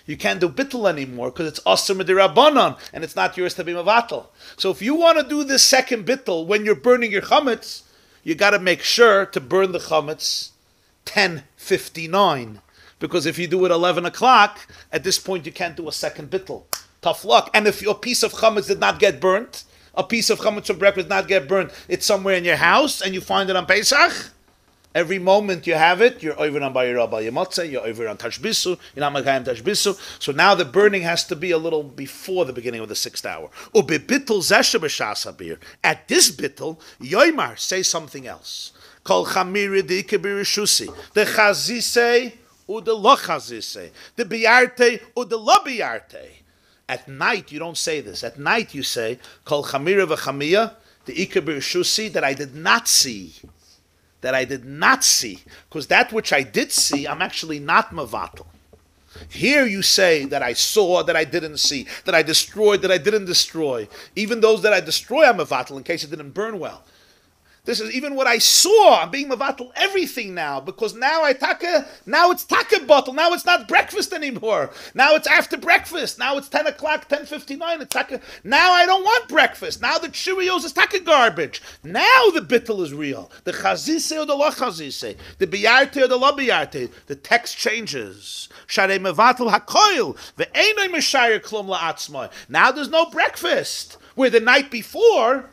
you can't do bittul anymore because it's asur midirabanan and it's not yours to be mevatel. So if you want to do this second bittul when you're burning your chametz, you got to make sure to burn the chametz 10:59, because if you do it 11 o'clock, at this point you can't do a second bittul. Tough luck. And if your piece of chametz did not get burnt, a piece of chametz for breakfast did not get burnt, it's somewhere in your house and you find it on Pesach, Every moment you have it, you're over on Bayir Rabbi Monsey, you're over on Tashbisu, you're not Makayim Tashbisu. So now the burning has to be a little before the beginning of the 6th hour. At this bittul, Yoimar, say something else. Kol Chamiri de Ikebirushusi, the Chazise or the Lo Chazise, the Biarte or the Lo Biarte. At night, you don't say this. At night, you say, Kol Chamira v'Chamiyah, the Ikebirushusi, that I did not see. That I did not see, because that which I did see, I'm actually not mavatal. Here you say that I saw, that I didn't see, that I destroyed, that I didn't destroy. Even those that I destroy, I'm mavatal in case it didn't burn well. This is even what I saw. I'm being mavatal everything now, because now now it's taka bottle. Now it's not breakfast anymore. Now it's after breakfast. Now it's 10 o'clock, 10:59. It's taka. Now I don't want breakfast. Now the Cheerios is taka garbage. Now the bittul is real. The chazise or the lo chazise, the biyarte or the lo biyarte. The text changes. Sharei mevatel hakoil ve'enoi meshayer klum la'atzmai. Now there's no breakfast. Where the night before,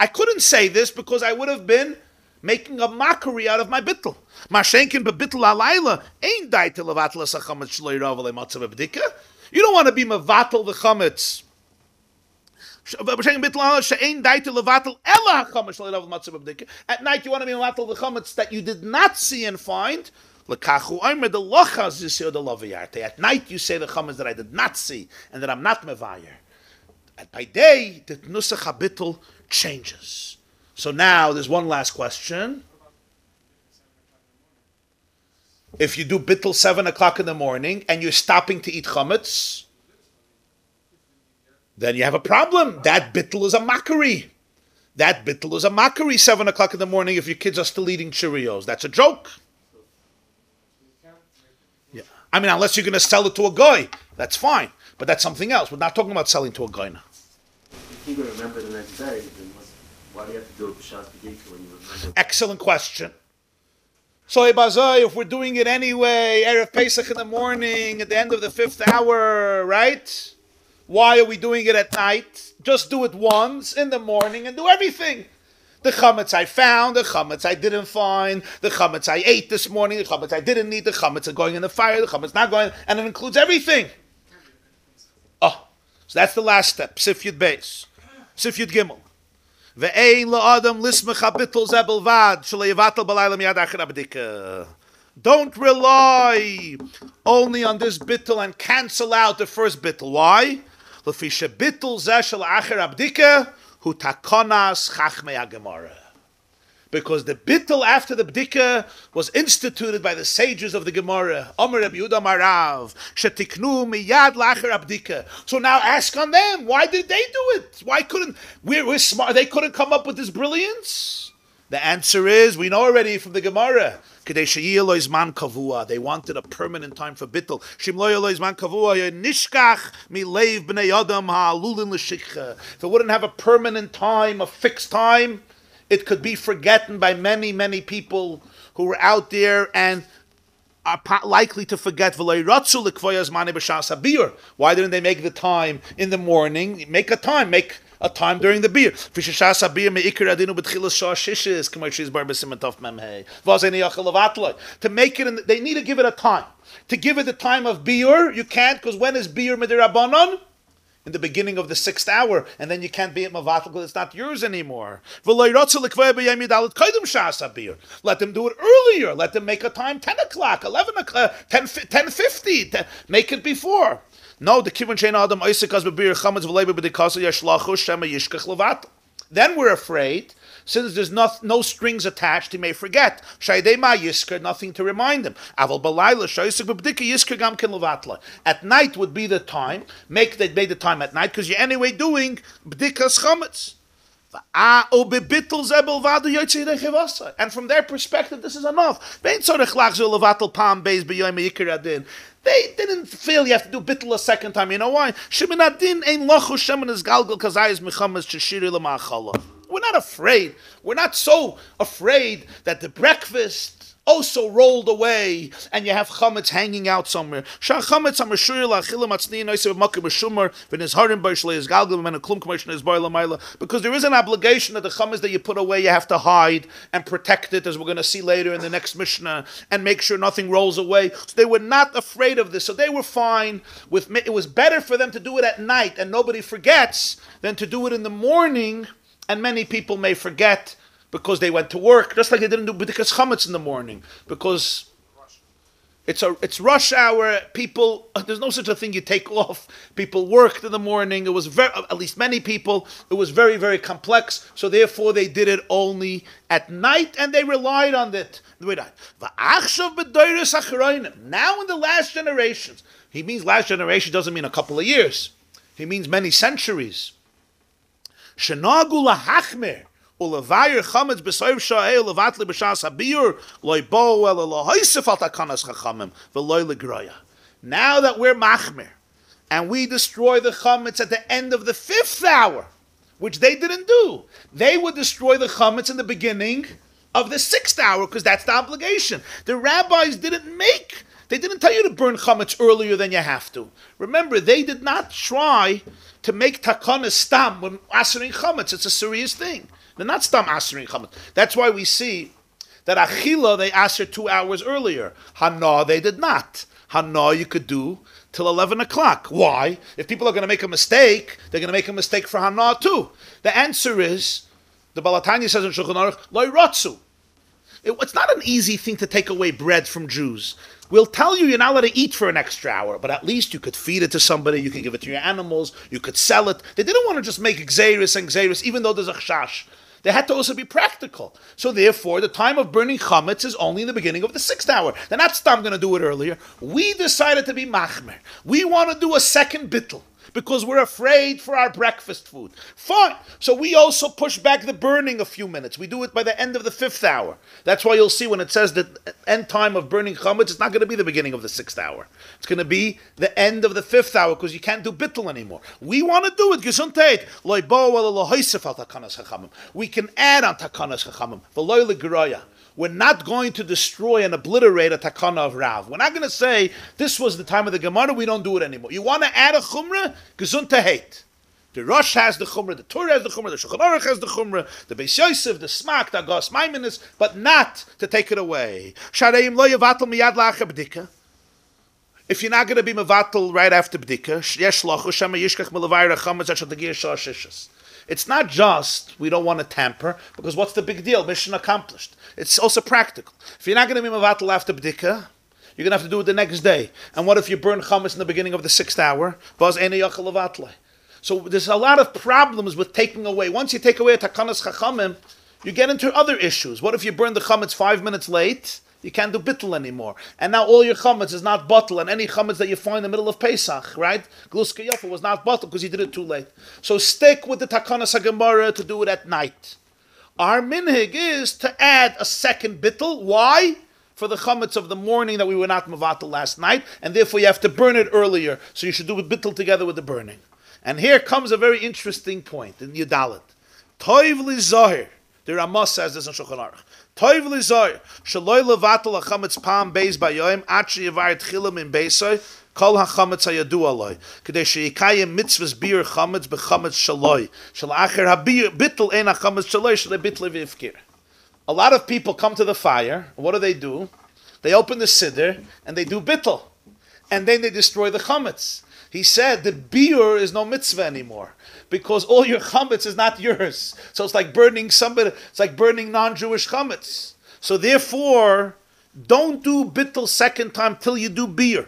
I couldn't say this because I would have been making a mockery out of my bittul. Mashenkin bebittul alayla ain't daite levatel asachametz shloi rav lematzav b'dika. You don't want to be mevatel the chametz. Mashenkin bittul alayla she'ain daite levatel ela hachametz shloi rav lematzav b'dika. At night you want to be mevatel the chametz that you did not see and find. Lekachu omer the lochaz yisir the loviyarte. At night you say the chametz that I did not see and that I'm not mevayer. And by day the nusach habittul changes. So now there's one last question. If you do bittul 7 o'clock in the morning and you're stopping to eat chametz, then you have a problem. That bittul is a mockery. That bittul is a mockery 7 o'clock in the morning if your kids are still eating Cheerios. That's a joke. Yeah. I mean, unless you're going to sell it to a guy, that's fine. But that's something else. We're not talking about selling to a guy now. If you remember the next day, then why do you have to do it b'shas b'dika when you remember? Excellent question. So, if we're doing it anyway, Erev Pesach in the morning, at the end of the 5th hour, right? Why are we doing it at night? Just do it once in the morning and do everything. The chametz I found, the chametz I didn't find, the chametz I ate this morning, the chametz I didn't eat, the chametz are going in the fire, the chametz not going, and it includes everything. Oh, so that's the last step. Sif Yud Beis. Sif Yud Gimel. Ve'ein la'adam lismech habittul zebel vad shle'yivatel b'layla miyad acher abdika. Don't rely only on this bittul and cancel out the first bittul. Why? Lefi shebittul zeh shel acher abdika hu takonas chachmei Gemarah. Because the bittul after the bdika was instituted by the sages of the Gemarah. Omer Rabbi Yehuda Marav, shetiknu miyad lacher abdika. So now ask on them, why did they do it? Why couldn't, we're smart, they couldn't come up with this brilliance? The answer is, we know already from the Gemarah, Kedei sheyeh lo zman kavua. They wanted a permanent time for bittul. Shim lo yeh zman kavua, nishkach mileiv bnei adam ha'alulin l'shikcha. If it wouldn't have a permanent time, a fixed time, it could be forgotten by many, many people who were out there and are likely to forget. Why didn't they make the time in the morning? Make a time during the beer. To make it, they need to give it a time. To give it the time of beer, you can't, because when is beer midirabanan? In the beginning of the 6th hour, and then you can't be at mavatal because it's not yours anymore. Let them do it earlier. Let them make a time 10 o'clock, 11 o'clock, 10:50. Make it before. No, the kivun shein adam oisikas bebir chametz v'leiber b'dikasa yashlachu shema yishkach levatal. Then we're afraid, since there's no strings attached, he may forget. Shaydei ma yisker, nothing to remind him. Aval balayla shaysik b'bdika yisker gam ken levatla. At night would be the time. Make the time at night because you're anyway doing b'dikas chametz. And from their perspective, this is enough. They didn't feel you have to do bittul a second time. You know why? We're not afraid. We're not so afraid that the breakfast also rolled away, and you have chametz hanging out somewhere. Because there is an obligation that the chametz that you put away, you have to hide and protect it, as we're going to see later in the next Mishnah, and make sure nothing rolls away. So they were not afraid of this, so they were fine with. It was better for them to do it at night, and nobody forgets, than to do it in the morning, and many people may forget because they went to work, just like they didn't do b'dikas chametz in the morning, because it's rush hour. People, there's no such a thing you take off. People worked in the morning. It was at least many people, it was very, very complex. So therefore they did it only at night, and they relied on it. Now in the last generations, he means last generation doesn't mean a couple of years. He means many centuries. Shenagu lahachmer. Ulevayir chametz b'soif sha'eh ulevatli b'shas habiyur loy bo el lohoisef al takanas chachamim v'loy legroya. Now that we're machmer and we destroy the chametz at the end of the 5th hour, which they didn't do, they would destroy the chametz in the beginning of the 6th hour, because that's the obligation. The rabbis didn't tell you to burn chametz earlier than you have to. Remember, they did not try to make takanas stam when asering chametz. It's a serious thing. They're not stam asering chametz. That's why we see that achila they aser 2 hours earlier. Hana they did not. Hana you could do till 11 o'clock. Why? If people are going to make a mistake, they're going to make a mistake for Hana too. The answer is, the Balatanya says in Shulchan Aruch, loy rotzu. It's not an easy thing to take away bread from Jews. We'll tell you you're not allowed to eat for an extra hour, but at least you could feed it to somebody, you could give it to your animals, you could sell it. They didn't want to just make gzeiris and gzeiris, even though there's a chash. They had to also be practical. So therefore, the time of burning chametz is only in the beginning of the 6th hour. They're not stam going to do it earlier. We decided to be machmer. We want to do a second bittul, because we're afraid for our breakfast food. Fine. So we also push back the burning a few minutes. We do it by the end of the 5th hour. That's why you'll see when it says that end time of burning chametz, it's not going to be the beginning of the 6th hour. It's going to be the end of the 5th hour, because you can't do bittul anymore. We want to do it. Gesundheit. We can add on takanas chachamim. V'loy legroya. We're not going to destroy and obliterate a takana of Rav. We're not going to say, this was the time of the Gemarah, we don't do it anymore. You want to add a chumrah? Gesund to hate. The Rosh has the chumrah, the Torah has the chumrah, the Shulchan Aruch has the chumrah, the Beis Yosef, the Smak, the Agas Maiminis, but not to take it away. Shareim lo yavatal miyad la'achar b'dika. If you're not going to be mevatel right after b'dika, yesh lachu shema yishkach melavayir chametz at shatagir shashishas. It's not just we don't want to tamper, because what's the big deal? Mission accomplished. It's also practical. If you're not going to be mevatel after b'dika, you're going to have to do it the next day. And what if you burn chametz in the beginning of the 6th hour? So there's a lot of problems with taking away. Once you take away a takanas chachamim, you get into other issues. What if you burn the chametz 5 minutes late? You can't do bittul anymore. And now all your chametz is not bottle, and any chametz that you find in the middle of Pesach, right? Gluska Yafa was not bottle because you did it too late. So stick with the takanas haGemarah to do it at night. Our minhag is to add a second bittul. Why? For the chametz of the morning that we were not mevatel last night, and therefore you have to burn it earlier. So you should do bittul together with the burning. And here comes a very interesting point in Yudalit. Toiv li zahir. The Ramah says this in Shulchan Aruch. Toiv li zahir. Shaloi levatel hachametz pam beis bayoyim atri yivar tchilam in beisoy kol hachametz hayadu aloi kedei sheyikayim mitzvahs bir chametz bechametz shaloi shal acher habir bittel ein hachametz shaloi shalei bittel v'ifkir. A lot of people come to the fire, and what do? They open the siddur, and they do bittel. And then they destroy the chametz. He said the biur is no mitzvah anymore, because all your chametz is not yours. So it's like burning somebody, it's like burning non-Jewish chametz. So therefore, don't do bittel second time till you do biur.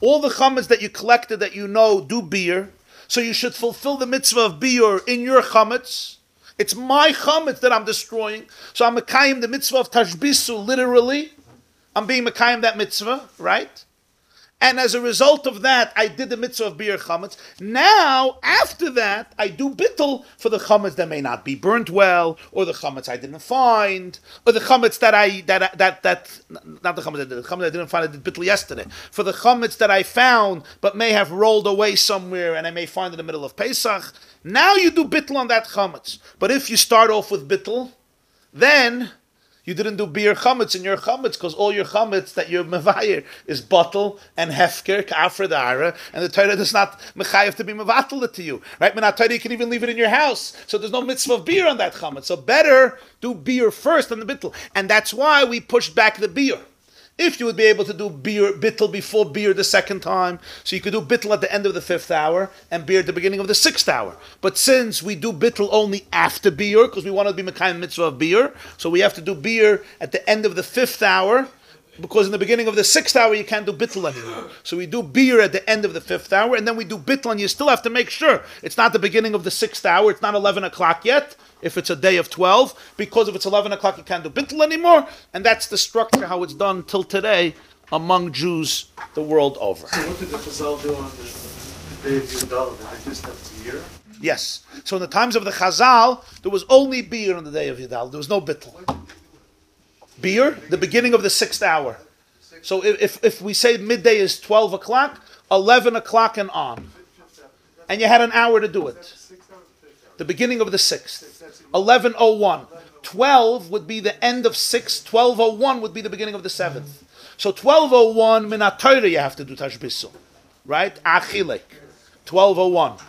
All the chametz that you collected that you know, do biur. So you should fulfill the mitzvah of biur in your chametz. It's my chametz that I'm destroying. So I'm mekayim the mitzvah of tashbisu, literally. I'm being mekayim that mitzvah, right? And as a result of that, I did the mitzvah of bir chametz. Now, after that, I do bittul for the chametz that may not be burnt well, or the chametz I didn't find, or the chametz not the chametz I didn't find, I did bittul yesterday. For the chametz that I found, but may have rolled away somewhere, and I may find in the middle of Pesach. Now you do bittul on that chametz. But if you start off with bittul, then You didn't do beer chametz in your chametz because all your chametz that you're mevayer is bottle and hefker, kafra dara, and the Torah does not mechayev to be mevatel it to you. Right? Torah, you can even leave it in your house. So there's no mitzvah of beer on that chametz. So better do beer first than the bittul. And that's why we pushed back the beer. If you would be able to do beer, bittul before beer the second time, so you could do bittul at the end of the 5th hour and beer at the beginning of the 6th hour. But since we do bittul only after beer, because we want to be mekayim mitzvah of beer, so we have to do beer at the end of the 5th hour, because in the beginning of the 6th hour you can't do bittul anymore. So we do beer at the end of the 5th hour, and then we do bittul, and you still have to make sure it's not the beginning of the 6th hour, it's not 11 o'clock yet, if it's a day of 12, because if it's 11 o'clock you can't do bittul anymore, and that's the structure how it's done till today among Jews the world over. So what did the Chazal do on the day of Yudal? Did they just have beer? Yes. So in the times of the Chazal, there was only beer on the day of Yudal. There was no bittul. Beer, the beginning of the 6th hour. So if we say midday is 12 o'clock, 11 o'clock and on. And you had an hour to do it. The beginning of the 6th. 11:01. 12 would be the end of 6. 12:01 would be the beginning of the 7th. So 12:01 minat Torah you have to do tashbisu. Right? Achilek. 12:01.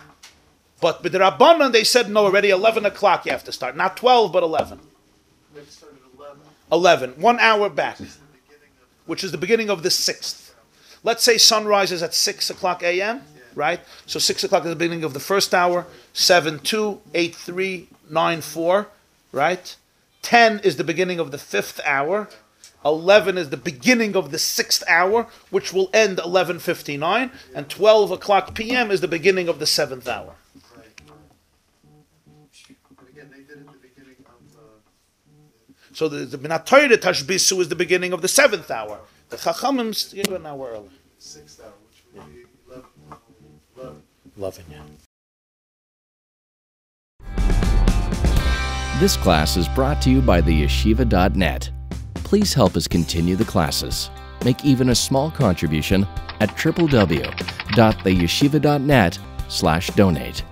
But with the Rabbanan they said no, already 11 o'clock you have to start. Not 12 but 11. 11. 1 hour back. Which is the beginning of the 6th. Let's say sunrise is at 6 o'clock a.m. Right? So 6 o'clock is the beginning of the 1st hour, 7:2, 8:3, 9:4, right? 10 is the beginning of the 5th hour, 11 is the beginning of the 6th hour, which will end 11:59, and 12 o'clock p.m. is the beginning of the 7th hour. Again, they did it at the beginning of So the Minat Torah Tashbisu is the beginning of the 7th hour. The Chachamim give an hour early. 6th hour, which would be 11. Loving you. This class is brought to you by theyeshiva.net. Please help us continue the classes. Make even a small contribution at www.theyeshiva.net/donate.